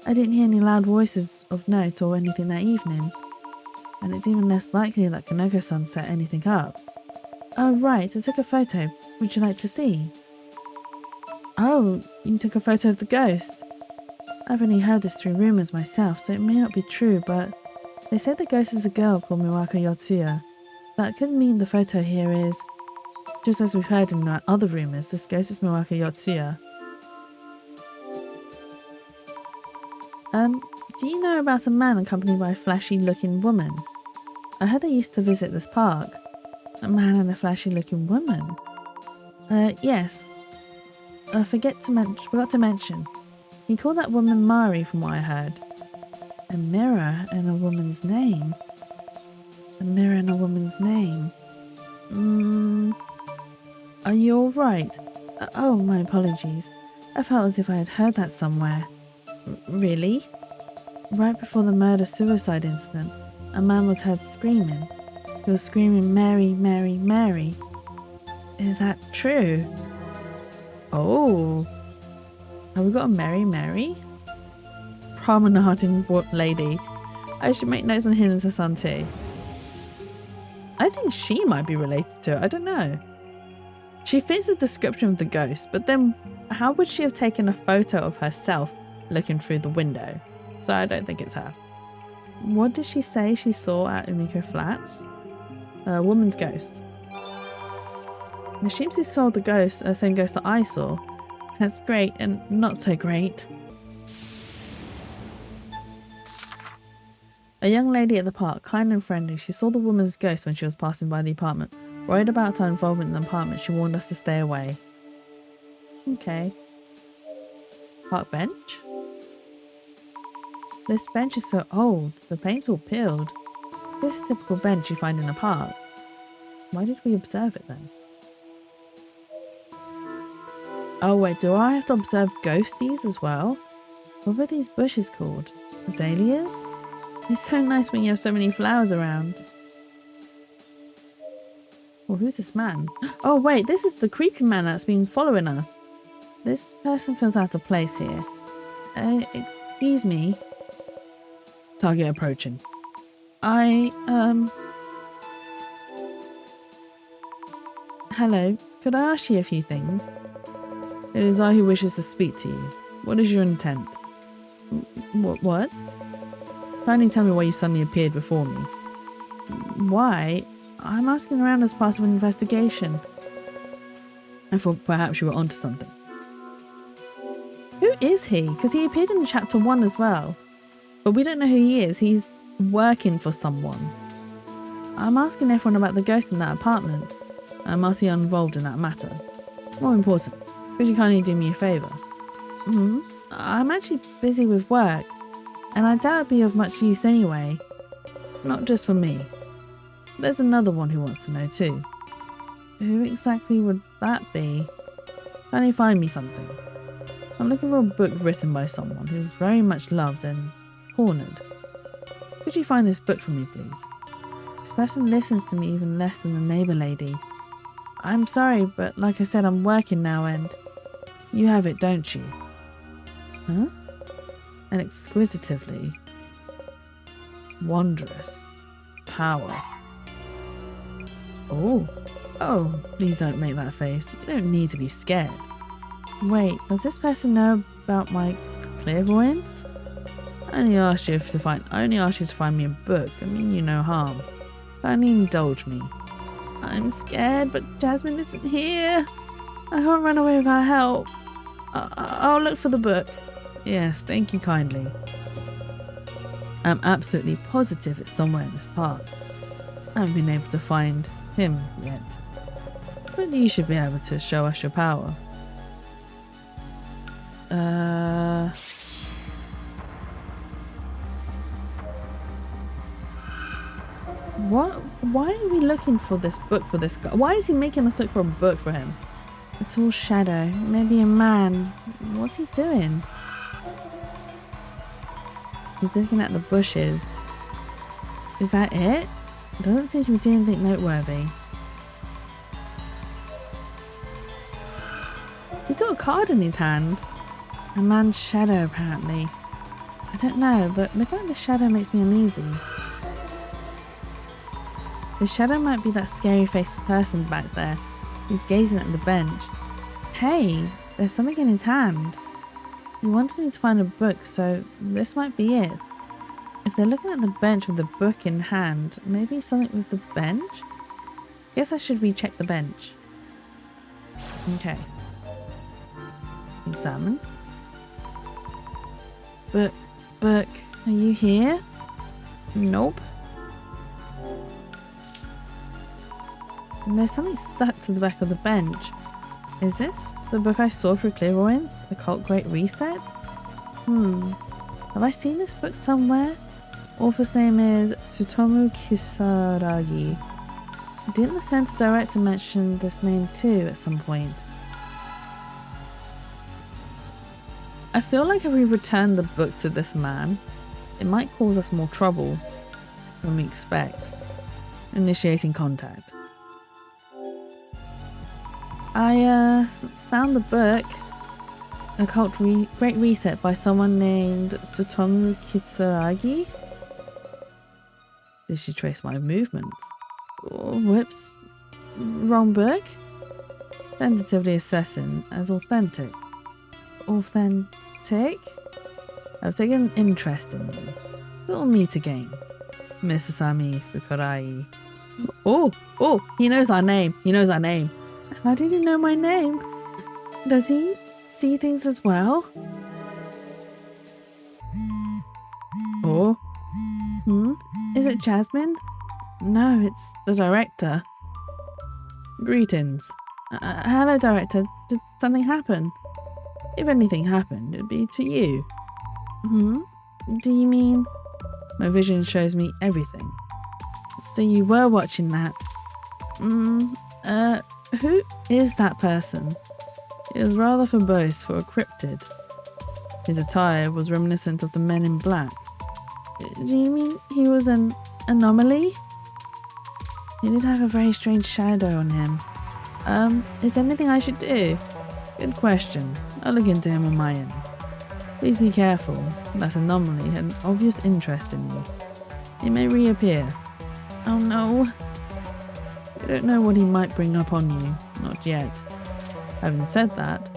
I didn't hear any loud voices of note or anything that evening. And it's even less likely that Kanoko-san set anything up. Oh right, I took a photo. Would you like to see? Oh, you took a photo of the ghost? I've only heard this through rumours myself, so it may not be true, but they say the ghost is a girl called Miwako Yotsuya. That could mean the photo here is... Just as we've heard in our other rumors, this ghost is Miwaka Yotsuya. Do you know about a man accompanied by a flashy-looking woman? I heard they used to visit this park. A man and a flashy-looking woman? Yes. Forgot to mention. He called that woman Mari from what I heard. A mirror and a woman's name. A mirror and a woman's name. Are you alright? Oh, my apologies. I felt as if I had heard that somewhere. Really? Right before the murder-suicide incident, a man was heard screaming. He was screaming, Mary, Mary, Mary. Is that true? Oh. Have we got a Mary, Mary? Promenading lady. I should make notes on him as a son too. I think she might be related to it. I don't know. She fits the description of the ghost, but then how would she have taken a photo of herself looking through the window? So I don't think it's her. What did she say she saw at Umiko Flats? A woman's ghost. It assumes she saw the ghost, same ghost that I saw. That's great and not so great. A young lady at the park, kind and friendly, she saw the woman's ghost when she was passing by the apartment. Worried about her involvement in the apartment, she warned us to stay away. Okay. Park bench? This bench is so old, the paint's all peeled. This is a typical bench you find in a park. Why did we observe it then? Oh wait, do I have to observe ghosties as well? What were these bushes called? Azaleas? It's so nice when you have so many flowers around. Well, who's this man? Oh wait, this is the creepy man that's been following us. This person feels out of place here. Excuse me. Target approaching. Hello, could I ask you a few things? It is I who wishes to speak to you. What is your intent? What? Kindly tell me why you suddenly appeared before me. Why? I'm asking around as part of an investigation. I thought perhaps you were onto something. Who is he? Because he appeared in chapter 1 as well. But we don't know who he is. He's working for someone. I'm asking everyone about the ghost in that apartment. I'm also involved in that matter. More important, could you kindly do me a favour? I'm actually busy with work, and I doubt it'd be of much use anyway. Not just for me. There's another one who wants to know too. Who exactly would that be? Kindly find me something. I'm looking for a book written by someone who's very much loved and cornered. Could you find this book for me, please? This person listens to me even less than the neighbour lady. I'm sorry, but like I said, I'm working now and you have it, don't you? Huh? And exquisitively wondrous power. Oh, please don't make that face. You don't need to be scared. Wait, does this person know about my clairvoyance? I only asked you to find me a book. I mean you no harm. Kindly indulge me. I'm scared, but Jasmine isn't here. I can't run away without help. I'll look for the book. Yes, thank you kindly. I'm absolutely positive it's somewhere in this park. I haven't been able to find him yet. But you should be able to show us your power. What? Why are we looking for this book for this guy? Why is he making us look for a book for him? It's all shadow. Maybe a man. What's he doing? He's looking at the bushes. Is that it? Doesn't seem to be doing anything noteworthy. He's got a card in his hand. A man's shadow, apparently. I don't know, but looking at the shadow makes me uneasy. The shadow might be that scary-faced person back there. He's gazing at the bench. Hey, there's something in his hand. He wanted me to find a book, so this might be it. If they're looking at the bench with the book in hand, maybe something with the bench? Guess I should recheck the bench. Okay. Examine. Book, are you here? Nope. There's something stuck to the back of the bench. Is this the book I saw through Clairvoyance? Occult Great Reset? Have I seen this book somewhere? Author's name is Tsutomu Kisaragi. Didn't the center director mention this name too at some point? I feel like if we return the book to this man, it might cause us more trouble than we expect. Initiating contact. I found the book, Occult Great Reset by someone named Tsutomu Kisaragi. Did she trace my movements? Oh, whoops. Wrong book? Tentatively assessing as authentic. Authentic? I've taken an interest in you. Little meet again. Misasami Fukurai. Oh, he knows our name. How did he know my name? Does he see things as well? Oh. Is it Jasmine? No, it's the director. Greetings. Hello, director. Did something happen? If anything happened, it'd be to you. Do you mean? My vision shows me everything. So you were watching that. Who is that person? He was rather verbose for a cryptid. His attire was reminiscent of the Men in Black. Do you mean he was an anomaly? He did have a very strange shadow on him. Is there anything I should do? Good question. I'll look into him on my end. Please be careful. That anomaly had an obvious interest in you. He may reappear. Oh no. You don't know what he might bring up on you. Not yet. Having said that,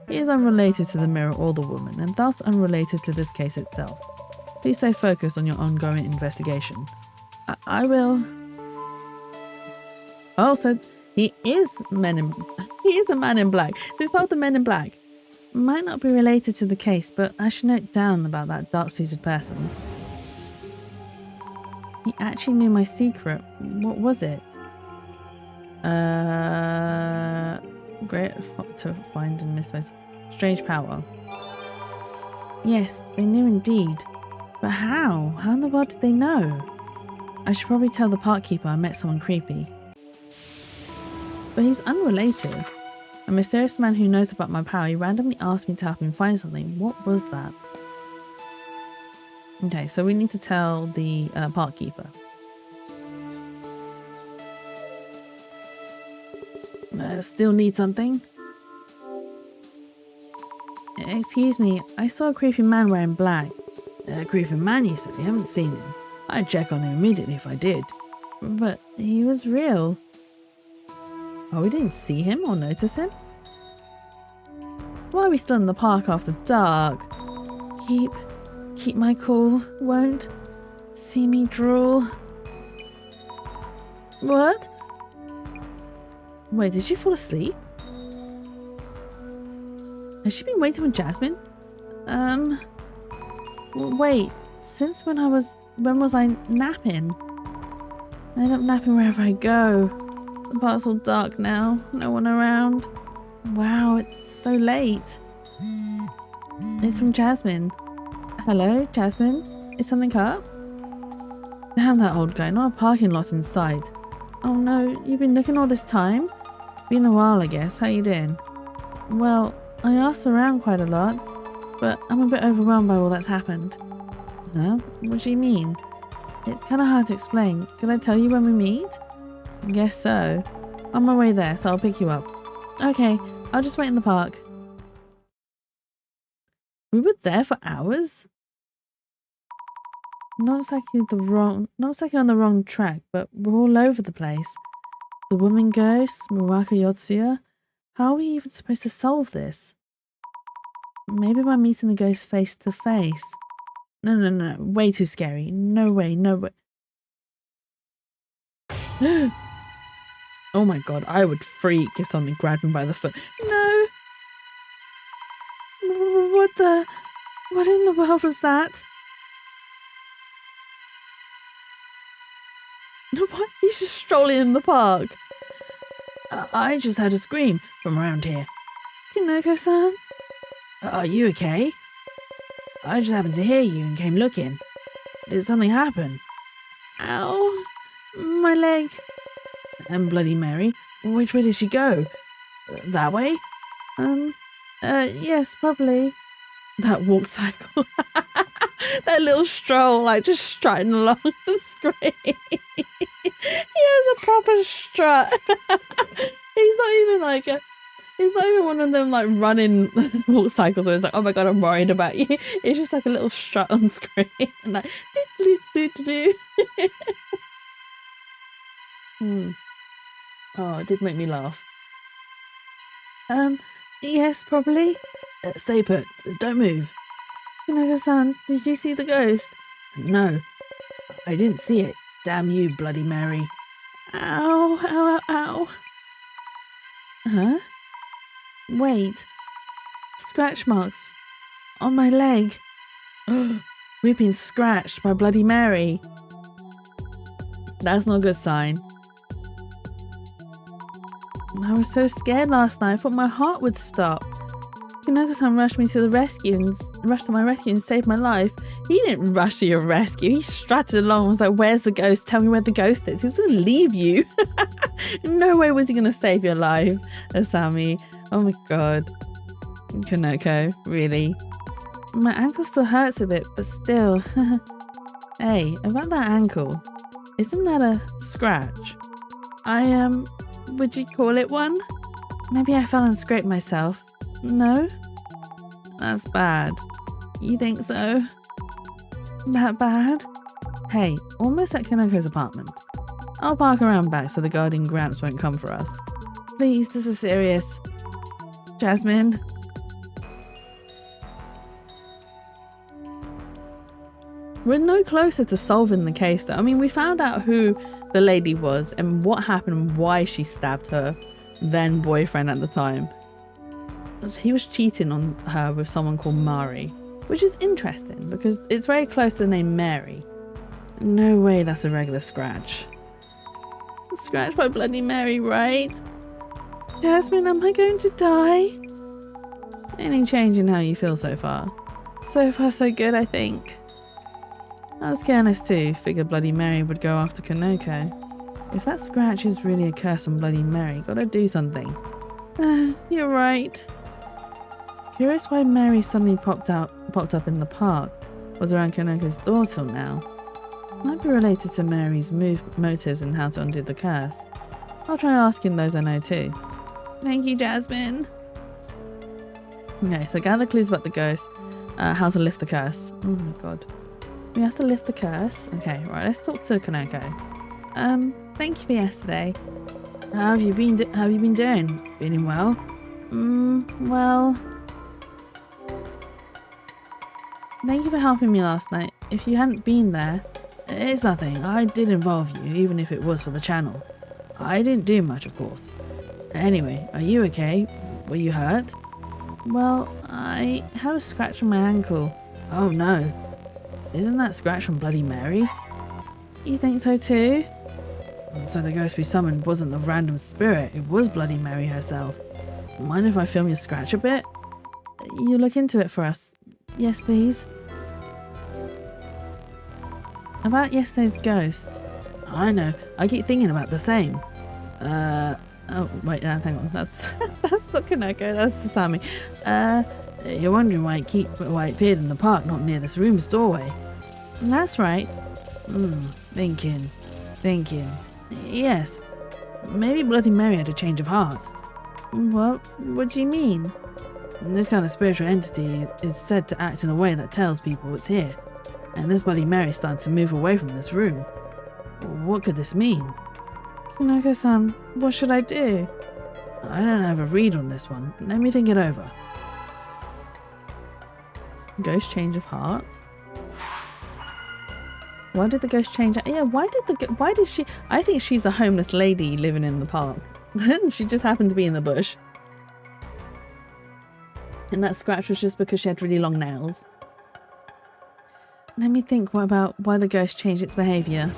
he is unrelated to the mirror or the woman, and thus unrelated to this case itself. Please stay focused on your ongoing investigation. I will. Oh, so he is a man in black. So he's part of the Men in Black. Might not be related to the case, but I should note down about that dark-suited person. He actually knew my secret. What was it? Great to find and misplace. Strange power. Yes, they knew indeed. But how? How in the world did they know? I should probably tell the park keeper I met someone creepy. But he's unrelated. A mysterious man who knows about my power, he randomly asked me to help him find something. What was that? Okay, so we need to tell the park keeper. Still need something? Excuse me, I saw a creepy man wearing black. A creepy man, you say? I haven't seen him. I'd check on him immediately if I did. But he was real. Oh, we didn't see him or notice him? Why are we still in the park after dark? Keep my cool. Won't see me drool. What? Wait, did she fall asleep? Has she been waiting for Jasmine? Wait, when was I napping? I end up napping wherever I go. The park's all dark now, no one around. Wow, it's so late. It's from Jasmine. Hello, Jasmine? Is something up? Damn that old guy, not a parking lot in sight. Oh no, you've been looking all this time? Been a while, I guess. How you doing? Well, I asked around quite a lot, but I'm a bit overwhelmed by all that's happened. Huh? What do you mean? It's kind of hard to explain. Can I tell you when we meet? Guess so. On my way there, so I'll pick you up. Okay, I'll just wait in the park. We were there for hours? Not exactly on the wrong track, but we're all over the place. The woman ghost, Muraka Yotsuya. How are we even supposed to solve this? Maybe by meeting the ghost face to face. No. Way too scary. No way. Oh my god, I would freak if something grabbed me by the foot. No! What in the world was that? What? He's just strolling in the park. I just heard a scream from around here. Kinoko-san? Are you okay? I just happened to hear you and came looking. Did something happen? Ow! My leg. And Bloody Mary, which way did she go? That way? Yes, probably. That walk cycle. That little stroll, like just strutting along the screen. He has a proper strut. He's not even one of them like running walk cycles where it's like, oh my god, I'm worried about you. It's just like a little strut on screen. And like, Oh, it did make me laugh. Yes, probably. Stay put. Don't move. Kinoko-san, did you see the ghost? No, I didn't see it. Damn you, Bloody Mary. Ow, ow, ow, ow. Huh? Wait. Scratch marks on my leg. We've been scratched by Bloody Mary. That's not a good sign. I was so scared last night. I thought my heart would stop. Kinoko-san rushed me to the rescue and rushed to my rescue and saved my life. He didn't rush to your rescue. He strutted along and was like, where's the ghost? Tell me where the ghost is. He was going to leave you. No way was he going to save your life, Asami. Oh my god. Konoko, really? My ankle still hurts a bit, but still. Hey, about that ankle. Isn't that a scratch? Would you call it one? Maybe I fell and scraped myself. No? That's bad. You think so? That bad? Hey, almost at Kanoko's apartment. I'll park around back so the guardian Gramps won't come for us. Please, this is serious. Jasmine? We're no closer to solving the case though. I mean, we found out who the lady was and what happened and why she stabbed her then boyfriend at the time. He was cheating on her with someone called Mari, which is interesting because it's very close to the name Mary. No way that's a regular scratch. Scratch by Bloody Mary, right? Jasmine, am I going to die? Any change in how you feel so far? So far so good, I think. I was careless too, figured Bloody Mary would go after Konoko. If that scratch is really a curse on Bloody Mary, gotta do something. You're right. Curious why Mary suddenly popped up in the park. Was around Konoko's door till now. Might be related to Mary's motives and how to undo the curse. I'll try asking those I know too. Thank you, Jasmine. Okay, so gather clues about the ghost. How to lift the curse. Oh my god. We have to lift the curse. Okay, right, let's talk to Konoko. Thank you for yesterday. How have you been doing? Feeling well? Well... Thank you for helping me last night. If you hadn't been there... It's nothing. I did involve you, even if it was for the channel. I didn't do much, of course. Anyway, are you okay? Were you hurt? Well, I had a scratch on my ankle. Oh no. Isn't that scratch from Bloody Mary? You think so too? So the ghost we summoned wasn't a random spirit, it was Bloody Mary herself. Mind if I film your scratch a bit? You look into it for us. Yes, please. About yesterday's ghost. I know, I keep thinking about the same. Oh, wait, hang on, that's not Konoko, that's Sasami. You're wondering why it appeared in the park, not near this room's doorway. That's right. Thinking. Yes, maybe Bloody Mary had a change of heart. What do you mean? This kind of spiritual entity is said to act in a way that tells people it's here. And this Bloody Mary started to move away from this room. What could this mean? Konoko-san, what should I do? I don't have a read on this one. Let me think it over. Ghost change of heart. Why did the ghost change? Yeah, why did she? I think she's a homeless lady living in the park. She just happened to be in the bush. And that scratch was just because she had really long nails. Let me think about why the ghost changed its behaviour.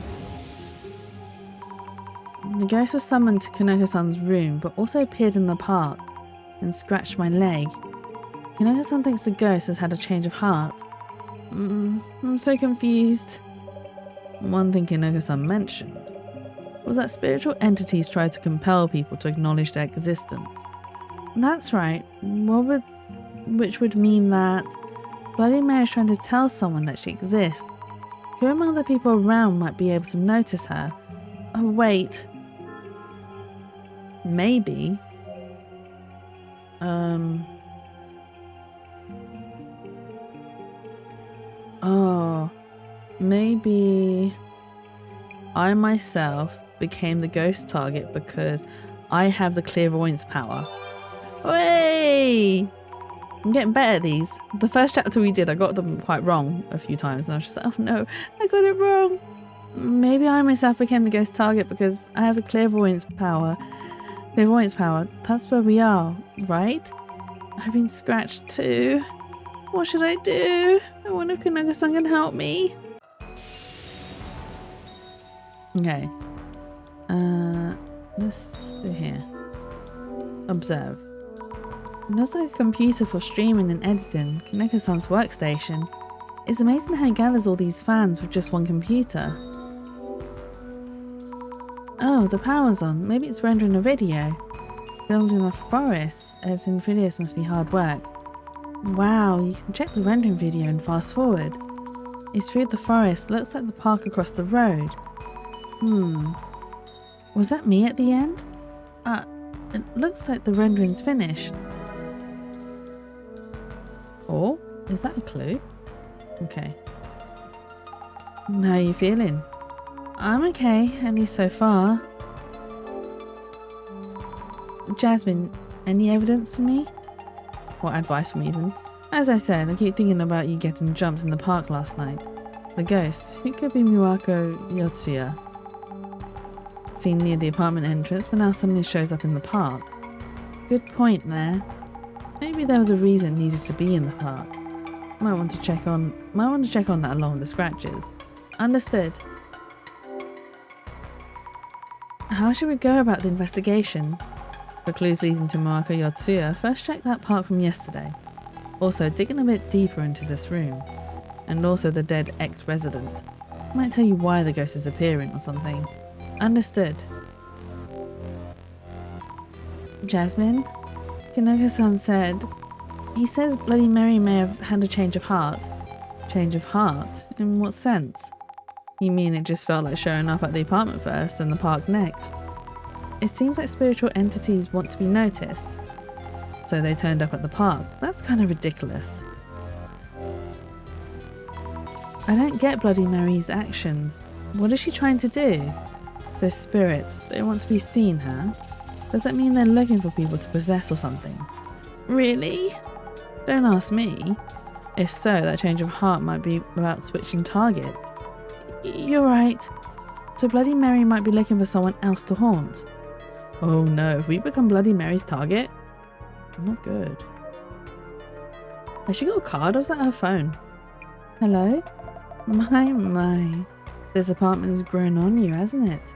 The ghost was summoned to Kanoko-san's room, but also appeared in the park and scratched my leg. Kanoko-san thinks the ghost has had a change of heart. I'm so confused. One thing Kanoko-san mentioned was that spiritual entities try to compel people to acknowledge their existence. That's right. Which would mean that Bloody Mary is trying to tell someone that she exists. Who among the people around might be able to notice her? Oh, wait. Maybe. Oh. Maybe I myself became the ghost target because I have the clairvoyance power. Hey! I'm getting better at these. The first chapter we did, I got them quite wrong a few times, and I was just like, oh no, I got it wrong. Maybe I myself became the ghost target because I have the clairvoyance power. Clairvoyance power. That's where we are, right? I've been scratched too. What should I do? I wonder if Kanoko-san can help me. Okay. Let's do here. Observe. It looks like a computer for streaming and editing. Kanoko-san's workstation. It's amazing how it gathers all these fans with just one computer. Oh, the power's on. Maybe it's rendering a video. Filmed in a forest. Editing videos must be hard work. Wow, you can check the rendering video and fast forward. It's through the forest. Looks like the park across the road. Was that me at the end? It looks like the rendering's finished. Oh, is that a clue? Okay. How are you feeling? I'm okay, at least so far. Jasmine, any evidence for me? Or advice from even? As I said, I keep thinking about you getting jumped in the park last night. The ghost, who could be Miwako Yotsuya? Seen near the apartment entrance, but now suddenly shows up in the park. Good point there. Maybe there was a reason it needed to be in the park. Might want to check on that along with the scratches. Understood. How should we go about the investigation? For clues leading to Miwako Yotsuya, first check that park from yesterday. Also, digging a bit deeper into this room. And also the dead ex-resident. Might tell you why the ghost is appearing or something. Understood. Jasmine? Kanoko-san said... He says Bloody Mary may have had a change of heart. Change of heart? In what sense? You mean it just felt like showing up at the apartment first and the park next? It seems like spiritual entities want to be noticed. So they turned up at the park. That's kind of ridiculous. I don't get Bloody Mary's actions. What is she trying to do? Those spirits, they want to be seen, huh? Does that mean they're looking for people to possess or something? Really? Don't ask me. If so, that change of heart might be about switching targets. You're right. So Bloody Mary might be looking for someone else to haunt. Oh no, if we become Bloody Mary's target? Not good. Has she got a card or is that her phone? Hello? My. This apartment's grown on you, hasn't it?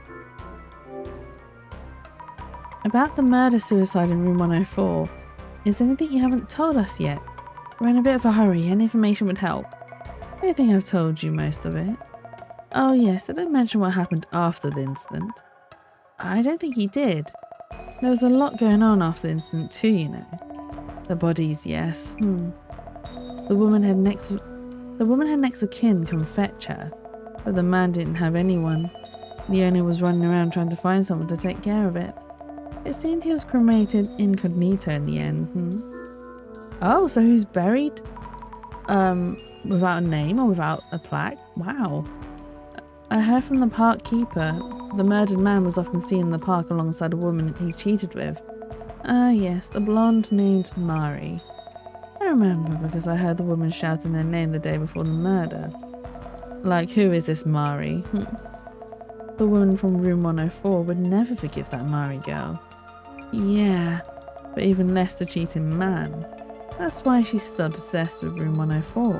About the murder-suicide in room 104. Is there anything you haven't told us yet? We're in a bit of a hurry, any information would help. I think I've told you most of it. Oh yes, I didn't mention what happened after the incident. I don't think you did. There was a lot going on after the incident too, you know. The bodies, yes. The woman had next of kin come fetch her, but the man didn't have anyone. The owner was running around trying to find someone to take care of it. It seemed he was cremated incognito in the end. Oh, so he's buried? Without a name or without a plaque? Wow. I heard from the park keeper. The murdered man was often seen in the park alongside a woman he cheated with. Ah yes, a blonde named Mari. I remember because I heard the woman shouting their name the day before the murder. Like, who is this Mari? The woman from room 104 would never forgive that Mari girl. Yeah, but even less the cheating man. That's why she's still obsessed with room 104.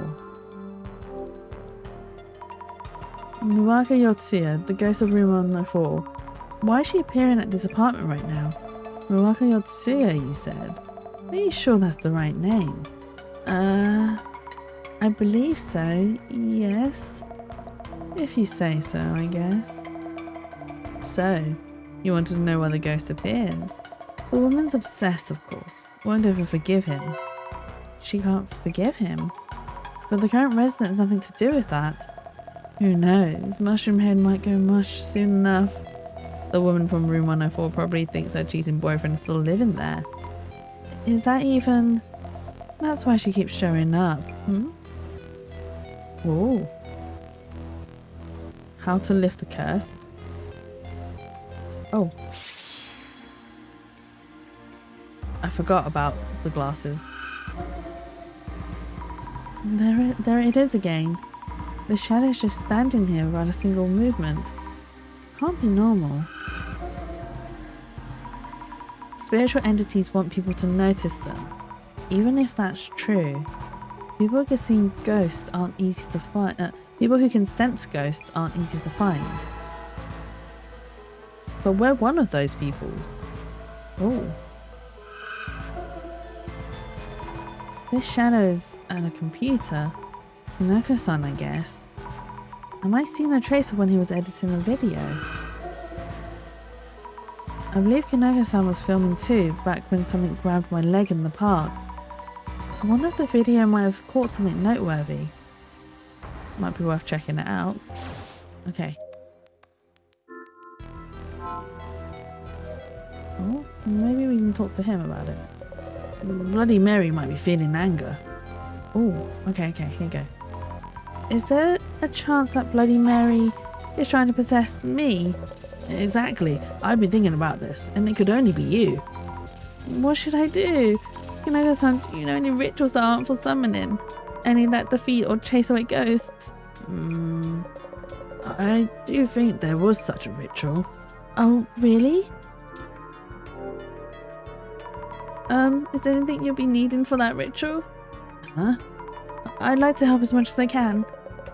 Miwaka Yotsuya, the ghost of room 104. Why is she appearing at this apartment right now? Miwaka Yotsuya, you said. Are you sure that's the right name? I believe so, yes. If you say so, I guess. So, you wanted to know why the ghost appears? The woman's obsessed, of course. Won't ever forgive him. She can't forgive him? But the current resident has nothing to do with that. Who knows? Mushroom Head might go mush soon enough. The woman from room 104 probably thinks her cheating boyfriend is still living there. Is that even... That's why she keeps showing up. Ooh. How to lift the curse. Oh. I forgot about the glasses. There it is again. The shadow's just standing here without a single movement. Can't be normal. Spiritual entities want people to notice them. Even if that's true, people who can see ghosts aren't easy to find. People who can sense ghosts aren't easy to find. But we're one of those peoples. Oh. This shadow's at a computer. Kinoko-san, I guess. I might seen a trace of when he was editing a video. I believe Kinoko-san was filming too, back when something grabbed my leg in the park. I wonder if the video might have caught something noteworthy. Might be worth checking it out. Okay. Oh, maybe we can talk to him about it. Bloody Mary might be feeling anger. Oh, okay, here you go. Is there a chance that Bloody Mary is trying to possess me? Exactly. I've been thinking about this, and it could only be you. What should I do? Kinoko-san, do you know any rituals that aren't for summoning? Any that defeat or chase away ghosts? I do think there was such a ritual. Oh, really? Is there anything you'll be needing for that ritual? Huh? I'd like to help as much as I can.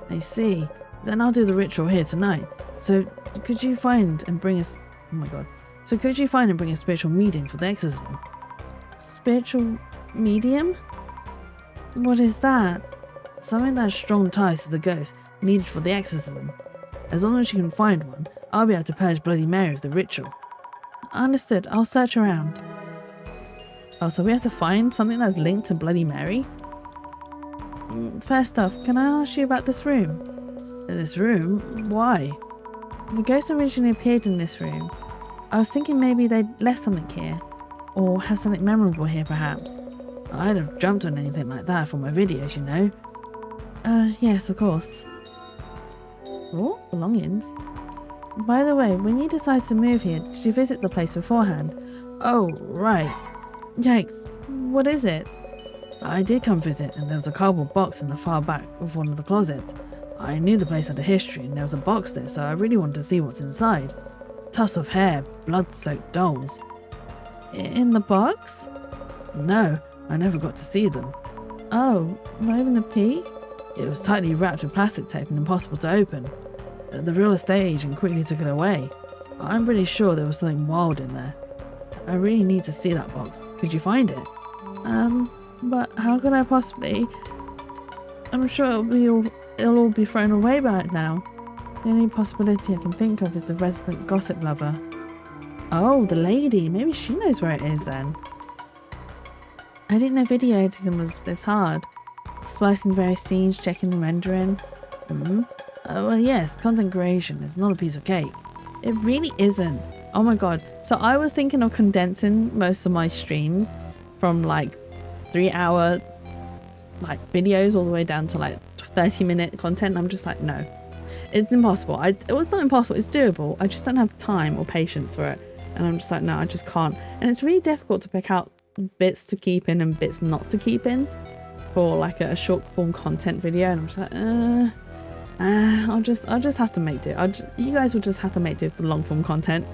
I see. Then I'll do the ritual here tonight. So, could you find and bring us... Oh my god. So could you find and bring a spiritual medium for the exorcism? Spiritual medium? What is that? Something that has strong ties to the ghost needed for the exorcism. As long as you can find one, I'll be able to purge Bloody Mary with the ritual. Understood. I'll search around. Oh, so we have to find something that's linked to Bloody Mary? First off, can I ask you about this room? This room? Why? The ghost originally appeared in this room. I was thinking maybe they'd left something here. Or have something memorable here, perhaps. I'd have jumped on anything like that for my videos, you know. Yes, of course. Oh, belongings. By the way, when you decided to move here, did you visit the place beforehand? Oh, right. Yikes. What is it? I did come visit, and there was a cardboard box in the far back of one of the closets. I knew the place had a history, and there was a box there, so I really wanted to see what's inside. Tuss of hair, blood-soaked dolls. In the box? No, I never got to see them. Oh, not even a peek? It was tightly wrapped with plastic tape and impossible to open. The real estate agent quickly took it away. I'm pretty sure there was something wild in there. I really need to see that box. Could you find it? But how could I possibly? I'm sure it'll all be thrown away by it now. The only possibility I can think of is the resident gossip lover. Oh, the lady. Maybe she knows where it is then. I didn't know video editing was this hard. Splicing various scenes, checking and rendering. Well, yes, content creation is not a piece of cake. It really isn't. Oh my god. So I was thinking of condensing most of my streams from like 3-hour like videos all the way down to like 30-minute content. I'm just like, no, it's impossible. It's not impossible, it's doable. I just don't have time or patience for it. And I'm just like, no, I just can't. And it's really difficult to pick out bits to keep in and bits not to keep in for like a short form content video. And I'm just like, I'll just have to make do. You guys will just have to make do with the long form content.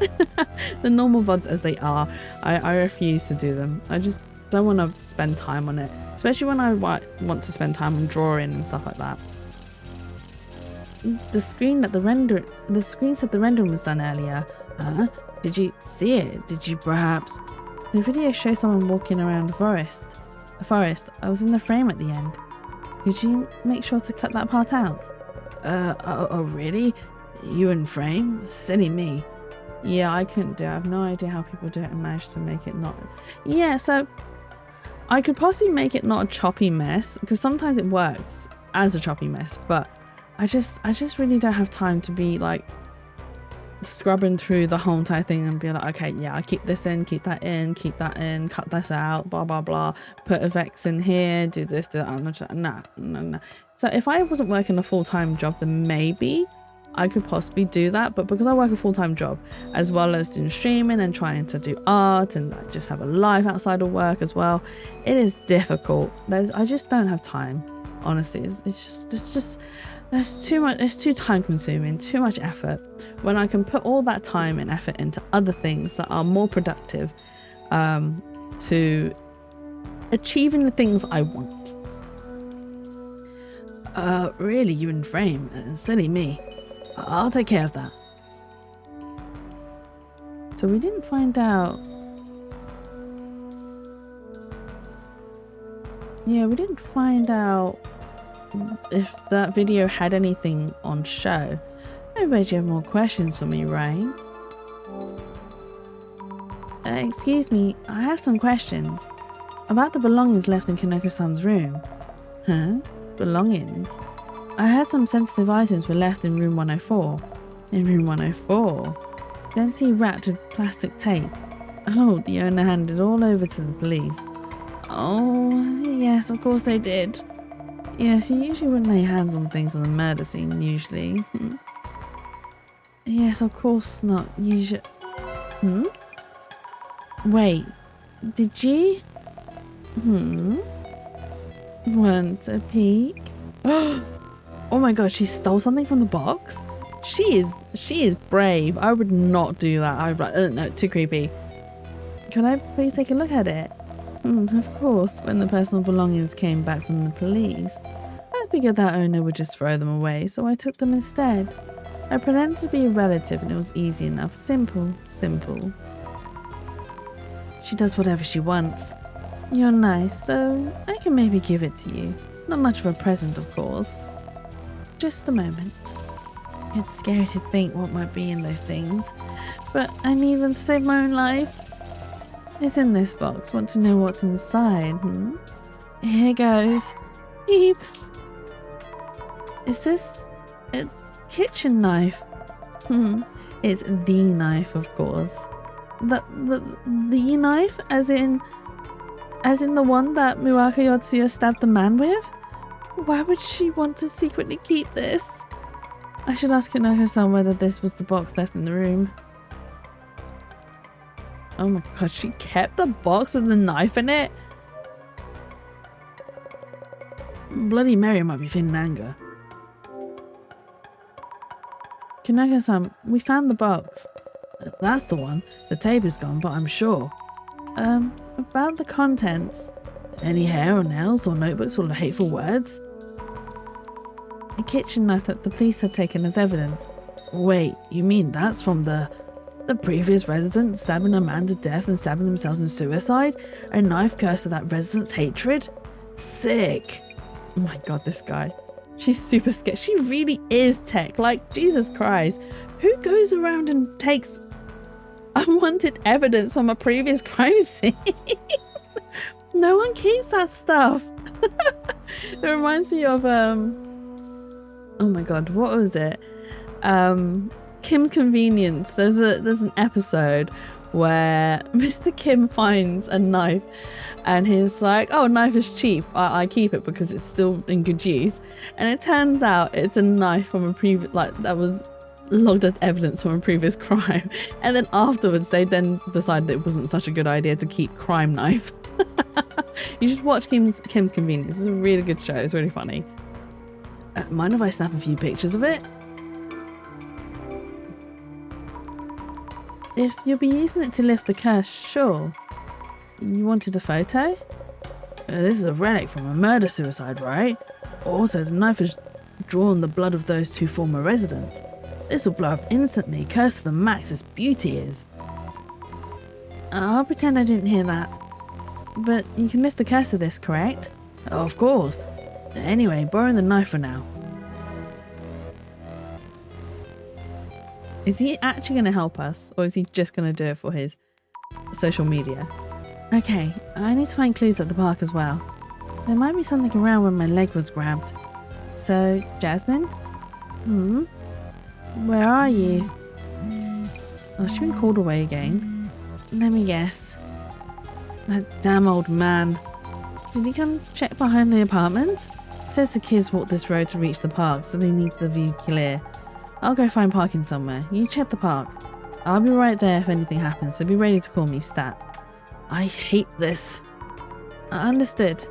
The normal VODs as they are, I refuse to do them. I just don't want to spend time on it, especially when I want to spend time on drawing and stuff like that. The screen said the rendering was done earlier. Did you see it? Did you perhaps? The video shows someone walking around a forest. I was in the frame at the end. Could you make sure to cut that part out? Oh really? You in frame? Silly me. Yeah, I couldn't do it. I have no idea how people do it and manage to make it not. Yeah, so I could possibly make it not a choppy mess, because sometimes it works as a choppy mess, but I just really don't have time to be like scrubbing through the whole entire thing and be like, okay, yeah, I keep this in, keep that in, keep that in, cut this out, blah blah blah, put effects in here, do this, do that. Nah. So if I wasn't working a full-time job, then maybe I could possibly do that, but because I work a full-time job as well as doing streaming and trying to do art and I just have a life outside of work as well, it is difficult. I just don't have time, honestly. It's just there's too much. It's too time consuming, too much effort, when I can put all that time and effort into other things that are more productive to achieving the things I want. Really, you in frame? Silly me. I'll take care of that. So we didn't find out. Yeah, we didn't find out if that video had anything on show. I bet you have more questions for me, right? Excuse me, I have some questions. About the belongings left in Kaneko-san's room. Huh? Belongings? I heard some sensitive items were left in room 104. In room 104? Then see wrapped with plastic tape. Oh, the owner handed it all over to the police. Oh, yes, of course they did. Yes, you usually wouldn't lay hands on things on a murder scene, usually. Yes, of course not. Usually. Wait, did you? Want a peek? Oh my god, she stole something from the box? She is brave. I would not do that. I would be like, no, too creepy. Can I please take a look at it? Of course, when the personal belongings came back from the police, I figured that owner would just throw them away, so I took them instead. I pretended to be a relative and it was easy enough. Simple. She does whatever she wants. You're nice, so I can maybe give it to you. Not much of a present, of course. Just a moment. It's scary to think what might be in those things, but I need them to save my own life. It's in this box. Want to know what's inside? Here goes. Beep. Is this a kitchen knife? It's the knife, of course. The knife, as in the one that Miwaka Yotsuya stabbed the man with? Why would she want to secretly keep this? I should ask Kaneko-san whether this was the box left in the room. Oh my god, she kept the box with the knife in it? Bloody Mary might be feeling anger. Kaneko-san, we found the box. That's the one. The tape is gone, but I'm sure. About the contents. Any hair or nails or notebooks or hateful words? A kitchen knife that the police had taken as evidence. Wait, you mean that's from the previous resident stabbing a man to death and stabbing themselves in suicide? A knife cursed to that resident's hatred? Sick. Oh my god, this guy. She's super scared. She really is tech. Like, Jesus Christ. Who goes around and takes unwanted evidence from a previous crime scene? No one keeps that stuff. It reminds me of oh my god, what was it? Kim's Convenience. There's an episode where Mr. Kim finds a knife and he's like, oh, knife is cheap, I keep it because it's still in good use. And it turns out it's a knife from a previous, like, that was logged as evidence from a previous crime. And then afterwards they then decided it wasn't such a good idea to keep crime knife. You should watch Kim's Convenience. It's a really good show. It's really funny. Mind if I snap a few pictures of it? If you'll be using it to lift the curse, sure. You wanted a photo? This is a relic from a murder-suicide, right? Also, the knife has drawn the blood of those 2 former residents. This will blow up instantly, curse to the max this beauty is. I'll pretend I didn't hear that. But you can lift the curse of this, correct? Of course. Anyway, borrowing the knife for now. Is he actually going to help us, or is he just going to do it for his social media? Okay, I need to find clues at the park as well. There might be something around when my leg was grabbed. So, Jasmine? Where are you? Oh, she's been called away again. Let me guess. That damn old man. Did he come check behind the apartment? Says the kids walked this road to reach the park, so they need the view clear. I'll go find parking somewhere. You check the park. I'll be right there if anything happens, so be ready to call me Stat. I hate this. Understood.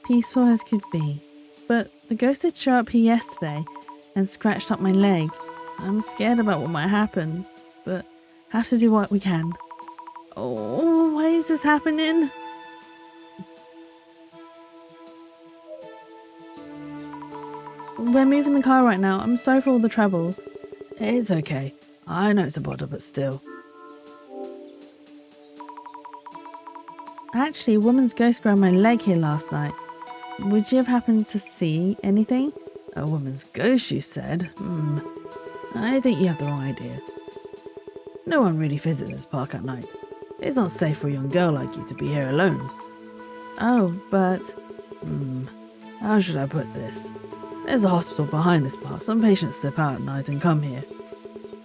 Peaceful as could be. But the ghost did show up here yesterday and scratched up my leg. I'm scared about what might happen, but have to do what we can. Oh, why is this happening? We're moving the car right now. I'm sorry for all the trouble. It's okay. I know it's a bother, but still. Actually, a woman's ghost grabbed my leg here last night. Would you have happened to see anything? A woman's ghost, you said? I think you have the wrong idea. No one really visits this park at night. It's not safe for a young girl like you to be here alone. Oh, but... how should I put this? There's a hospital behind this park. Some patients slip out at night and come here.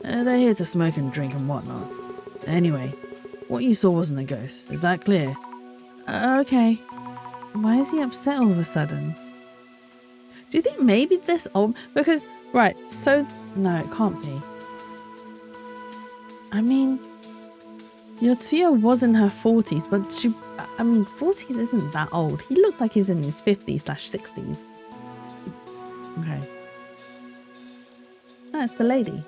They're here to smoke and drink and whatnot. Anyway, what you saw wasn't a ghost. Is that clear? Okay. Why is he upset all of a sudden? Do you think maybe this old... Because, right, so... No, it can't be. I mean... Yotsuya was in her 40s, but she... I mean, 40s isn't that old. He looks like he's in his 50s/60s. Okay. That's the lady.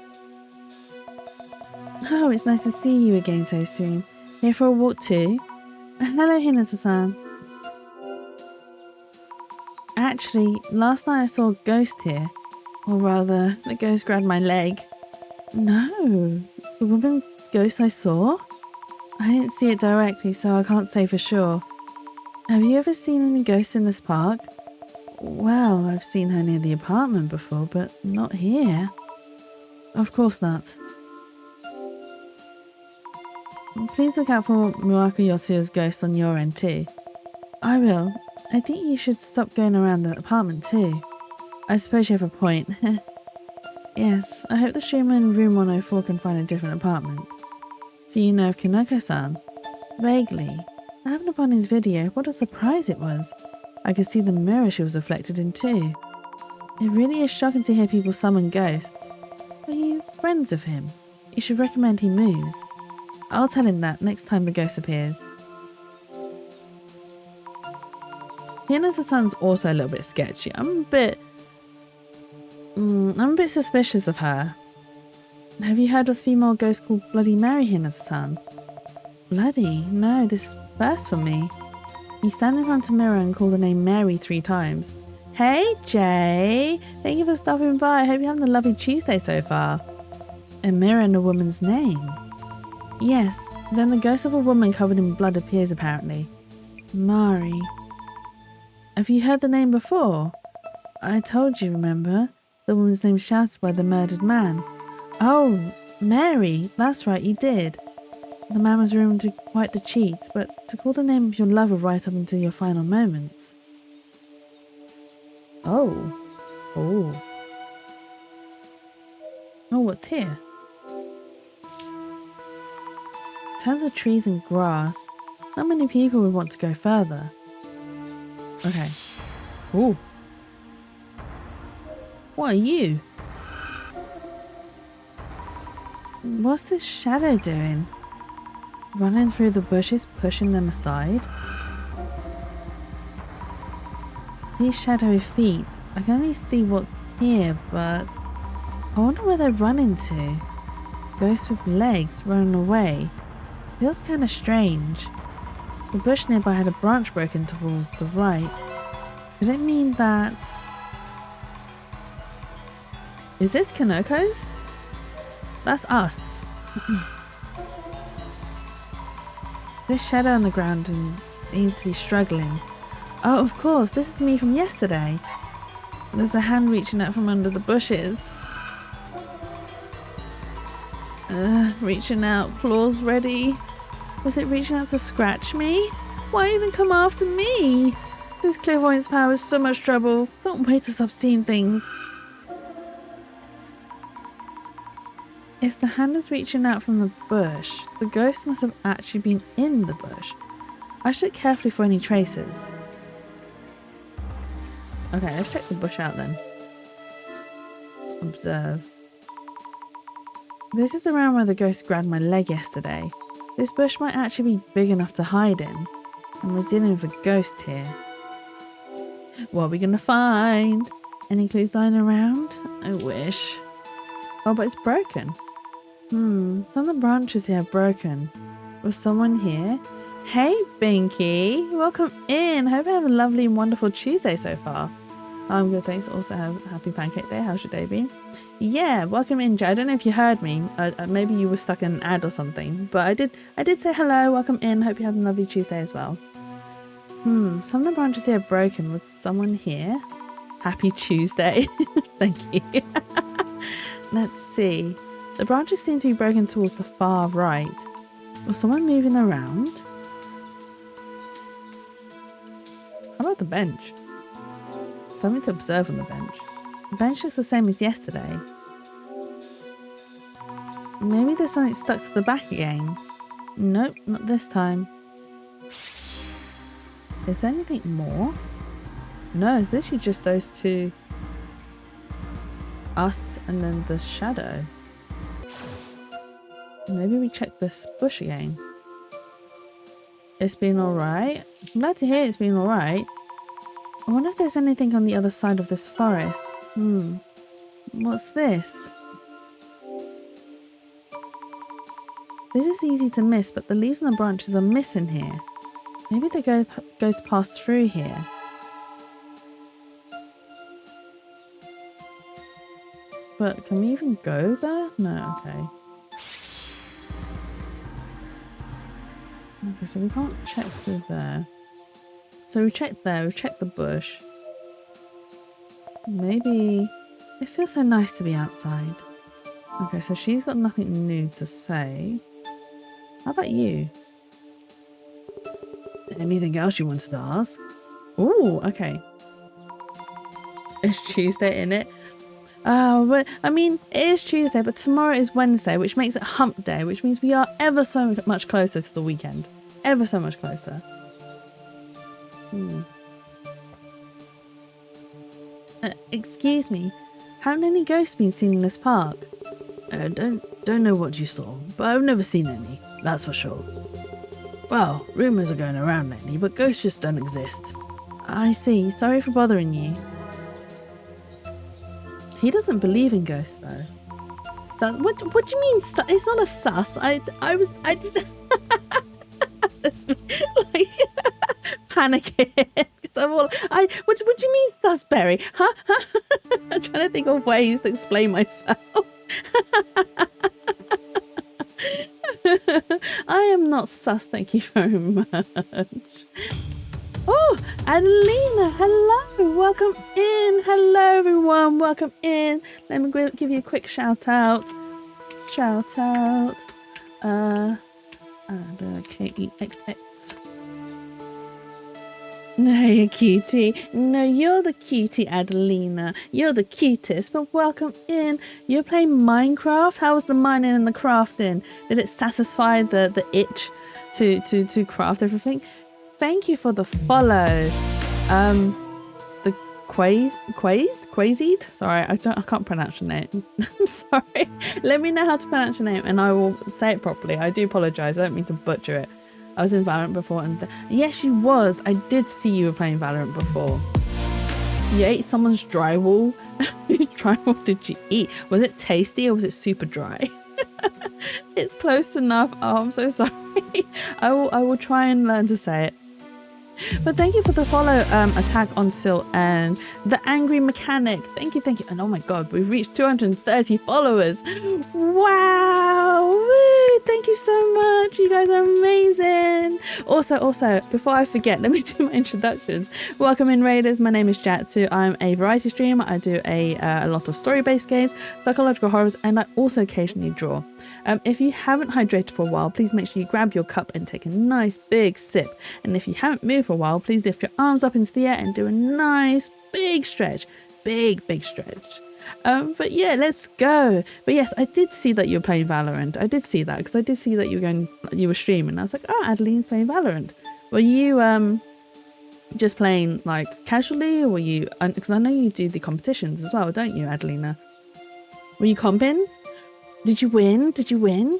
Oh, it's nice to see you again so soon. Here for a walk too? Hello, Hinata-san. Actually, last night I saw a ghost here. Or rather, the ghost grabbed my leg. No, the woman's ghost I saw? I didn't see it directly, so I can't say for sure. Have you ever seen any ghosts in this park? Well, I've seen her near the apartment before, but not here. Of course not. Please look out for Miwako Yotsuya's ghost on your end too. I will. I think you should stop going around the apartment too. I suppose you have a point. Yes, I hope the streamer in room 104 can find a different apartment. So you know of Kanako-san? Vaguely. I happened upon his video. What a surprise it was. I could see the mirror she was reflected in too. It really is shocking to hear people summon ghosts. Are you friends of him? You should recommend he moves. I'll tell him that next time the ghost appears. Hinata-san's also a little bit sketchy. I'm a bit suspicious of her. Have you heard of a female ghost called Bloody Mary, Hinata-san? Bloody? No, this is first for me. You stand in front of a mirror and call the name Mary 3 times. Hey Jay! Thank you for stopping by. I hope you're having a lovely Tuesday so far. A mirror and a woman's name. Yes, then the ghost of a woman covered in blood appears apparently. Mari. Have you heard the name before? I told you, remember? The woman's name shouted by the murdered man. Oh, Mary. That's right, you did. The man was rumored to quite the cheat, but to call the name of your lover right up until your final moments. Oh. Oh, what's here? Tons of trees and grass. Not many people would want to go further. Okay. Ooh. What are you? What's this shadow doing? Running through the bushes, pushing them aside. These shadowy feet. I can only see what's here, but I wonder where they're running to. Ghosts with legs running away. Feels kind of strange. The bush nearby had a branch broken towards the right. Could it mean that... Is this Kanoko's? That's us. This shadow on the ground seems to be struggling. Oh, of course, this is me from yesterday. There's a hand reaching out from under the bushes. Reaching out, claws ready. Was it reaching out to scratch me? Why even come after me? This clairvoyance power is so much trouble. Can't wait to stop seeing things. If the hand is reaching out from the bush, the ghost must have actually been in the bush. I should look carefully for any traces. Okay, let's check the bush out then. Observe. This is around where the ghost grabbed my leg yesterday. This bush might actually be big enough to hide in. And we're dealing with a ghost here. What are we gonna find? Any clues lying around? I wish. Oh, but it's broken. Some of the branches here are broken. Was someone here? Hey, Binky. Welcome in. Hope you have a lovely and wonderful Tuesday so far. I'm good, thanks. Also have a happy Pancake Day. How's your day been? Yeah, welcome in, Jay. I don't know if you heard me. Maybe you were stuck in an ad or something. But I did say hello. Welcome in. Hope you have a lovely Tuesday as well. Some of the branches here are broken. Was someone here? Happy Tuesday. Thank you. Let's see. The branches seem to be broken towards the far right. Was someone moving around? How about the bench? Something to observe on the bench. The bench looks the same as yesterday. Maybe there's something stuck to the back again. Nope, not this time. Is there anything more? No, it's literally just those two. Us and then the shadow. Maybe we check this bush again. It's been alright. I'm glad to hear it's been alright. I wonder if there's anything on the other side of this forest. What's this? This is easy to miss, but the leaves and the branches are missing here. Maybe the ghost passed through here. But can we even go there? No, okay. Okay, so we can't check through there. So we checked there, we've checked the bush. Maybe... It feels so nice to be outside. Okay, so she's got nothing new to say. How about you? Anything else you wanted to ask? Ooh, okay. Is Tuesday in it? But I mean, it is Tuesday, but tomorrow is Wednesday, which makes it hump day, which means we are ever so much closer to the weekend. Ever so much closer. Excuse me, haven't any ghosts been seen in this park? Don't know what you saw, but I've never seen any, that's for sure. Well, rumours are going around lately, but ghosts just don't exist. I see, sorry for bothering you. He doesn't believe in ghosts though. So, what do you mean? It's not a sus. I did this like panicking because I'm all. What do you mean, Susberry? Huh? I'm trying to think of ways to explain myself. I am not sus. Thank you very much. Oh, Adelina, hello, welcome in. Hello, everyone, welcome in. Let me give you a quick shout out. Shout out. KEXX. No, you cutie. No, you're the cutie, Adelina. You're the cutest, but welcome in. You're playing Minecraft? How was the mining and the crafting? Did it satisfy the itch to craft everything? Thank you for the follow. The Quazed? Sorry, I can't pronounce your name. I'm sorry. Let me know how to pronounce your name and I will say it properly. I do apologise. I don't mean to butcher it. I was in Valorant before and yes, you was. I did see you were playing Valorant before. You ate someone's drywall. Whose drywall did you eat? Was it tasty or was it super dry? It's close enough. Oh, I'm so sorry. I will try and learn to say it. But thank you for the follow, Attack on Silt and the Angry Mechanic. Thank you. And oh my god, we've reached 230 followers. Wow! Woo! Thank you so much. You guys are amazing. Also, before I forget, let me do my introductions. Welcome in, Raiders. My name is Jatsu. I'm a variety streamer. I do a lot of story-based games, psychological horrors, and I also occasionally draw. If you haven't hydrated for a while, please make sure you grab your cup and take a nice big sip. And if you haven't moved for a while, please lift your arms up into the air and do a nice big stretch. Big stretch. But yeah, let's go. But yes, I did see that you were playing Valorant. I did see that because I did see that you were streaming. I was like, oh, Adeline's playing Valorant. Were you just playing like casually, or were you? Because I know you do the competitions as well, don't you, Adelina? Were you comping? Did you win? Did you win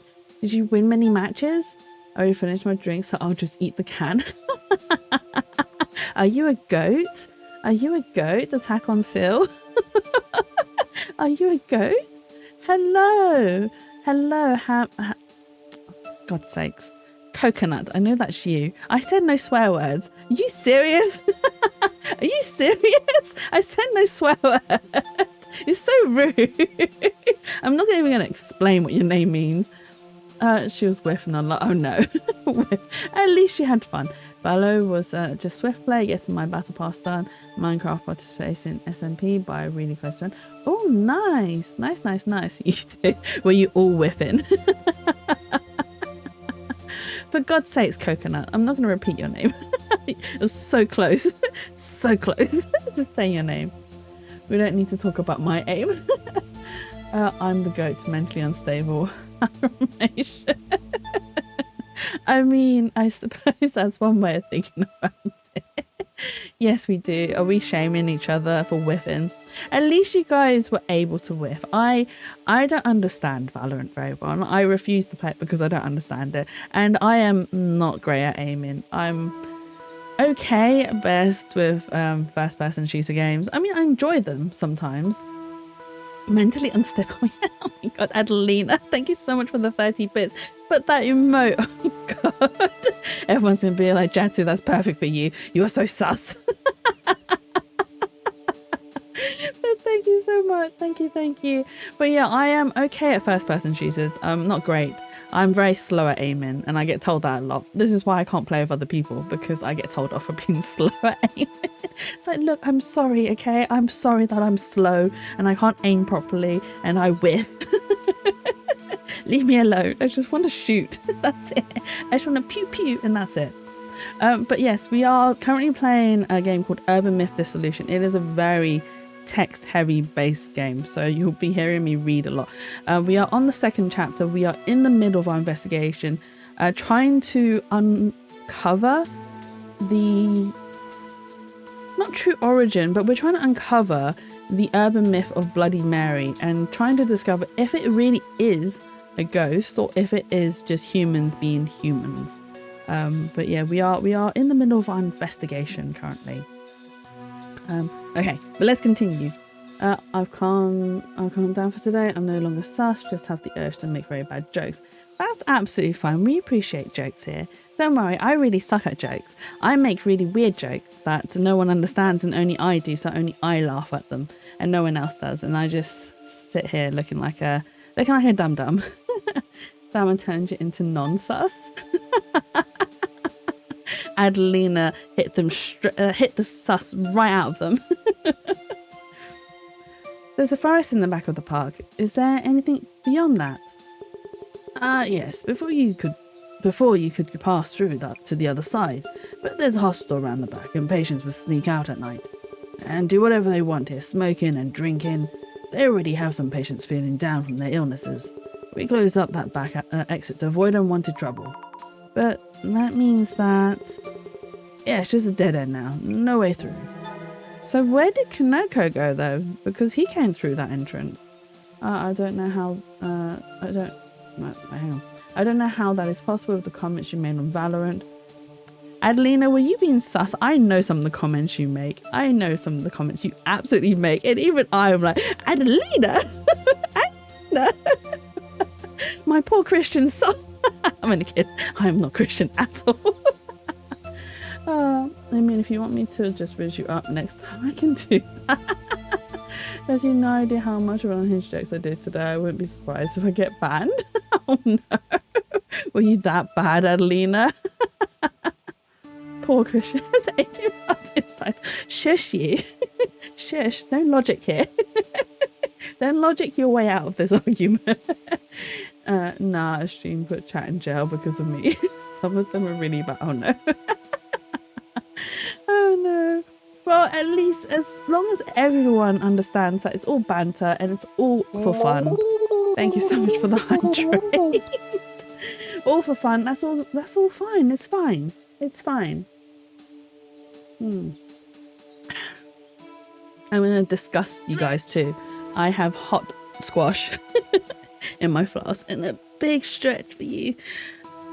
many matches? I already finished my drink, so I'll just eat the can. Are you a goat? Attack on Sill? Are you a goat? Hello. God's sakes. Coconut. I know that's you. I said no swear words. Are you serious? Are you serious? I said no swear words. It's so rude. I'm not even going to explain what your name means. She was whiffing a lot. Oh no. At least she had fun. Ballo was just swift play, getting my battle pass done. Minecraft participating in SMP by a really close friend. Oh, nice. You too. Were you all whiffing? For God's sakes, Coconut. I'm not going to repeat your name. It was so close. So close to saying your name. We don't need to talk about my aim. I'm the goat, mentally unstable. I mean, I suppose that's one way of thinking about it. Yes, we do. Are we shaming each other for whiffing? At least you guys were able to whiff. I don't understand Valorant very well. I refuse to play it because I don't understand it. And I am not great at aiming. I'm okay at best with first-person shooter games. I mean, I enjoy them sometimes. Mentally unstable. Oh my god, Adelina, thank you so much for the 30 bits. But that emote, oh my god. Everyone's gonna be like, Jatsu, that's perfect for you. You are so sus. But thank you so much. Thank you. But yeah, I am okay at first-person shooters. Not great. I'm very slow at aiming and I get told that a lot. This is why I can't play with other people, because I get told off for being slow at aiming. It's like, look, I'm sorry, okay? I'm sorry that I'm slow and I can't aim properly and I whiff. Leave me alone. I just want to shoot. That's it. I just want to pew pew and that's it. But yes, we are currently playing a game called Urban Myth Dissolution. It is a very text heavy based game, so you'll be hearing me read a lot. We are on the second chapter. We are in the middle of our investigation, trying to uncover the not true origin, but we're trying to uncover the urban myth of Bloody Mary and trying to discover if it really is a ghost or if it is just humans being humans. But yeah, we are in the middle of our investigation currently. Okay, but let's continue. I've calmed down for today. I'm no longer sus, just have the urge to make very bad jokes. That's absolutely fine. We appreciate jokes here. Don't worry, I really suck at jokes. I make really weird jokes that no one understands and only I do, so only I laugh at them and no one else does. And I just sit here looking like a dum-dum. Salmon turned you into non-sus. Adelina hit the sus right out of them. There's a forest in the back of the park. Is there anything beyond that? Yes, before you could pass through that to the other side. But there's a hospital around the back and patients will sneak out at night and do whatever they want here, smoking and drinking. They already have some patients feeling down from their illnesses. We close up that back exit to avoid unwanted trouble. But that means that, yeah, it's just a dead end now. No way through. So where did Kaneko go though? Because he came through that entrance. I don't know how. Hang on. I don't know how that is possible with the comments you made on Valorant. Adelina, were you being sus? I know some of the comments you make. I know some of the comments you absolutely make. And even I'm like, Adelina? Adelina? My poor Christian soul. I'm only kidding. I'm not Christian at all. I mean, if you want me to just raise you up next time, I can do that. There's no idea how much of an unhinged jokes I did today. I wouldn't be surprised if I get banned. Oh no. Were you that bad, Adelina? Poor Christian has 18,000 times. Shush you. Shush. No logic here. Don't logic your way out of this argument. Nah, a stream put chat in jail because of me. Some of them are really bad. Oh no. Oh no. Well, at least as long as everyone understands that it's all banter and it's all for fun. Thank you so much for the hydrate. All for fun. That's all fine. It's fine. It's fine. I'm going to discuss you guys too. I have hot squash in my flask and a big stretch for you.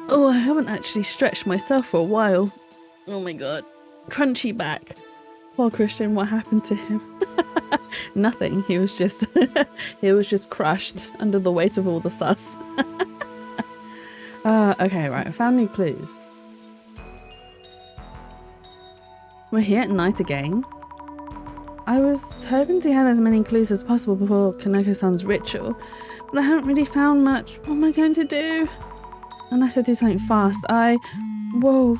Oh, I haven't actually stretched myself for a while. Oh my god. Crunchy back. Poor Christian, what happened to him? Nothing. He was just crushed under the weight of all the sus. Okay, right. I found new clues. We're here at night again. I was hoping to have as many clues as possible before Kaneko-san's ritual, but I haven't really found much. What am I going to do? Unless I do something fast. Whoa,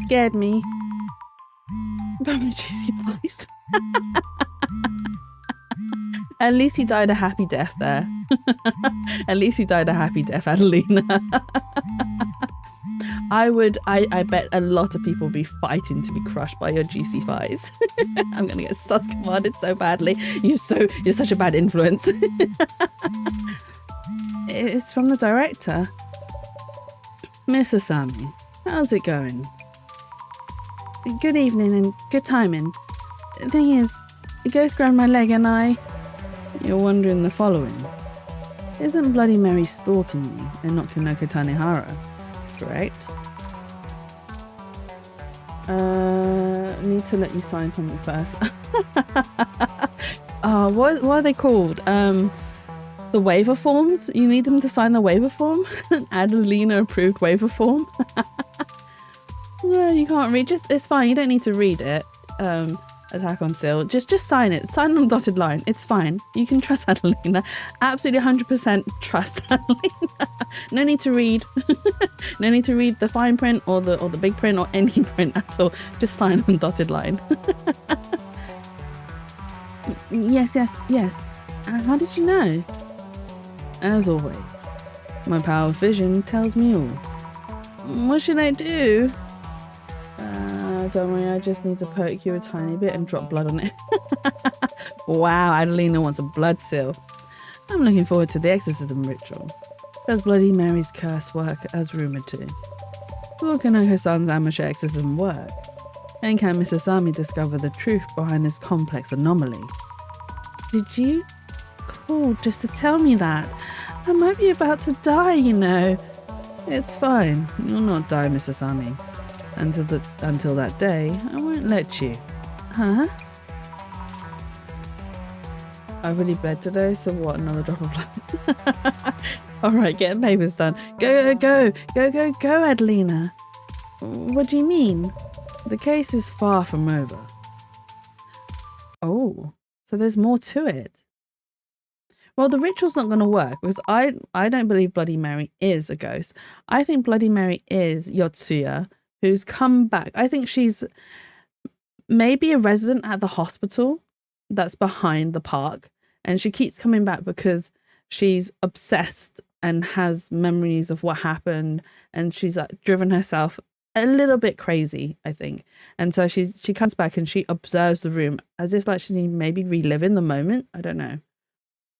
scared me. About my juicy pies. At least he died a happy death there. At least he died a happy death, Adelina. I bet a lot of people will be fighting to be crushed by your juicy thighs. I'm gonna get sus commanded so badly. You're such a bad influence. It's from the director. Miss Asami, how's it going? Good evening and good timing. The thing is, a ghost grabbed my leg and You're wondering the following. Isn't Bloody Mary stalking me and not Kaneko Tanehara? Correct? Need to let you sign something first. What are they called? The waiver forms? You need them to sign the waiver form? Adelina approved waiver form? No, you can't read. It's fine. You don't need to read it. Attack on Seal. Just sign it. Sign on the dotted line. It's fine. You can trust Adelina. Absolutely 100% trust Adelina. No need to read. No need to read the fine print or the big print or any print at all. Just sign on the dotted line. Yes. How did you know? As always, my power of vision tells me all. What should I do? Don't worry, I just need to poke you a tiny bit and drop blood on it. Wow, Adelina wants a blood seal. I'm looking forward to the exorcism ritual. Does Bloody Mary's curse work as rumoured to? Will Kaneko-san's amateur exorcism work? And can Miss Asami discover the truth behind this complex anomaly? Did you call just to tell me that? I might be about to die, you know. It's fine. You'll not die, Miss Asami. Until that day, I won't let you. Huh? I've really bled today, so what, another drop of blood? Alright, get the papers done. Go, Adelina. What do you mean? The case is far from over. Oh, so there's more to it. Well, the ritual's not going to work because I don't believe Bloody Mary is a ghost. I think Bloody Mary is Yotsuya, who's come back. I think she's maybe a resident at the hospital that's behind the park. And she keeps coming back because she's obsessed and has memories of what happened. And she's like driven herself a little bit crazy, I think. And so she comes back and she observes the room as if like she's maybe reliving the moment. I don't know.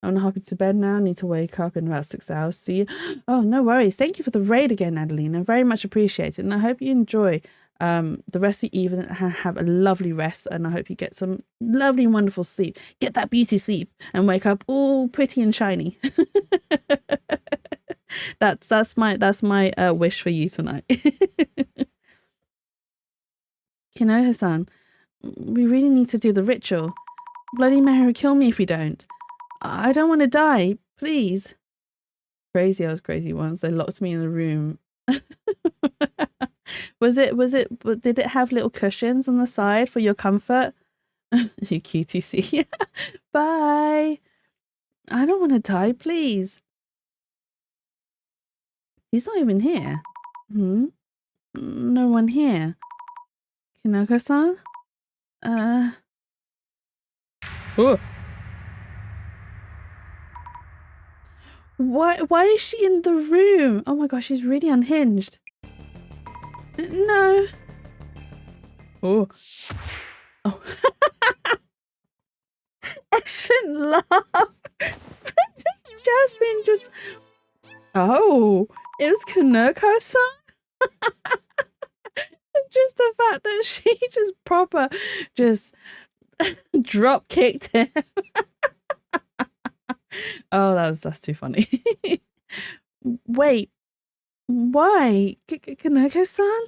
I'm gonna hop into bed now. I need to wake up in about 6 hours. See you. Oh, no worries. Thank you for the raid again, Adelina. Very much appreciated. And I hope you enjoy The rest of the evening, have a lovely rest, and I hope you get some lovely and wonderful sleep. Get that beauty sleep and wake up all pretty and shiny. That's my wish for you tonight. Kinoha-san, we really need to do the ritual. Bloody Mary will kill me if we don't. I don't want to die, please. Crazy, I was crazy once. They locked me in the room. Did it have little cushions on the side for your comfort? You QTC. Bye. I don't want to die, please. He's not even here. No one here. Kinoko-san? Oh. Why is she in the room? Oh my gosh, she's really unhinged. No. Oh. I shouldn't laugh. Jasmine just... Oh, it was Kanoko-san? Just the fact that she just proper just drop kicked him. Oh, that's too funny. Wait, why? Kanoko-san?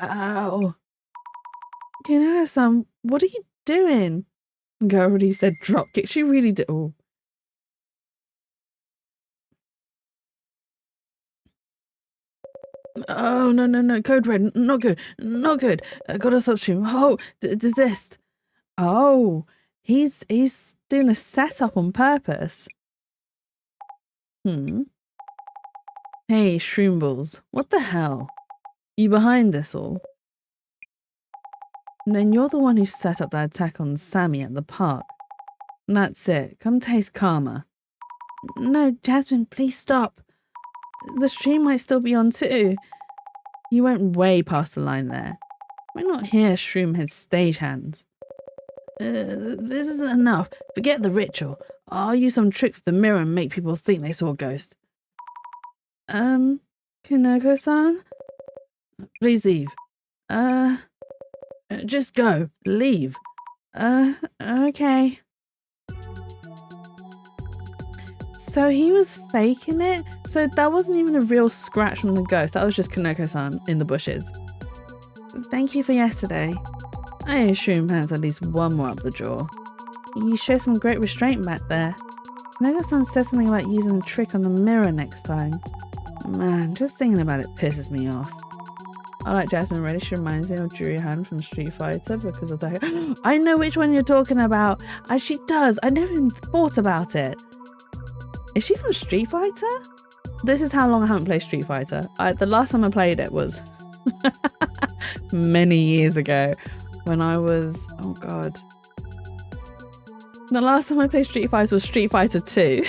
Oh. Kanoko-san, what are you doing? Girl already said drop kick. She really did. Oh. Oh, no. Code red. Not good. Gotta stop stream. Oh, desist. Oh, he's doing a setup on purpose. Hey, Shroomballs. What the hell? You behind this all? And then you're the one who set up that attack on Sammy at the park. That's it. Come taste karma. No, Jasmine, please stop. The stream might still be on too. You went way past the line there. We're not here, Shroomhead stagehands. This isn't enough. Forget the ritual. I'll use some trick with the mirror and make people think they saw a ghost. Kanoko-san? Please leave. Just go. Leave. Okay. So he was faking it? So that wasn't even a real scratch from the ghost. That was just Kanoko-san in the bushes. Thank you for yesterday. I assume has at least one more up the drawer. You show some great restraint back there. Kanoko-san said something about using a trick on the mirror next time. Man, just thinking about it pisses me off. I like Jasmine Reddish. She reminds me of Jurihan from Street Fighter because of that. I know which one you're talking about. She does. I never even thought about it. Is she from Street Fighter? This is how long I haven't played Street Fighter. The last time I played it was many years ago when I was... Oh, God. The last time I played Street Fighter was Street Fighter 2.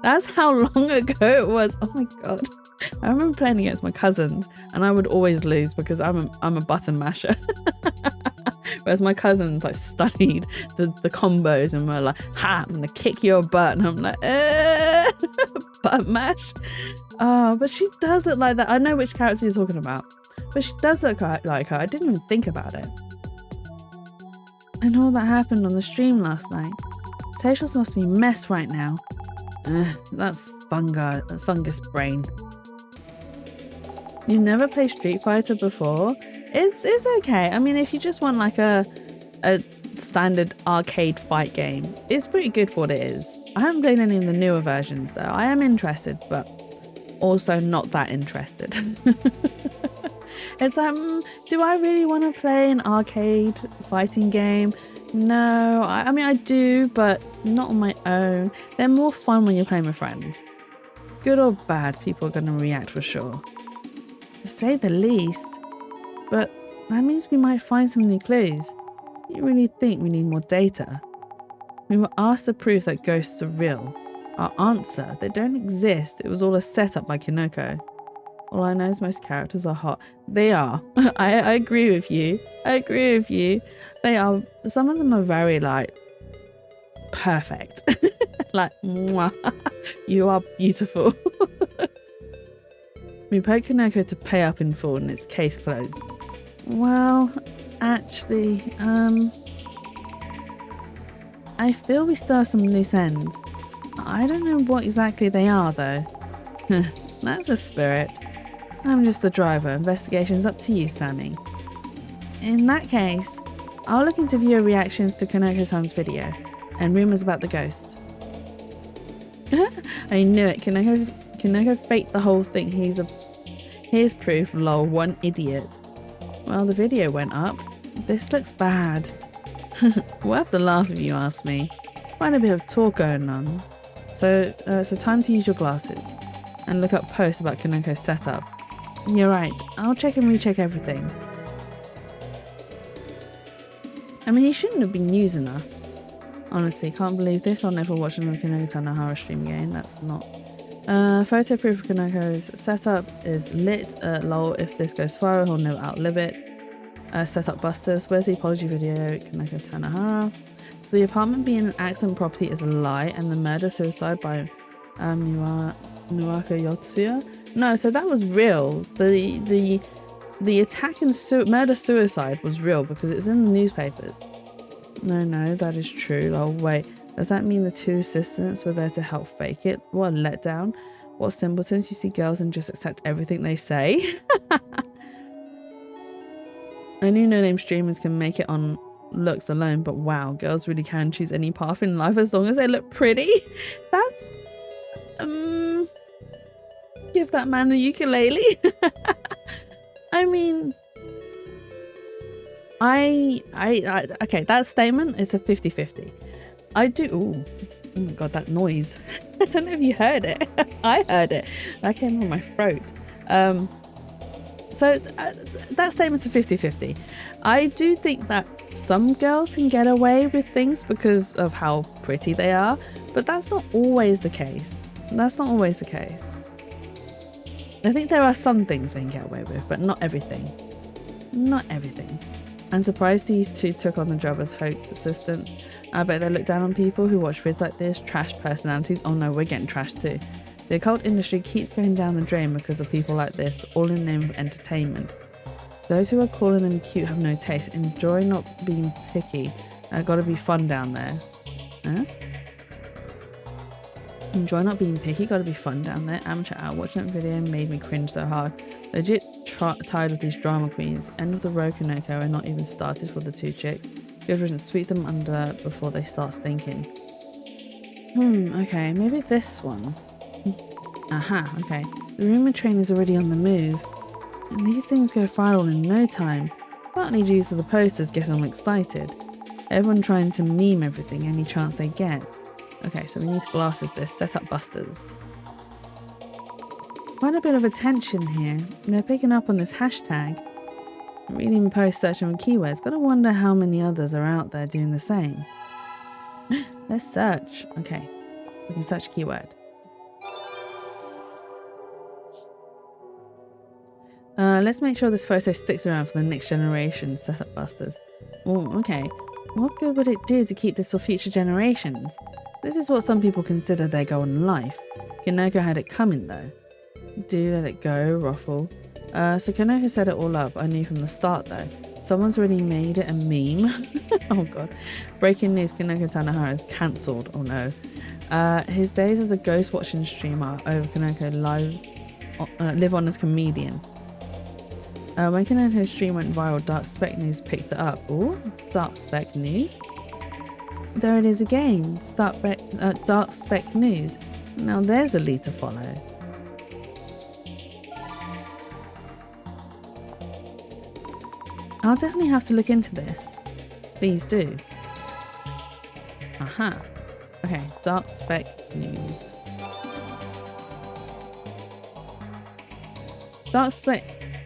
That's how long ago it was. Oh, my God. I remember playing against my cousins and I would always lose because I'm a button masher. Whereas my cousins like studied the combos and were like, ha, I'm gonna kick your butt, and I'm like, butt mash. But she does it like that. I know which character you're talking about, but she does look like her. I didn't even think about it. And all that happened on the stream last night. Socials must be a mess right now. That fungus brain. You've never played Street Fighter before? It's okay. I mean, if you just want like a standard arcade fight game, it's pretty good for what it is. I haven't played any of the newer versions though. I am interested, but also not that interested. It's like, do I really want to play an arcade fighting game? No, I mean I do, but not on my own. They're more fun when you're playing with friends. Good or bad, people are going to react for sure. To say the least. But that means we might find some new clues. You really think we need more data? We were asked to prove that ghosts are real. Our answer, they don't exist. It was all a setup by Kinoko. All I know is most characters are hot. They are. I agree with you. They are. Some of them are very like perfect. Like, mwah, you are beautiful. We paid Kaneko to pay up in full and it's case closed. Well, actually, I feel we still have some loose ends. I don't know what exactly they are though. That's a spirit. I'm just the driver. Investigation's up to you, Sammy. In that case, I'll look into viewer reactions to Kaneko-san's video and rumours about the ghost. I knew it. Kaneko faked the whole thing. Here's proof, lol, one idiot. Well, the video went up. This looks bad. We'll have to laugh if you ask me. Quite a bit of talk going on. So time to use your glasses and look up posts about Kaneko's setup. You're right, I'll check and recheck everything. I mean, he shouldn't have been using us. Honestly, can't believe this. I'll never watch another Kaneko Tanahara stream again. That's not. Photo proof of Kaneko's setup is lit. Lol, if this goes viral, he'll never outlive it. Setup busters. Where's the apology video? Kaneko Tanahara. So the apartment being an accident property is a lie, and the murder-suicide by Miwako Yotsuya. No, so that was real. The attack and murder-suicide was real because it's in the newspapers. No, that is true. Oh wait, does that mean the two assistants were there to help fake it? What a letdown. What simpletons. You see girls and just accept everything they say. I knew no-name streamers can make it on looks alone, but wow, girls really can choose any path in life as long as they look pretty. That's give that man a ukulele. I mean, I okay, that statement is a 50-50. I do. Ooh, oh my god, that noise. I don't know if you heard it. I heard it. That came from my throat. So that statement's a 50-50. I do think that some girls can get away with things because of how pretty they are, but that's not always the case. That's not always the case. I think there are some things they can get away with, but not everything. Not everything. I'm surprised these two took on the job as hoax assistants. I bet they look down on people who watch vids like this, trash personalities. Oh no, we're getting trashed too. The occult industry keeps going down the drain because of people like this, all in the name of entertainment. Those who are calling them cute have no taste. Enjoy not being picky. Gotta be fun down there. Huh? Enjoy not being picky, gotta be fun down there. Amateur hour. Watching that video made me cringe so hard. Legit tired of these drama queens. End of the road Kaneko and not even started for the two chicks. Good riddance, sweep them under before they start stinking. Okay, maybe this one. Aha, okay. The rumour train is already on the move. And these things go viral in no time. Partly due to the posters getting all excited. Everyone trying to meme everything any chance they get. Okay, so we need to glasses this. Set up busters. Quite a bit of attention here. They're picking up on this hashtag. Reading posts, searching for keywords. Gotta wonder how many others are out there doing the same. Let's search. Okay, we can search keyword. Let's make sure this photo sticks around for the next generation. Setup busters. Oh, okay. What good would it do to keep this for future generations? This is what some people consider their goal in life. Kaneko had it coming though. Do let it go, Ruffle. So Kaneko set it all up. I knew from the start though. Someone's already made it a meme. Oh god. Breaking news, Kaneko Tanahara is cancelled. Oh no. His days as a ghost watching streamer over. Kaneko live on as comedian. When Kaneko's stream went viral, Dark Spec News picked it up. Ooh, Dark Spec News. There it is again. Dark Spec News. Now there's a lead to follow. I'll definitely have to look into this. Please do. Aha. Okay, Dark Spec News. Dark Spec.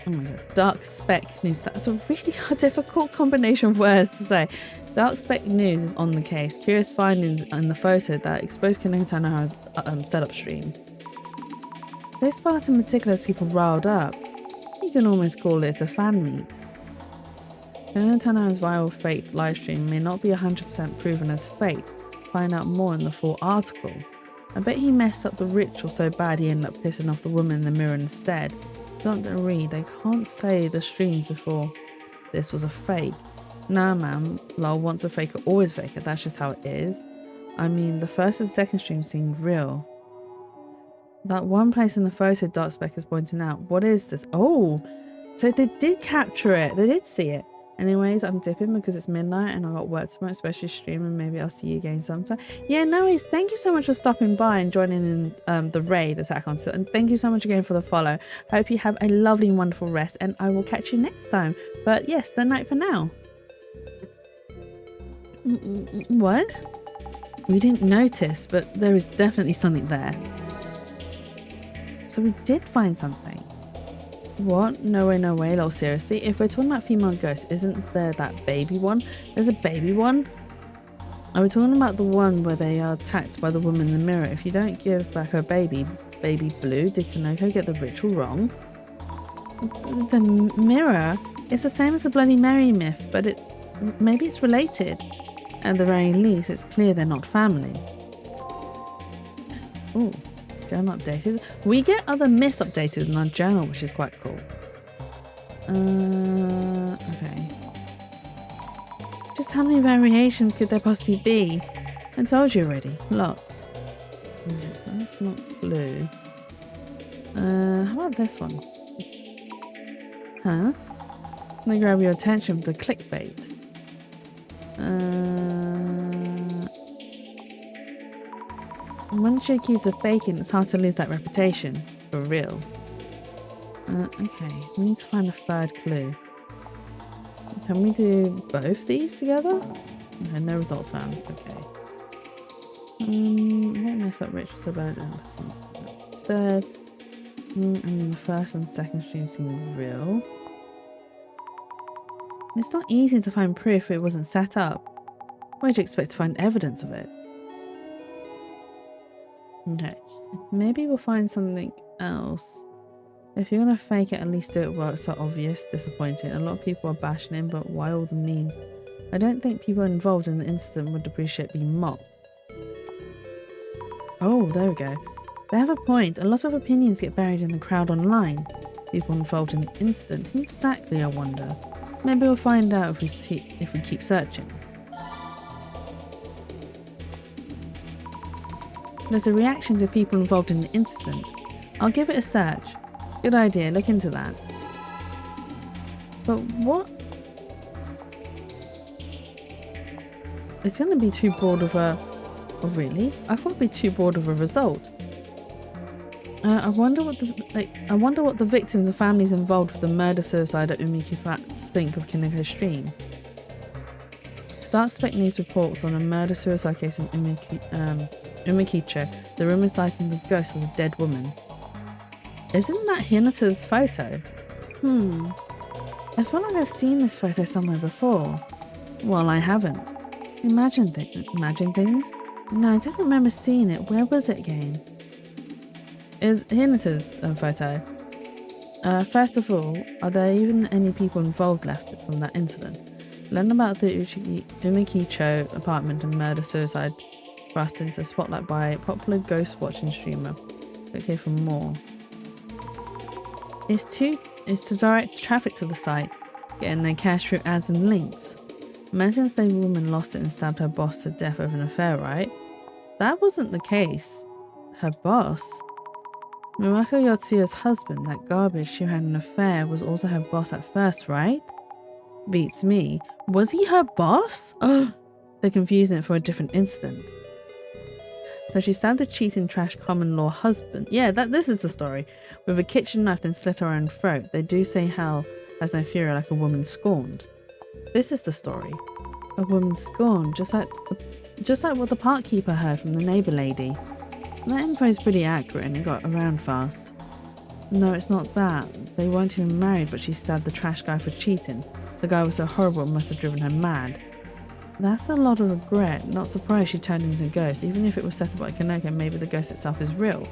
Oh my god. Dark Spec News. That's a really difficult combination of words to say. Dark Spec News is on the case. Curious findings in the photo that exposed Kaneko Tanahara's setup stream. This part in particular has people riled up. You can almost call it a fan meet. Kaneko Tanahara's viral fake livestream may not be 100% proven as fake. Find out more in the full article. I bet he messed up the ritual so bad he ended up pissing off the woman in the mirror instead. Don't read. They can't say the streams before this was a fake. Nah, man. Lol, once a faker, always a faker. That's just how it is. I mean, the first and second stream seemed real. That one place in the photo Dark Spec is pointing out. What is this? Oh, so they did capture it. They did see it. Anyways, I'm dipping because it's midnight and I got work tomorrow, especially streaming. Maybe I'll see you again sometime. Yeah, no worries. Thank you so much for stopping by and joining in the raid Attack on Tilt. And thank you so much again for the follow. Hope you have a lovely and wonderful rest and I will catch you next time. But yes, the night for now. What? We didn't notice, but there is definitely something there. So we did find something. What? No way, no way. Lol, seriously? If we're talking about female ghosts, isn't there that baby one? There's a baby one? Are we talking about the one where they are attacked by the woman in the mirror? If you don't give back her baby Blue, did Kanoko get the ritual wrong? The mirror? It's the same as the Bloody Mary myth, but maybe it's related. At the very least, it's clear they're not family. Ooh. Journal updated. We get other myths updated in our journal, which is quite cool. Okay. Just how many variations could there possibly be? I told you already. Lots. Okay, so that's not blue. How about this one? Huh? Let me grab your attention for the clickbait. Once you're accused of faking, it's hard to lose that reputation. For real. Okay, we need to find a third clue. Can we do both these together? Okay, no results found. Okay. Won't mess up rituals about it. Instead, the first and second stream seem real. It's not easy to find proof it wasn't set up. Where'd you expect to find evidence of it? Okay, maybe we'll find something else. If you're gonna fake it, at least do it while it's so obvious. Disappointing. A lot of people are bashing him, but why all the memes? I don't think people involved in the incident would appreciate being mocked. Oh, there we go. They have a point. A lot of opinions get buried in the crowd online. People involved in the incident. Who exactly, I wonder? Maybe we'll find out if we keep searching. There's a reaction to people involved in the incident. I'll give it a search. Good idea, look into that. But what? It's going to be too broad of a... Oh, really? I thought it'd be too broad of a result. I wonder what the victims and families involved with the murder-suicide at Umiki Flats think of Kinoko's stream. Dark Spec News reports on a murder-suicide case in Umikicho. The rumour citing the ghost of the dead woman. Isn't that Hinata's photo? I feel like I've seen this photo somewhere before. Well, I haven't. Imagine things? No, I don't remember seeing it. Where was it again? It was Hinata's photo. First of all, are there even any people involved left from that incident? Learn about the Umikicho apartment and murder-suicide thrust into the spotlight by popular ghost watching streamer. Click here for more. It's to direct traffic to the site, getting their cash through ads and links. Imagine the woman lost it and stabbed her boss to death over an affair, right? That wasn't the case. Her boss? Murako Yotsuya's husband, that garbage who had an affair, was also her boss at first, right? Beats me. Was he her boss? Oh, they're confusing it for a different incident. So she stabbed the cheating trash common law husband. Yeah, this is the story. With a kitchen knife, then slit her own throat. They do say hell has no fury like a woman scorned. This is the story. A woman scorned, just like what the park keeper heard from the neighbour lady. That info is pretty accurate and it got around fast. No, it's not that. They weren't even married, but she stabbed the trash guy for cheating. The guy was so horrible it must have driven her mad. That's a lot of regret. Not surprised she turned into a ghost. Even if it was set up by Kanoko, maybe the ghost itself is real.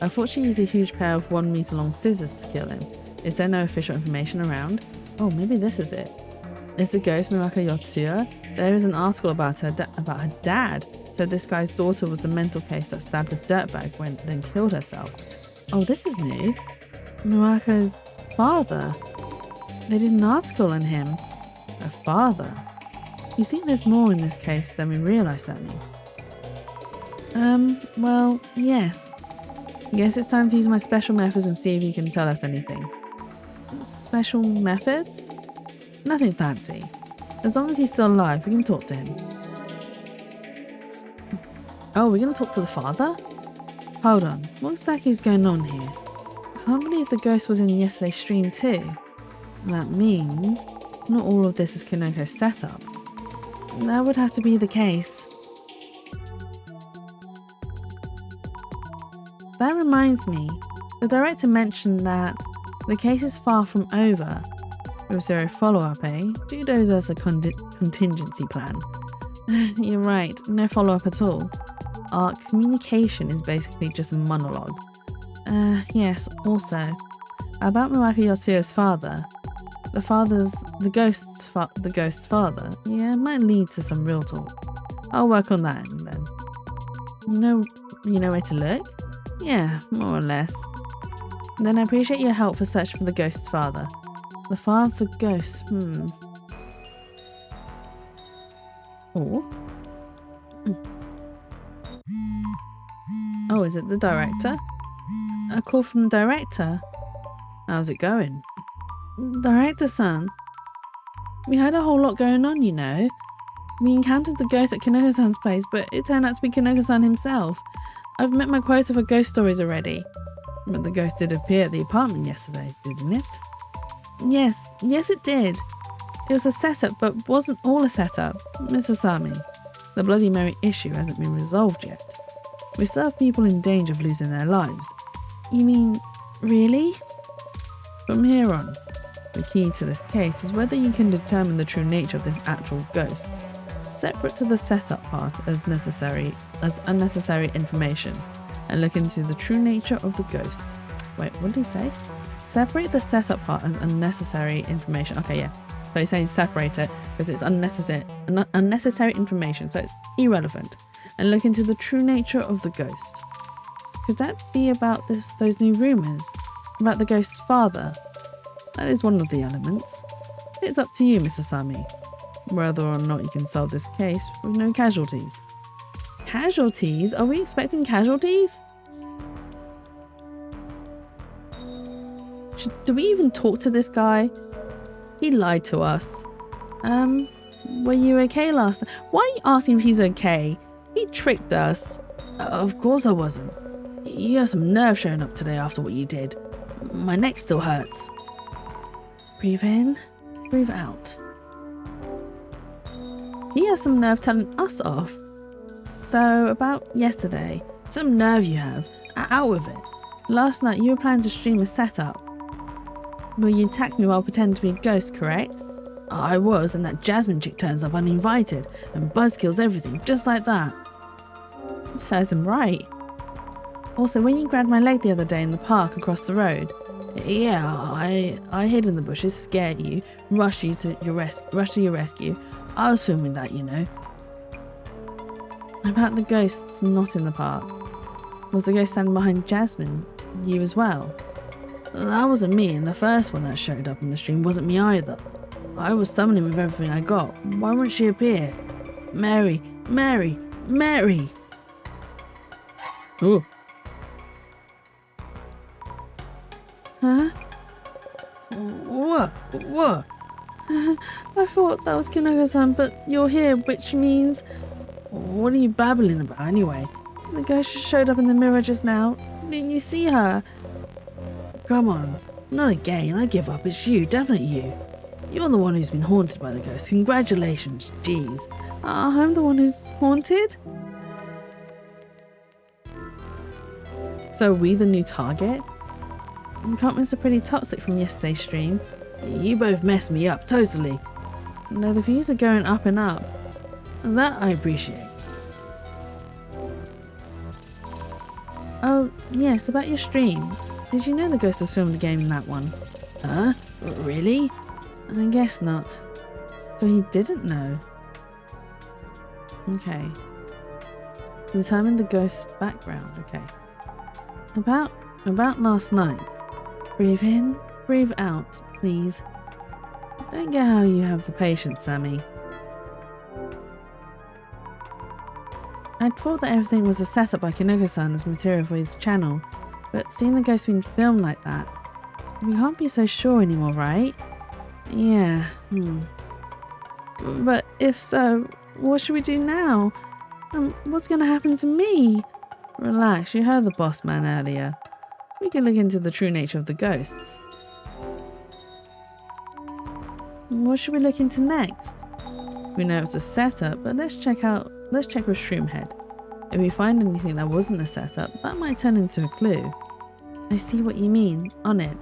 I thought she used a huge pair of 1 meter long scissors to kill him. Is there no official information around? Oh, maybe this is it. Is the ghost Murako Yotsuya? There is an article about her dad. So this guy's daughter was the mental case that stabbed a dirtbag then killed herself. Oh, this is new. Miwako's father. They did an article on him. A father. You think there's more in this case than we realise, Sammy? Well, yes. I guess it's time to use my special methods and see if you can tell us anything. Special methods? Nothing fancy. As long as he's still alive, we can talk to him. Oh, we're going to talk to the father? Hold on, what exactly is going on here? I can't believe the ghost was in yesterday's stream too. That means not all of this is Kunoko's setup. That would have to be the case. That reminds me, the director mentioned that the case is far from over. With zero follow-up, eh? Judo's as a contingency plan. You're right, no follow-up at all. Our communication is basically just a monologue. Yes, also, about Miwako Yotsuyo's father. The ghost's father. Yeah, it might lead to some real talk. I'll work on that then. You know where to look? Yeah, more or less. Then I appreciate your help for searching for the ghost's father. The father of the ghost, Oh. Oh, is it the director? A call from the director? How's it going? Director-san, we had a whole lot going on, you know. We encountered the ghost at Kaneko-san's place, but it turned out to be Kaneko-san himself. I've met my quota for ghost stories already. But the ghost did appear at the apartment yesterday, didn't it? Yes it did. It was a setup, but wasn't all a setup. Mr. Sami, the Bloody Mary issue hasn't been resolved yet. We still have people in danger of losing their lives. You mean, really? From here on, the key to this case is whether you can determine the true nature of this actual ghost, separate to the setup part as unnecessary information, and look into the true nature of the ghost. Wait, what did he say? Separate the setup part as unnecessary information. Okay, yeah. So he's saying separate it because it's unnecessary information, so it's irrelevant. And look into the true nature of the ghost. Could that be about those new rumours? About the ghost's father? That is one of the elements. It's up to you, Mr. Sami, whether or not you can solve this case with no casualties. Casualties? Are we expecting casualties? Do we even talk to this guy? He lied to us. Were you okay last time? Why are you asking if he's okay? He tricked us. Of course I wasn't. You have some nerve showing up today after what you did. My neck still hurts. Breathe in, breathe out. He has some nerve telling us off. So, about yesterday, some nerve you have. Out with it. Last night you were planning to stream a setup. Well, you attacked me while pretending to be a ghost, correct? I was, and that Jasmine chick turns up uninvited and buzzkills everything, just like that. Serves him right. Also, when you grabbed my leg the other day in the park across the road, yeah, I hid in the bushes, scared you, rushed to your rescue. I was filming that, you know. About the ghosts not in the park. Was the ghost standing behind Jasmine? You as well? That wasn't me, and the first one that showed up in the stream wasn't me either. I was summoning with everything I got. Why won't she appear? Mary! Mary! Mary! Ooh. Huh? What? I thought that was Kaneko-san, but you're here, which means... What are you babbling about anyway? The ghost just showed up in the mirror just now. Didn't you see her? Come on. Not again. I give up. It's you. Definitely you. You're the one who's been haunted by the ghost. Congratulations. Jeez. I'm the one who's haunted? So are we the new target? Encampments are pretty toxic from yesterday's stream. You both messed me up, totally. No, the views are going up and up. That I appreciate. Oh, yes, about your stream. Did you know the ghost was filmed a game in that one? Huh? Really? I guess not. So he didn't know. Okay. Determine the ghost's background, okay. About last night. Breathe in, breathe out, please. Don't get how you have the patience, Sammy. I'd thought that everything was a setup by Kinoko-san as material for his channel, but seeing the ghost being filmed like that, we can't be so sure anymore, right? Yeah, But if so, what should we do now? What's gonna happen to me? Relax, you heard the boss man earlier. We can look into the true nature of the ghosts. What should we look into next? We know it's a setup, but let's check with Shroomhead. If we find anything that wasn't a setup, that might turn into a clue. I see what you mean, on it.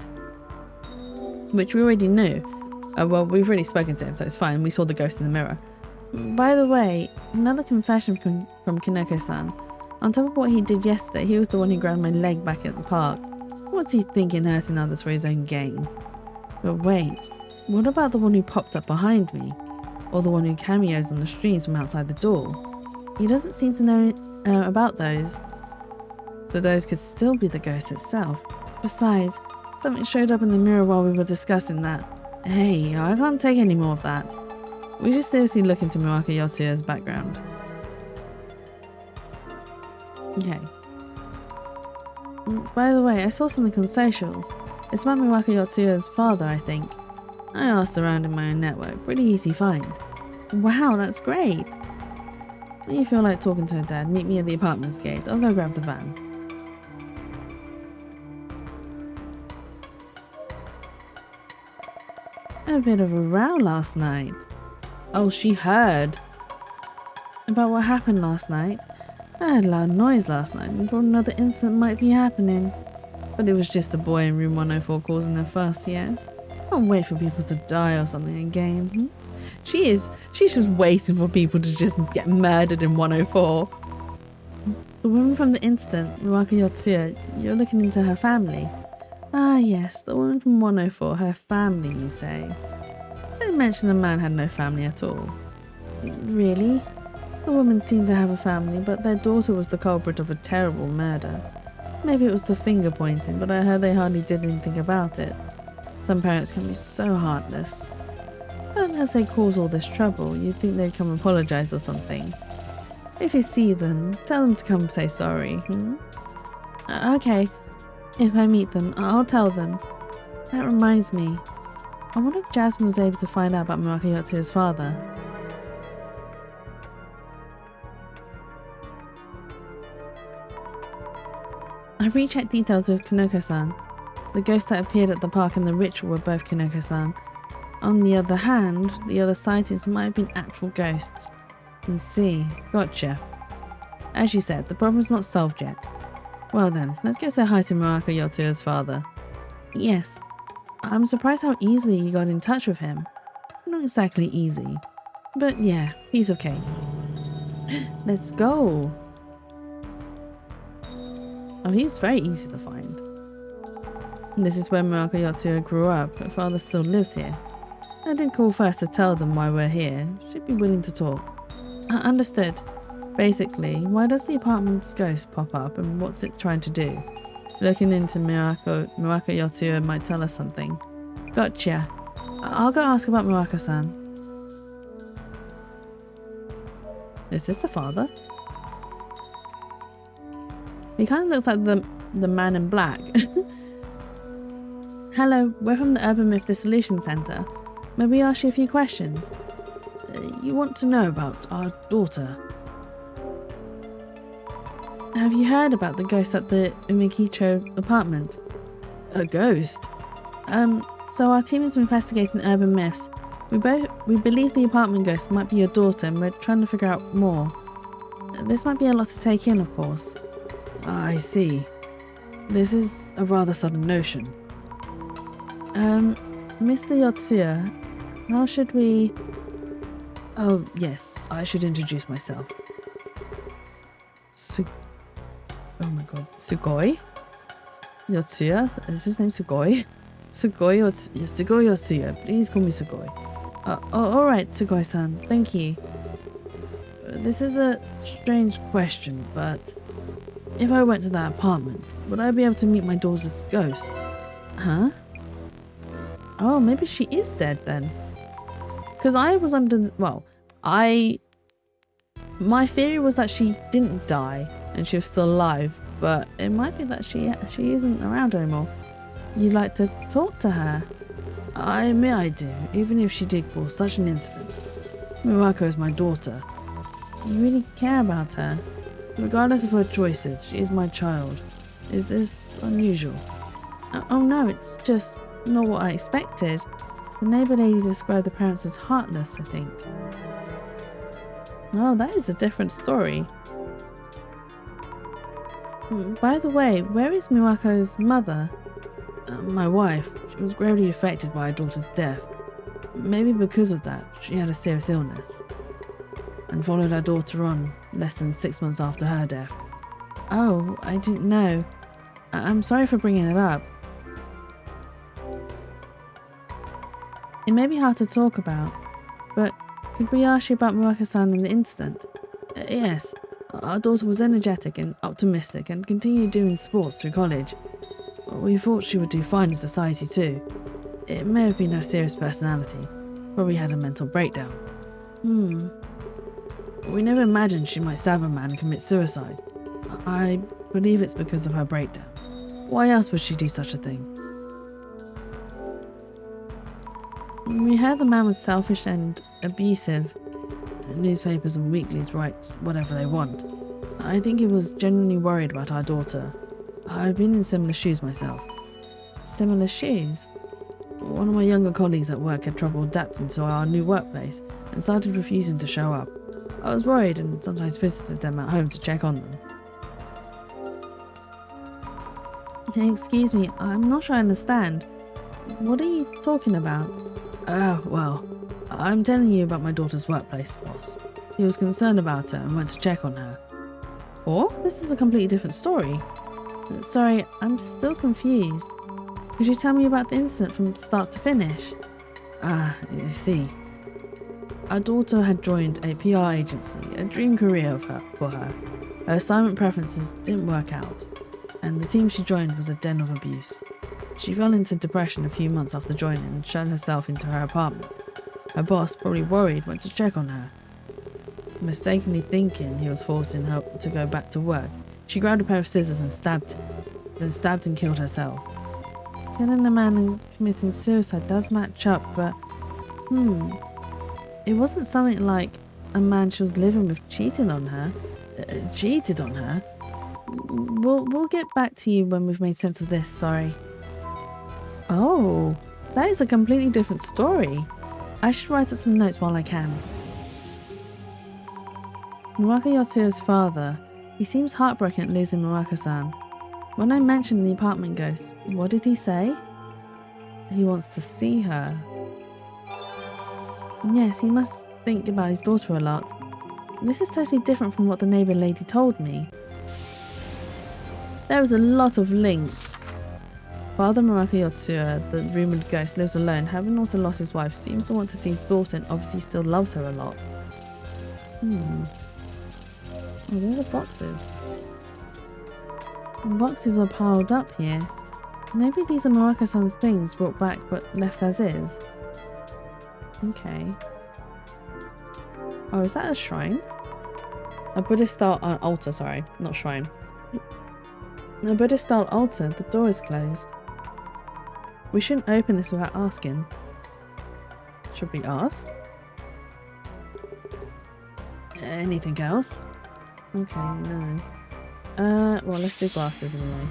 Which we already knew. Well, we've already spoken to him, so it's fine. We saw the ghost in the mirror. By the way, another confession from Kinoko-san. On top of what he did yesterday, he was the one who grabbed my leg back at the park. What's he thinking, hurting others for his own gain? But wait, what about the one who popped up behind me? Or the one who cameos on the streams from outside the door? He doesn't seem to know about those. So those could still be the ghost itself. Besides, something showed up in the mirror while we were discussing that. Hey, I can't take any more of that. We should seriously look into Miwaka Yotsuya's background. Okay. By the way, I saw something on socials. It's about Miwaka Yotsuya's father, I think. I asked around in my own network. Pretty easy find. Wow, that's great. When you feel like talking to her dad, meet me at the apartment's gate. I'll go grab the van. A bit of a row last night. Oh, she heard about what happened last night. I heard loud noise last night and thought another incident might be happening. But it was just a boy in room 104 causing a fuss, yes? Can't wait for people to die or something again. She's just waiting for people to just get murdered in 104. The woman from the incident, Miwaka Yotsuya, you're looking into her family. Ah yes, the woman from 104, her family, you say? They mentioned the man had no family at all. Really? The woman seemed to have a family, but their daughter was the culprit of a terrible murder. Maybe it was the finger pointing, but I heard they hardly did anything about it. Some parents can be so heartless. But as they cause all this trouble, you'd think they'd come apologise or something. If you see them, tell them to come say sorry, Okay. If I meet them, I'll tell them. That reminds me. I wonder if Jasmine was able to find out about Miwaka Yotsuya's father. I've rechecked details with Kinoko-san. The ghosts that appeared at the park and the ritual were both Kinoko-san. On the other hand, the other sightings might have been actual ghosts. I see. Gotcha. As you said, the problem's not solved yet. Well then, let's go say hi to Miwaka Yotsuya's father. Yes. I'm surprised how easily you got in touch with him. Not exactly easy. But yeah, piece of cake. Let's go. Oh, he's very easy to find. This is where Miwaka Yotsuya grew up. Her father still lives here. I didn't call first to tell them why we're here. Should be willing to talk. Understood. Basically, why does the apartment's ghost pop up and what's it trying to do? Looking into Miwaka Yotsuya might tell us something. Gotcha. I'll go ask about Miwaka-san. Is this the father? He kind of looks like the man in black. Hello, we're from the Urban Myth Dissolution Center. May we ask you a few questions? You want to know about our daughter? Have you heard about the ghost at the Umekicho apartment? A ghost? So our team is investigating urban myths. We believe the apartment ghost might be your daughter and we're trying to figure out more. This might be a lot to take in, of course. I see. This is a rather sudden notion. Mr. Yotsuya, how should we... Oh, yes, I should introduce myself. Oh my god. Sugoi? Yotsuya? Is his name Sugoi? Sugoi Yotsuya. Please call me Sugoi. Alright, Sugoi-san. Thank you. This is a strange question, but... if I went to that apartment, would I be able to meet my daughter's ghost? Huh? Oh, maybe she is dead then. Because I was under... Well, my theory was that she didn't die and she was still alive. But it might be that she isn't around anymore. You'd like to talk to her? I admit I do, even if she did cause such an incident. Miwako is my daughter. You really care about her. Regardless of her choices, she is my child. Is this unusual? Oh no, it's just not what I expected. The neighbour lady described the parents as heartless, I think. Oh, that is a different story. By the way, where is Miwako's mother? My wife. She was gravely affected by her daughter's death. Maybe because of that, she had a serious illness and followed her daughter on less than 6 months after her death. Oh, I didn't know. I'm sorry for bringing it up. It may be hard to talk about, but could we ask you about Miwako-san and the incident? Yes, our daughter was energetic and optimistic and continued doing sports through college. We thought she would do fine in society too. It may have been her serious personality. Probably had a mental breakdown. We never imagined she might stab a man and commit suicide. I believe it's because of her breakdown. Why else would she do such a thing? We heard the man was selfish and abusive. Newspapers and weeklies write whatever they want. I think he was genuinely worried about our daughter. I've been in similar shoes myself. Similar shoes? One of my younger colleagues at work had trouble adapting to our new workplace and started refusing to show up. I was worried and sometimes visited them at home to check on them. Excuse me, I'm not sure I understand. What are you talking about? Well, I'm telling you about my daughter's workplace boss. He was concerned about her and went to check on her. Or this is a completely different story. Sorry, I'm still confused. Could you tell me about the incident from start to finish? I see. Our daughter had joined a PR agency, a dream career for her. Her assignment preferences didn't work out, and the team she joined was a den of abuse. She fell into depression a few months after joining and shut herself into her apartment. Her boss, probably worried, went to check on her. Mistakenly thinking he was forcing her to go back to work, she grabbed a pair of scissors and stabbed him, then stabbed and killed herself. Killing a man and committing suicide does match up, but it wasn't something like a man she was living with cheated on her. Cheated on her? We'll get back to you when we've made sense of this, sorry. Oh, that is a completely different story. I should write up some notes while I can. Miwako Yotsuya's father. He seems heartbroken at losing Miwako-san. When I mentioned the apartment ghost, what did he say? He wants to see her. Yes, he must think about his daughter a lot. This is totally different from what the neighbour lady told me. There is a lot of links. Father Miwako Yotsuya, the rumoured ghost, lives alone, having also lost his wife, seems to want to see his daughter and obviously still loves her a lot. Oh, those are boxes. Boxes are piled up here. Maybe these are Miwako-san's things brought back but left as is. Okay. Oh, is that a shrine? A Buddhist-style altar, sorry, not shrine. A Buddhist-style altar, the door is closed. We shouldn't open this without asking. Should we ask? Anything else? Okay, no. Well, let's do glasses anyway.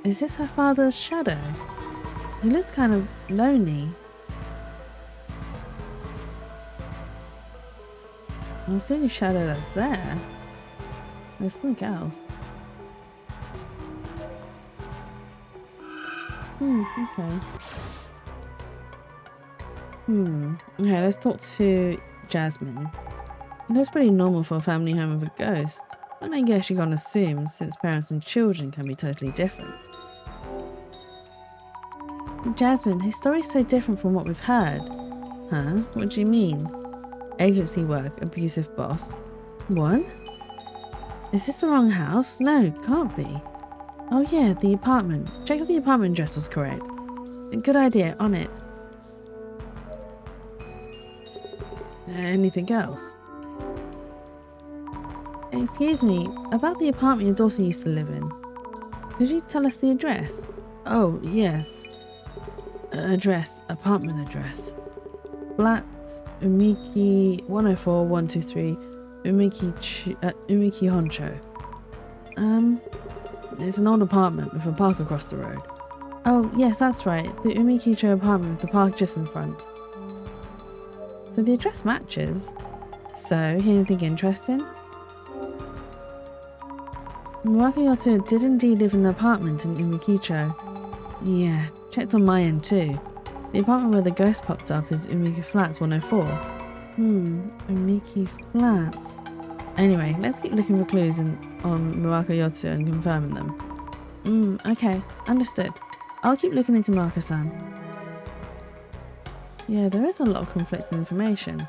Is this her father's shadow? He looks kind of lonely. Well, it's the only shadow that's there. There's nothing else. Okay. Okay, let's talk to Jasmine. That's pretty normal for a family home with a ghost. And I guess you can't assume, since parents and children can be totally different. Jasmine, his story's so different from what we've heard. Huh? What do you mean? Agency work, abusive boss. What? Is this the wrong house? No, can't be. Oh yeah, the apartment. Check if the apartment address was correct. Good idea, on it. Anything else? Excuse me, about the apartment your daughter used to live in. Could you tell us the address? Oh, yes. Apartment address. Flats, Umiki 104 123, Umiki Honcho. It's an old apartment with a park across the road. Oh, yes, that's right. The Umikicho apartment with the park just in front. So the address matches. So, anything interesting? Wakayoto did indeed live in an apartment in Umikicho. Yeah, checked on my end too. The apartment where the ghost popped up is Umiki Flats 104. Umiki Flats. Anyway, let's keep looking for clues on Wakayoto and confirming them. Okay, understood. I'll keep looking into Marco-san. Yeah, there is a lot of conflicting information.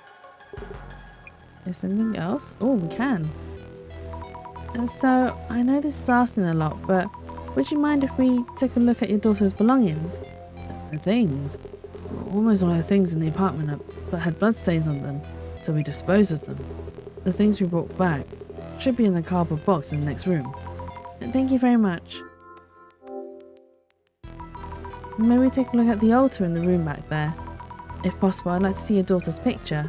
Is there anything else? Oh, we can. And so, I know this is asking a lot, but would you mind if we took a look at your daughter's belongings? Her things? Almost all her things in the apartment had bloodstains on them, so we disposed of them. The things we brought back should be in the cardboard box in the next room. Thank you very much. May we take a look at the altar in the room back there? If possible, I'd like to see your daughter's picture.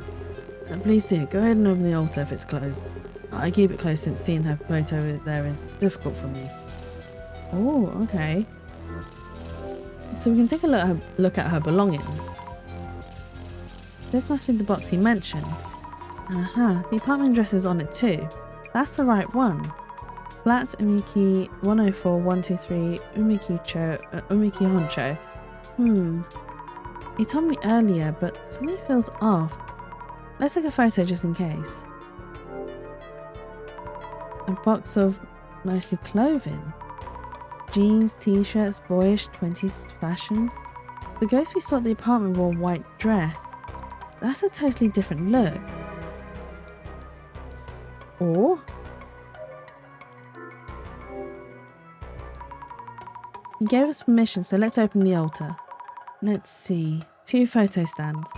Please do, go ahead and open the altar if it's closed. I keep it closed since seeing her photo there is difficult for me. Oh, okay. So we can take a look at her belongings. This must be the box he mentioned. The apartment address is on it too. That's the right one. Flat Umiki 104 123 Umiki Honcho. He told me earlier, but something feels off. Let's take a photo just in case. A box of mostly clothing. Jeans, t-shirts, boyish 20s fashion. The ghost we saw at the apartment wore a white dress. That's a totally different look. Or he gave us permission, so let's open the altar. Let's see. 2 photo stands.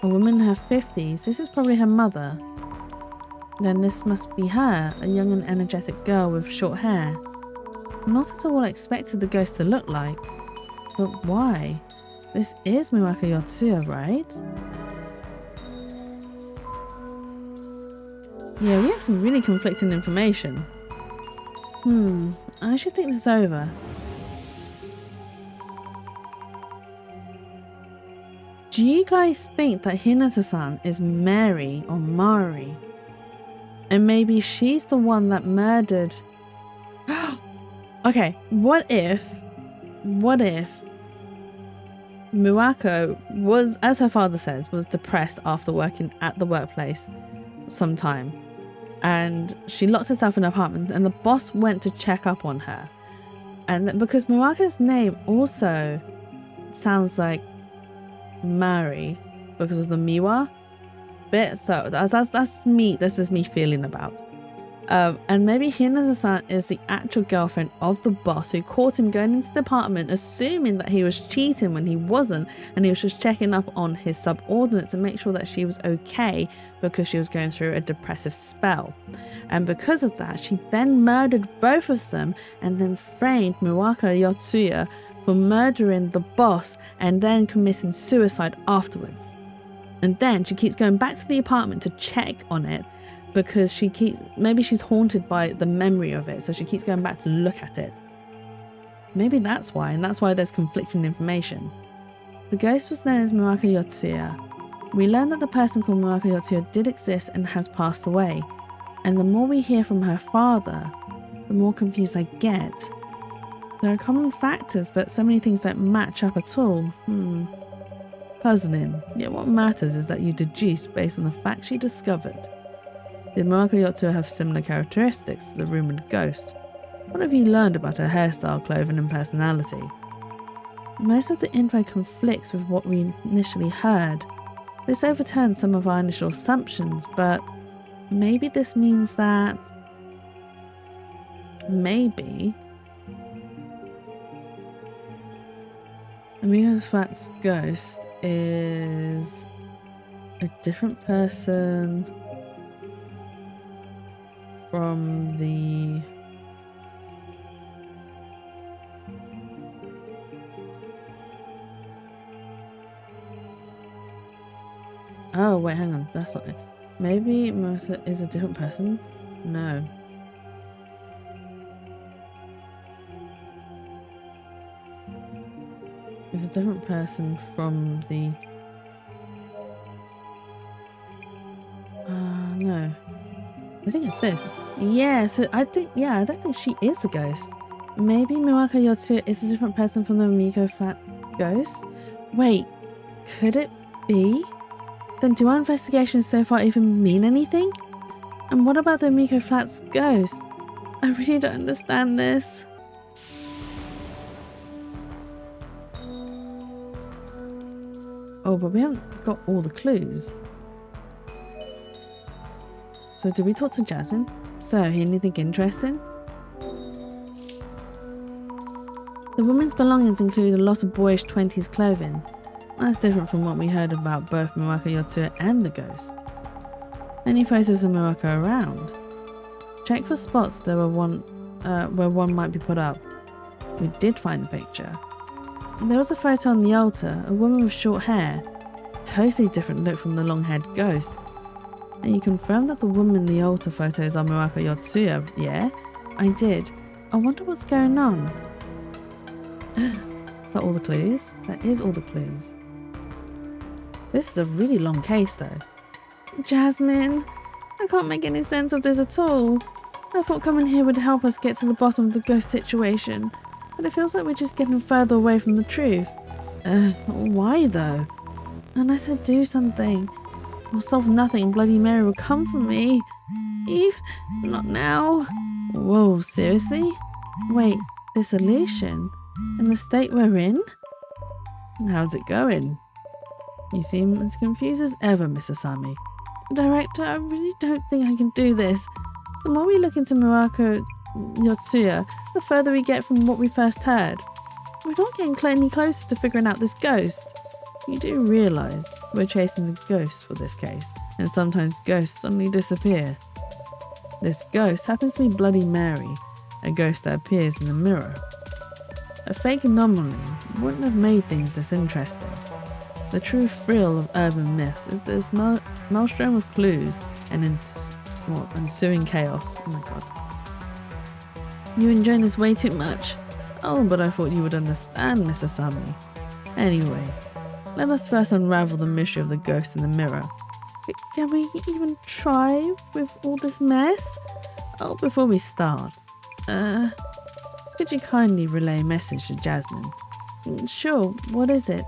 A woman in her 50s. This is probably her mother. Then this must be her, a young and energetic girl with short hair. Not at all what I expected the ghost to look like. But why? This is Miwaka Yotsuya, right? Yeah, we have some really conflicting information. I should think this over. Do you guys think that Hinata-san is Mary or Mari? And maybe she's the one that murdered... Okay, what if Miwako was, as her father says, was depressed after working at the workplace sometime, and she locked herself in an apartment, and the boss went to check up on her, and because Miwako's name also sounds like Mari because of the Miwa bit, so that's me. This is me feeling about. And maybe Hinata-san is the actual girlfriend of the boss who caught him going into the apartment assuming that he was cheating when he wasn't, and he was just checking up on his subordinate to make sure that she was okay because she was going through a depressive spell. And because of that, she then murdered both of them and then framed Miwaka Yotsuya for murdering the boss and then committing suicide afterwards. And then she keeps going back to the apartment to check on it because maybe she's haunted by the memory of it, so she keeps going back to look at it. Maybe that's why, and that's why there's conflicting information. The ghost was known as Miwaka Yotsuya. We learned that the person called Miwaka Yotsuya did exist and has passed away. And the more we hear from her father, the more confused I get. There are common factors, but so many things don't match up at all. Puzzling. Yet what matters is that you deduce based on the facts she discovered. Did Miwaka Yotsuya have similar characteristics to the rumoured ghost? What have you learned about her hairstyle, clothing and personality? Most of the info conflicts with what we initially heard. This overturns some of our initial assumptions, but maybe this means that... maybe Amigos Flat's ghost is a different person from the oh wait, hang on, that's not it. Maybe Melissa is a different person? No. It's a different person from the no. I think it's this. Yeah, so I don't think she is the ghost. Maybe Miwako Yotsuya is a different person from the Amigo Flat ghost? Wait, could it be? Then do our investigations so far even mean anything? And what about the Amigo Flats ghost? I really don't understand this. Oh, but we haven't got all the clues. So did we talk to Jasmine? So, anything interesting? The woman's belongings include a lot of boyish 20s clothing. That's different from what we heard about both Miwako Yotsuya and the ghost. Any photos of Miwako around? Check for spots where one might be put up. We did find a picture. There was a photo on the altar, a woman with short hair. Totally different look from the long-haired ghost. And you confirmed that the woman in the altar photos are Miwako Yotsuya, yeah? I did. I wonder what's going on. Is that all the clues? That is all the clues. This is a really long case though. Jasmine, I can't make any sense of this at all. I thought coming here would help us get to the bottom of the ghost situation, but it feels like we're just getting further away from the truth. Why though? Unless I do something, or solve nothing, Bloody Mary will come for me. Eve, not now. Whoa, seriously? Wait, dissolution? In the state we're in? How's it going? You seem as confused as ever, Miss Asami. Director, I really don't think I can do this. The more we look into Miwako Yotsuya, the further we get from what we first heard. We're not getting any closer to figuring out this ghost. You do realise we're chasing the ghost for this case, and sometimes ghosts suddenly disappear. This ghost happens to be Bloody Mary, a ghost that appears in the mirror. A fake anomaly wouldn't have made things this interesting. The true thrill of urban myths is this maelstrom of clues and ensuing chaos. Oh my god. You're enjoying this way too much. Oh, but I thought you would understand, Miss Asami. Anyway, let us first unravel the mystery of the ghost in the mirror. Can we even try with all this mess? Oh, before we start, could you kindly relay a message to Jasmine? Sure, what is it?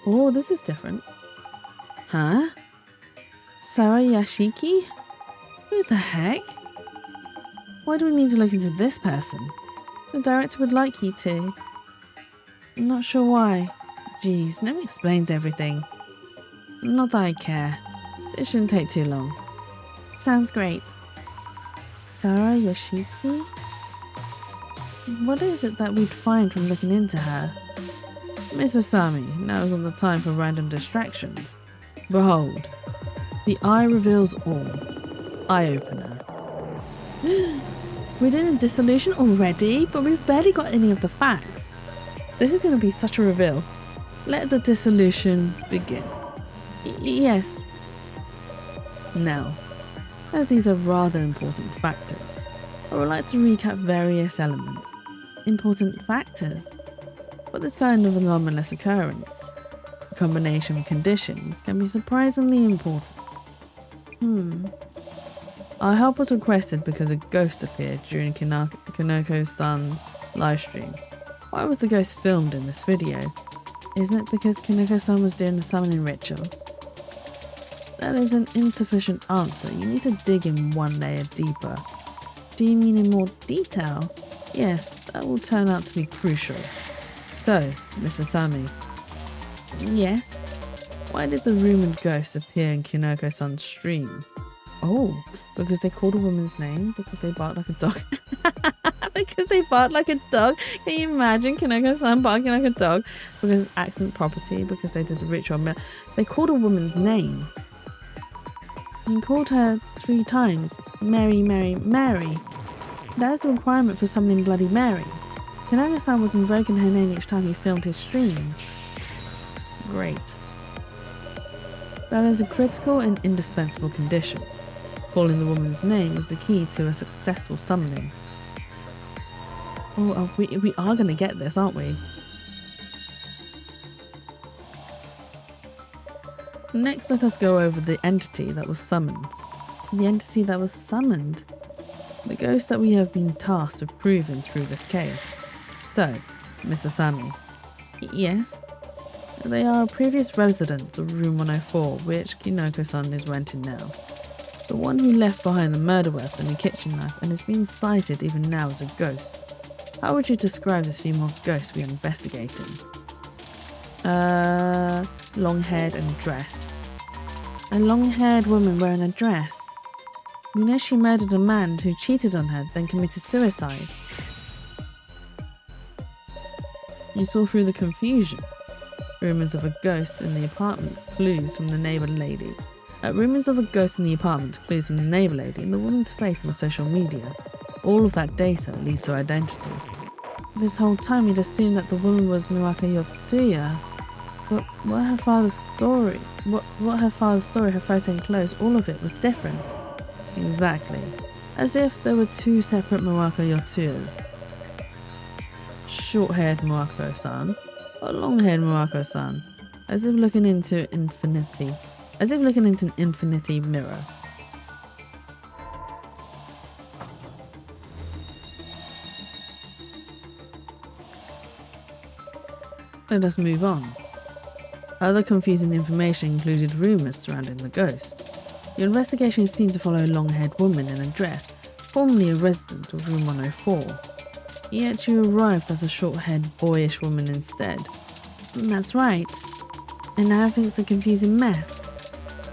Oh, this is different. Huh? Sarah Yashiki? Who the heck? Why do we need to look into this person? The director would like you to. I'm not sure why. Geez, never explains everything. Not that I care. It shouldn't take too long. Sounds great. Sarah Yashiki? What is it that we'd find from looking into her? Miss Asami, now is not the time for random distractions. Behold, the eye reveals all. Eye-opener. We're doing a dissolution already, but we've barely got any of the facts. This is going to be such a reveal. Let the dissolution begin. Yes. Now, as these are rather important factors, I would like to recap various elements. Important factors? For this kind of anomalous occurrence, a combination of conditions can be surprisingly important. Our help was requested because a ghost appeared during Kinoko-san's livestream. Why was the ghost filmed in this video? Isn't it because Kinoko-san was doing the summoning ritual? That is an insufficient answer. You need to dig in one layer deeper. Do you mean in more detail? Yes, that will turn out to be crucial. So, Miss Asami. Yes? Why did the rumored ghost appear in Kinoko-san's stream? Oh, because they called a woman's name, because they barked like a dog. Because they barked like a dog. Can you imagine Kinoko-san barking like a dog? Because it's accident property, because they did the ritual. They called a woman's name. And called her 3 times. Mary, Mary, Mary. That is a requirement for summoning Bloody Mary. Kinoko-san was invoking her name each time he filmed his streams. Great. That is a critical and indispensable condition. Calling the woman's name is the key to a successful summoning. Oh, we are going to get this, aren't we? Next, let us go over the entity that was summoned. The entity that was summoned. The ghost that we have been tasked with proving through this case. So, Mr. Sammy. Yes? They are previous residents of room 104, which Kinoko-san is renting now. The one who left behind the murder weapon and kitchen knife and is being cited even now as a ghost. How would you describe this female ghost we are investigating? Long-haired and dress. A long-haired woman wearing a dress. You know she murdered a man who cheated on her, then committed suicide. You saw through the confusion. Rumours of a ghost in the apartment, clues from the neighbour lady. Rumours of a ghost in the apartment, clues from the neighbour lady, and the woman's face on social media. All of that data leads to her identity. This whole time you'd assumed that the woman was Miwaka Yotsuya. But what her father's story, her photo enclosed, all of it was different. Exactly. As if there were 2 separate Miwaka Yotsuyas. Short-haired Miwako-san, or long-haired Miwako-san. As if looking into infinity. As if looking into an infinity mirror. Let us move on. Other confusing information included rumours surrounding the ghost. Your investigation seemed to follow a long-haired woman in a dress, formerly a resident of room 104. Yet you arrived as a short-haired boyish woman instead. That's right. And now everything's a confusing mess.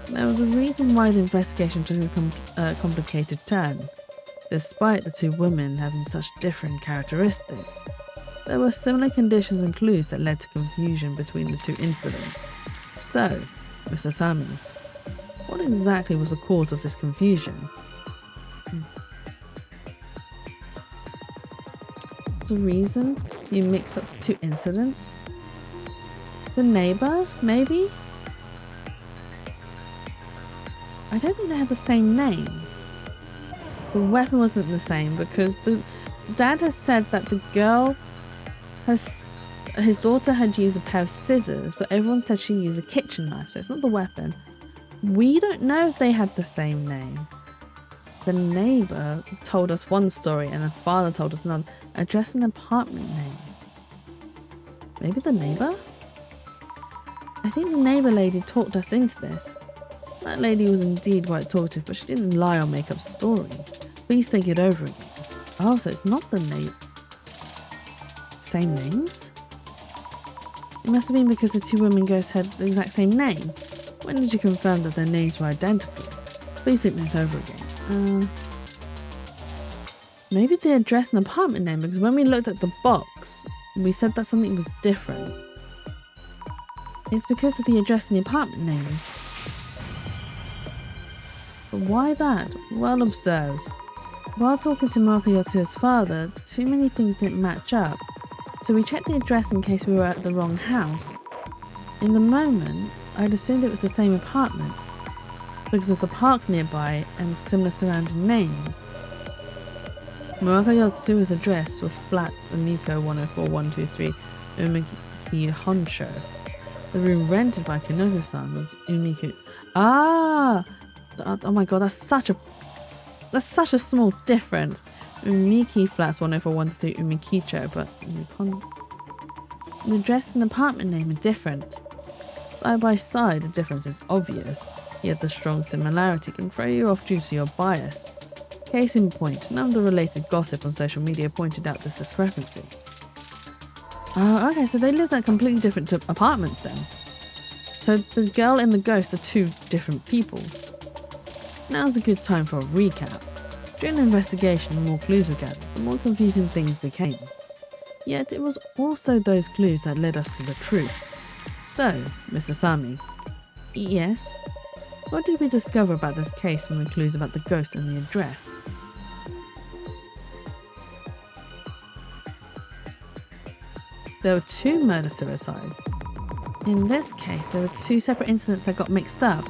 There was a reason why the investigation took a complicated turn, despite the 2 women having such different characteristics. There were similar conditions and clues that led to confusion between the 2 incidents. So, Mr. Sammy, what exactly was the cause of this confusion? What's the reason you mix up the 2 incidents? The neighbour, maybe? I don't think they had the same name. The weapon wasn't the same because the dad has said that the girl, his daughter had used a pair of scissors, but everyone said she used a kitchen knife, so it's not the weapon. We don't know if they had the same name. The neighbour told us one story and the father told us another, addressing an apartment name. Maybe the neighbour? I think the neighbour lady talked us into this. That lady was indeed quite talkative, but she didn't lie or make up stories. Please think it over again. Oh, so it's not the same names? It must have been because the 2 women ghosts had the exact same name. When did you confirm that their names were identical? Please think this over again. Maybe they addressed an apartment name, because when we looked at the box, we said that something was different. It's because of the address and the apartment names. But why that? Well observed. While talking to Marco Yotsuya's father, too many things didn't match up, so we checked the address in case we were at the wrong house. In the moment, I'd assumed it was the same apartment, because of the park nearby and similar surrounding names. Marco Yotsuya's address were flats Amiko 104-123 Umeki Honsho. The room rented by Kinoko-san was Umiki. Oh my god, that's such a small difference. Umiki flats 104-123 Umikicho, but the address and apartment name are different. Side by side, the difference is obvious, yet the strong similarity can throw you off due to your bias. Case in point, none of the related gossip on social media pointed out this discrepancy. Oh, okay, so they lived at completely different apartments then. So the girl and the ghost are two different people. Now's a good time for a recap. During the investigation, the more clues were gathered, the more confusing things became. Yet it was also those clues that led us to the truth. So, Mr. Sami. Yes? What did we discover about this case from the clues about the ghost and the address? There were two murder-suicides. In this case, there were two separate incidents that got mixed up.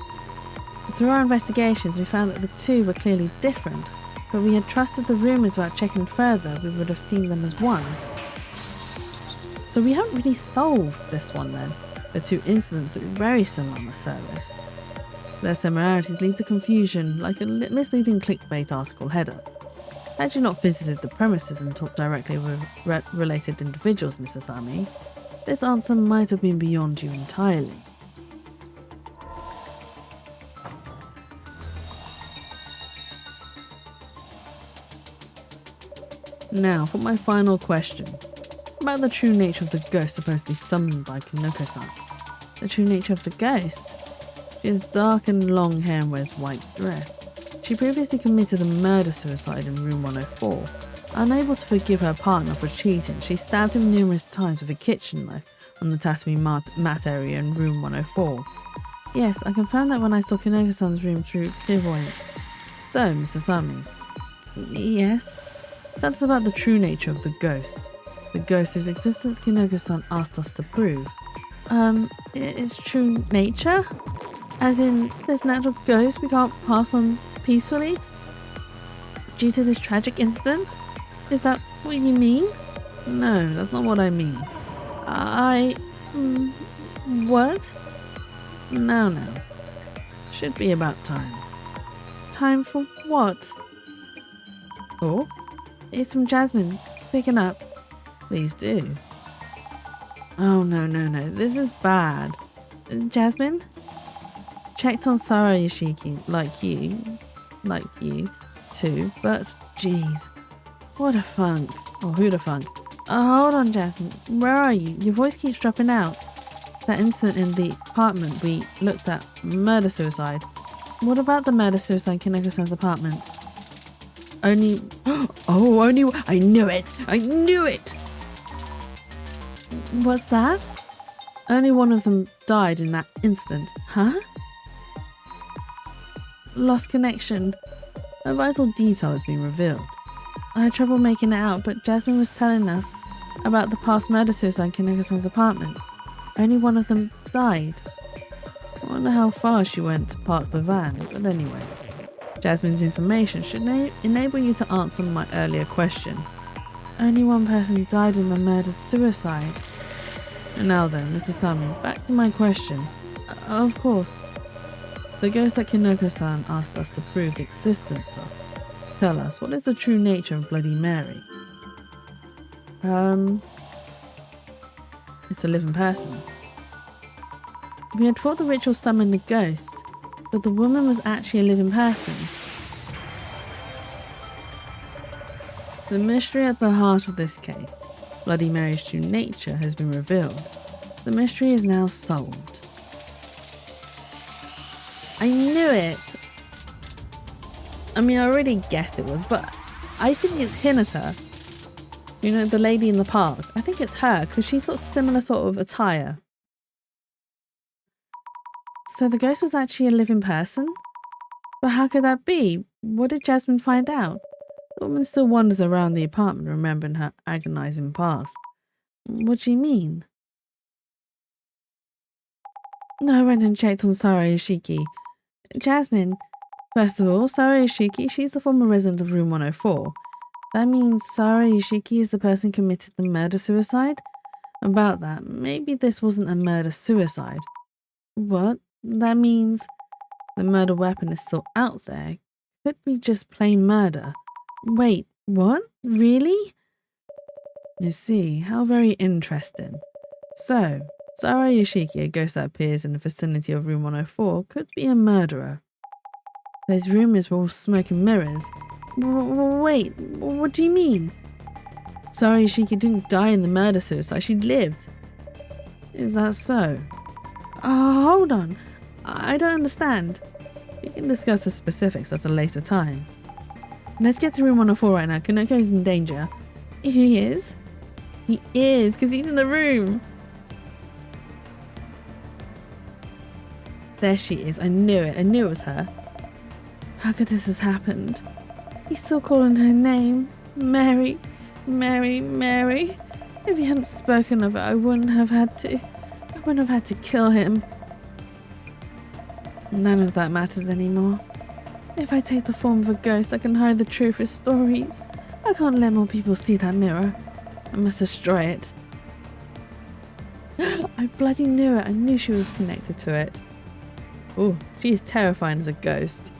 Through our investigations, we found that the two were clearly different, but we had trusted the rumours without checking further. We would have seen them as one. So we haven't really solved this one then. The two incidents are very similar on the surface. Their similarities lead to confusion, like a misleading clickbait article header. Had you not visited the premises and talked directly with related individuals, Mr. Sami, this answer might have been beyond you entirely. Now for my final question, about the true nature of the ghost supposedly summoned by Kinoko-san. The true nature of the ghost? She has dark and long hair and wears white dress. She previously committed a murder-suicide in room 104. Unable to forgive her partner for cheating, she stabbed him numerous times with a kitchen knife on the tatami mat area in room 104. Yes, I confirmed that when I saw Kinoko-san's room through clairvoyance. So, Mr. Sami. Yes? That's about the true nature of the ghost. The ghost whose existence Kinoko-san asked us to prove. Its true nature? As in, this natural ghost we can't pass on peacefully? Due to this tragic incident? Is that what you mean? No, that's not what I mean. What? No. Should be about time. Time for what? Oh? It's from Jasmine. Picking up. Please do. Oh, no. This is bad. Jasmine? Checked on Sara Yoshiki, like you too, but geez. What a funk. Or who the funk? Oh, hold on, Jasmine. Where are you? Your voice keeps dropping out. That incident in the apartment we looked at. Murder-suicide. What about the murder-suicide in Kinoko-san's apartment? Only... only... I knew it! What's that? Only one of them died in that incident. Huh? Lost connection. A vital detail has been revealed. I had trouble making it out, but Jasmine was telling us about the past murder-suicide in Kinoko-san's apartment. Only one of them died. I wonder how far she went to park the van, but anyway. Jasmine's information should enable you to answer my earlier question. Only one person died in the murder-suicide. And now then, Mr. Sami, back to my question. Of course. The ghost that Kinoko-san asked us to prove the existence of. Tell us, what is the true nature of Bloody Mary? It's a living person. We had thought the ritual summoned a ghost, but the woman was actually a living person. The mystery at the heart of this case, Bloody Mary's true nature, has been revealed. The mystery is now solved. I knew it! I mean, I already guessed it was, but I think it's Hinata. You know, the lady in the park. I think it's her, because she's got similar sort of attire. So the ghost was actually a living person? But how could that be? What did Jasmine find out? The woman still wanders around the apartment, remembering her agonizing past. What do you mean? No, I went and checked on Sara Yoshiki. Jasmine, first of all, Sara Yoshiki, she's the former resident of room 104. That means Sara Yoshiki is the person who committed the murder-suicide? About that, maybe this wasn't a murder-suicide. What? That means the murder weapon is still out there. Could be just plain murder. Wait, what? Really? You see, how very interesting. So, Sara Yoshiki, a ghost that appears in the vicinity of room 104, could be a murderer. Those rumours were all smoke and mirrors. Wait, what do you mean? Sara Yoshiki didn't die in the murder-suicide, she lived. Is that so? hold on. I don't understand. We can discuss the specifics at a later time. Let's get to room 104 right now. Kanoko is in danger. He is? He is, because he's in the room. There she is. I knew it. I knew it was her. How could this have happened? He's still calling her name. Mary. Mary. Mary. If he hadn't spoken of it, I wouldn't have had to kill him. None of that matters anymore. If I take the form of a ghost, I can hide the truth with stories. I can't let more people see that mirror. I must destroy it. I bloody knew it. I knew she was connected to it. Oh, she is terrifying as a ghost.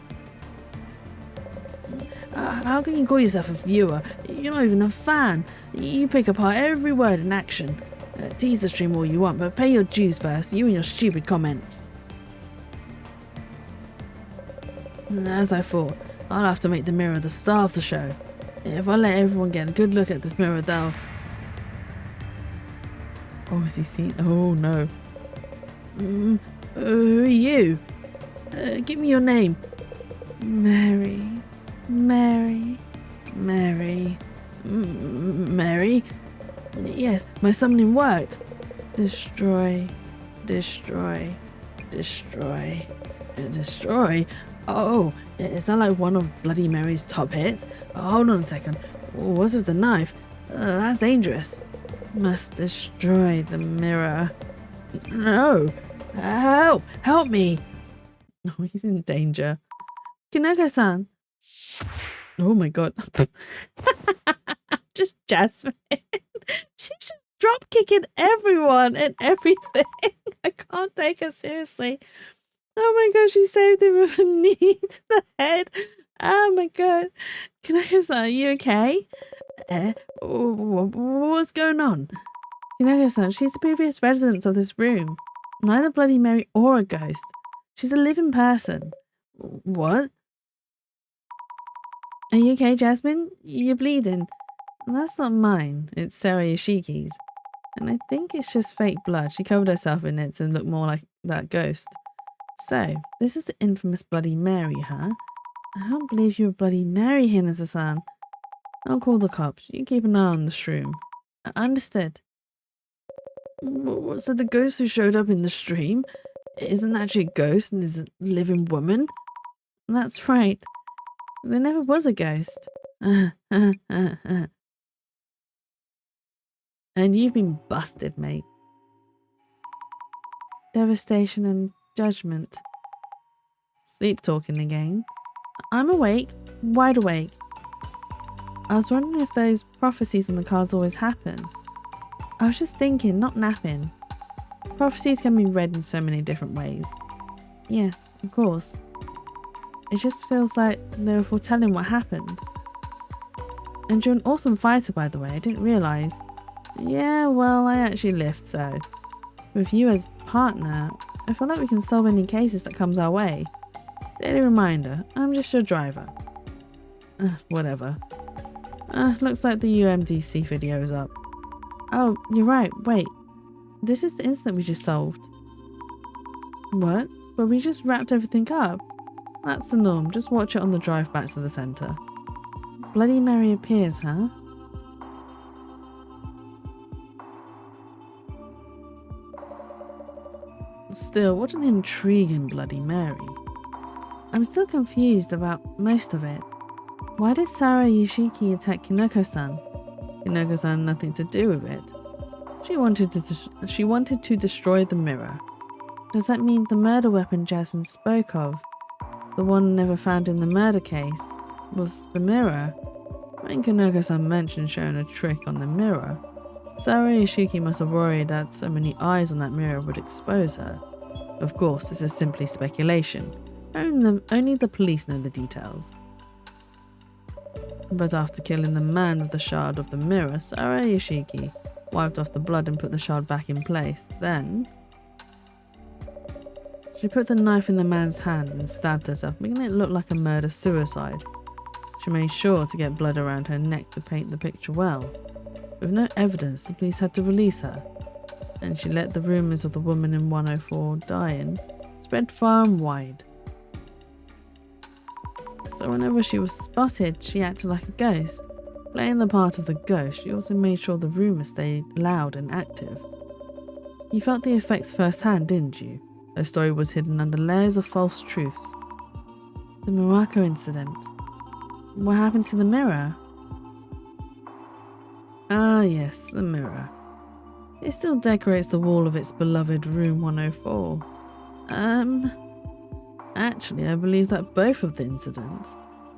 How can you call yourself a viewer? You're not even a fan. You pick apart every word in action. Tease the stream all you want, but pay your dues first, you and your stupid comments. As I thought, I'll have to make the mirror the star of the show. If I let everyone get a good look at this mirror, they'll... Oh, is he seen? Oh, no. Who are you? Give me your name. Mary. Mary. Mary. Mary? Yes, my summoning worked. Destroy. Destroy. Destroy. Destroy? Oh, is that like one of Bloody Mary's top hits? Hold on a second. What's with the knife? That's dangerous. Must destroy the mirror. No. Help! Help me! Oh, he's in danger. Kinoko-san. Oh my god. Just Jasmine. She's just drop kicking everyone and everything. I can't take her seriously. Oh my god, she saved him with a knee to the head. Oh my god. Kinoko-san, are you okay? What's going on? Kinoko-san, she's the previous resident of this room. Neither Bloody Mary or a ghost. She's a living person. What? Are you okay, Jasmine? You're bleeding. That's not mine. It's Sarah Yoshiki's. And I think it's just fake blood. She covered herself in it to look more like that ghost. So, this is the infamous Bloody Mary, huh? I can't believe you were Bloody Mary, Hinata-san. I'll call the cops. You keep an eye on the shroom. Understood. So the ghost who showed up in the stream isn't actually a ghost and is a living woman? That's right. There never was a ghost. And you've been busted, mate. Devastation and judgment. Sleep talking again. I'm awake, wide awake. I was wondering if those prophecies on the cards always happen. I was just thinking, not napping. Prophecies can be read in so many different ways. Yes, of course. It just feels like they were foretelling what happened. And you're an awesome fighter, by the way, I didn't realise. Yeah, well, I actually lift, so... With you as partner, I feel like we can solve any cases that comes our way. Daily reminder, I'm just your driver. Whatever. Looks like the UMDC video is up. Oh, you're right, wait. This is the incident we just solved. What? But we just wrapped everything up. That's the norm, just watch it on the drive back to the centre. Bloody Mary appears, huh? Still, what an intriguing Bloody Mary. I'm still confused about most of it. Why did Sarah Yoshiki attack Kinoko-san? Kinoko-san had nothing to do with it. She wanted to destroy the mirror. Does that mean the murder weapon Jasmine spoke of, the one never found in the murder case, was the mirror? When Kinoko-san mentioned showing a trick on the mirror, Sarah Yoshiki must have worried that so many eyes on that mirror would expose her. Of course, this is simply speculation. Only the police know the details. But after killing the man with the shard of the mirror, Sarah Yoshiki wiped off the blood and put the shard back in place. Then, she put the knife in the man's hand and stabbed herself, making it look like a murder-suicide. She made sure to get blood around her neck to paint the picture well. With no evidence, the police had to release her. and she let the rumours of the woman in 104 dying spread far and wide. So whenever she was spotted, she acted like a ghost. Playing the part of the ghost, she also made sure the rumours stayed loud and active. You felt the effects firsthand, didn't you? Her story was hidden under layers of false truths. The Morocco incident. What happened to the mirror? Ah yes, the mirror. It still decorates the wall of its beloved room 104. Actually, I believe that both of the incidents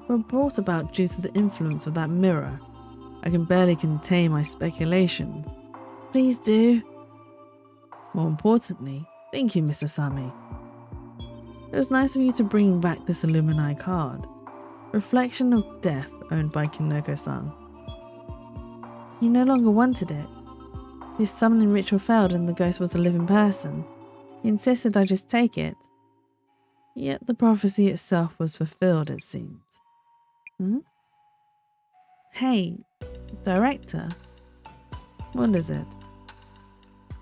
were brought about due to the influence of that mirror. I can barely contain my speculations. Please do. More importantly, thank you, Mr. Sami. It was nice of you to bring back this Illumini card. Reflection of Death, owned by Kinoko-san. He no longer wanted it. His summoning ritual failed and the ghost was a living person. He insisted I just take it. Yet the prophecy itself was fulfilled, it seems. Hey, director. What is it?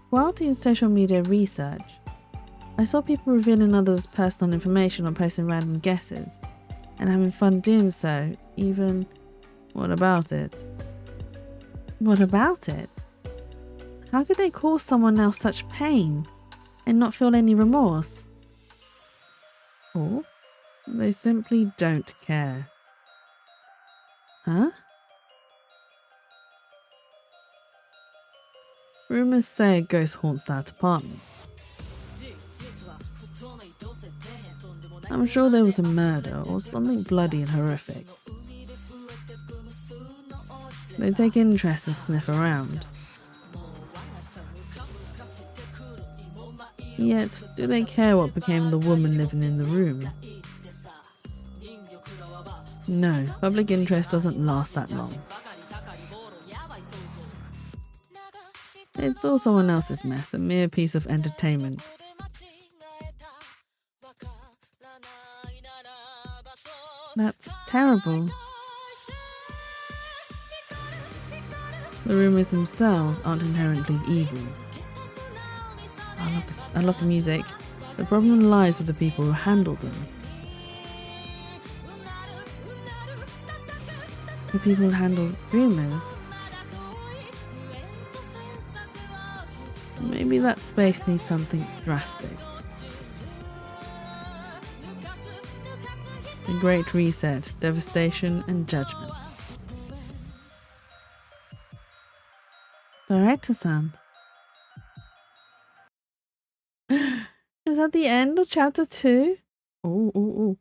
While doing social media research, I saw people revealing others' personal information or posting random guesses, and having fun doing so, even... What about it? What about it? How could they cause someone else such pain and not feel any remorse? Or they simply don't care. Huh? Rumors say a ghost haunts that apartment. I'm sure there was a murder or something bloody and horrific. They take interest and sniff around. Yet, do they care what became of the woman living in the room? No, public interest doesn't last that long. It's all someone else's mess, a mere piece of entertainment. That's terrible. The rumours themselves aren't inherently evil. I love the music. The problem lies with the people who handle them. The people who handle rumours. Maybe that space needs something drastic. The Great Reset, devastation and judgment. Director-san. Is that the end of chapter 2? Ooh.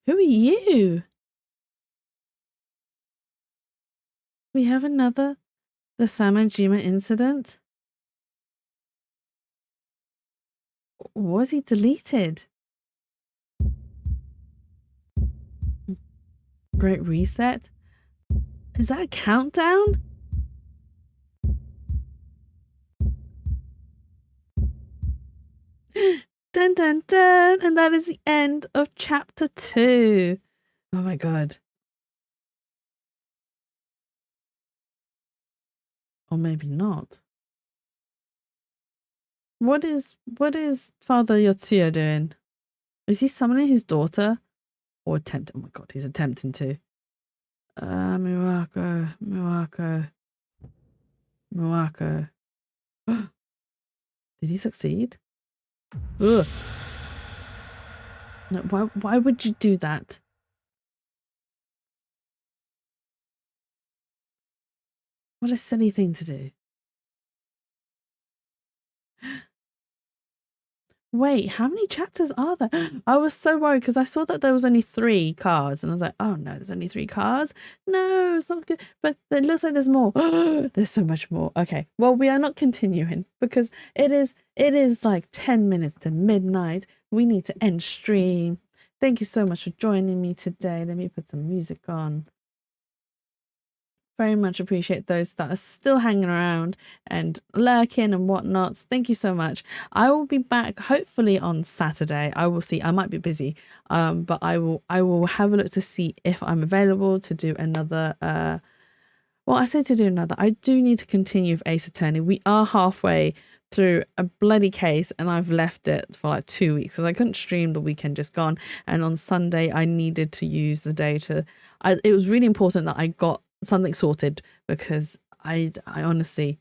Who are you? We have another, the Samajima incident. Was he deleted? Great Reset? Is that a countdown? Dun dun dun! And that is the end of chapter 2. Oh my god. Or maybe not. What is Father Yotsuya doing? Is he summoning his daughter? Or attempting? Oh my god, he's attempting to. Miwako. Did he succeed? Ugh. No, why would you do that? What a silly thing to do. Wait, how many chapters are there? I was so worried because I saw that there was only 3 cars and I was like, oh no, there's only 3 cars. No, it's not good. But it looks like there's more. There's so much more. Okay, well, we are not continuing because it is like 10 minutes to midnight. We need to end stream. Thank you so much for joining me today. Let me put some music on. Very much appreciate those that are still hanging around and lurking and whatnot. Thank you so much. I will be back hopefully on Saturday. I will see. I might be busy, but I will have a look to see if I'm available to do another Well, I say to do another. I do need to continue with Ace Attorney. We are halfway through a bloody case and I've left it for like 2 weeks because I couldn't stream the weekend just gone. And on Sunday, I needed to use the day to... it was really important that I got something sorted because I honestly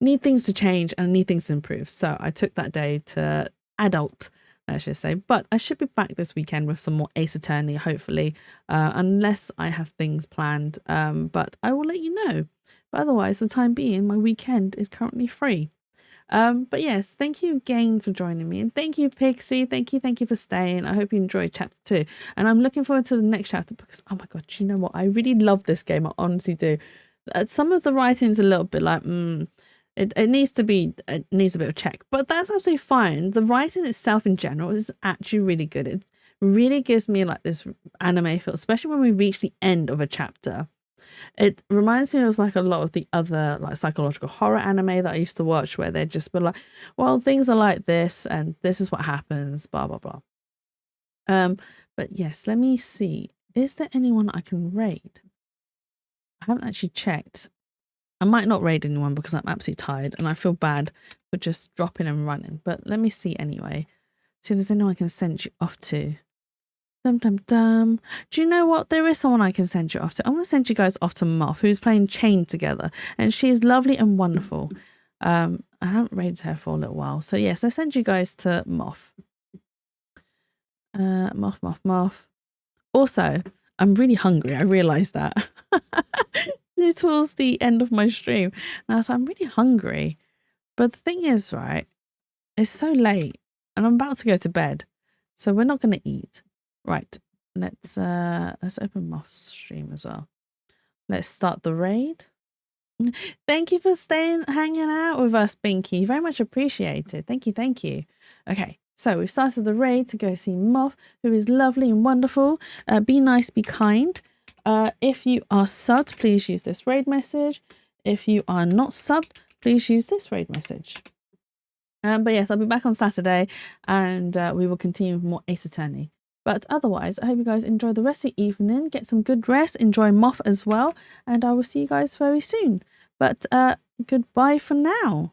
need things to change and need things to improve. So I took that day to adult, let's just say. But I should be back this weekend with some more Ace Attorney, hopefully, unless I have things planned. But I will let you know. But otherwise, for the time being, my weekend is currently free. But yes, thank you again for joining me. And thank you, Pixie. Thank you for staying. I hope you enjoyed chapter 2. And I'm looking forward to the next chapter because, oh my God, do you know what? I really love this game. I honestly do. Some of the writing's a little bit like, it needs a bit of check, but that's absolutely fine. The writing itself in general is actually really good. It really gives me like this anime feel, especially when we reach the end of a chapter. It reminds me of like a lot of the other like psychological horror anime that I used to watch where they'd just be like, well, things are like this and this is what happens, blah, blah, blah. But yes, let me see. Is there anyone I can raid? I haven't actually checked. I might not raid anyone because I'm absolutely tired and I feel bad for just dropping and running. But let me see anyway. See if there's anyone I can send you off to. Dum dum dum. Do you know what? There is someone I can send you off to. I'm going to send you guys off to Moth, who's playing Chained together. And she is lovely and wonderful. I haven't raided her for a little while. So yes, I send you guys to Moth. Moth. Also, I'm really hungry. I realised that. Towards the end of my stream. And I was like, I'm really hungry. But the thing is, right, it's so late and I'm about to go to bed. So we're not going to eat. Right. Let's open Moth's stream as well. Let's start the raid. Thank you for hanging out with us, Binky. Very much appreciated. Thank you. Okay. So we've started the raid to go see Moth, who is lovely and wonderful. Be nice, be kind. If you are subbed, please use this raid message. If you are not subbed, please use this raid message. But yes, I'll be back on Saturday and we will continue with more Ace Attorney. But otherwise, I hope you guys enjoy the rest of the evening. Get some good rest. Enjoy Moth as well. And I will see you guys very soon. But goodbye for now.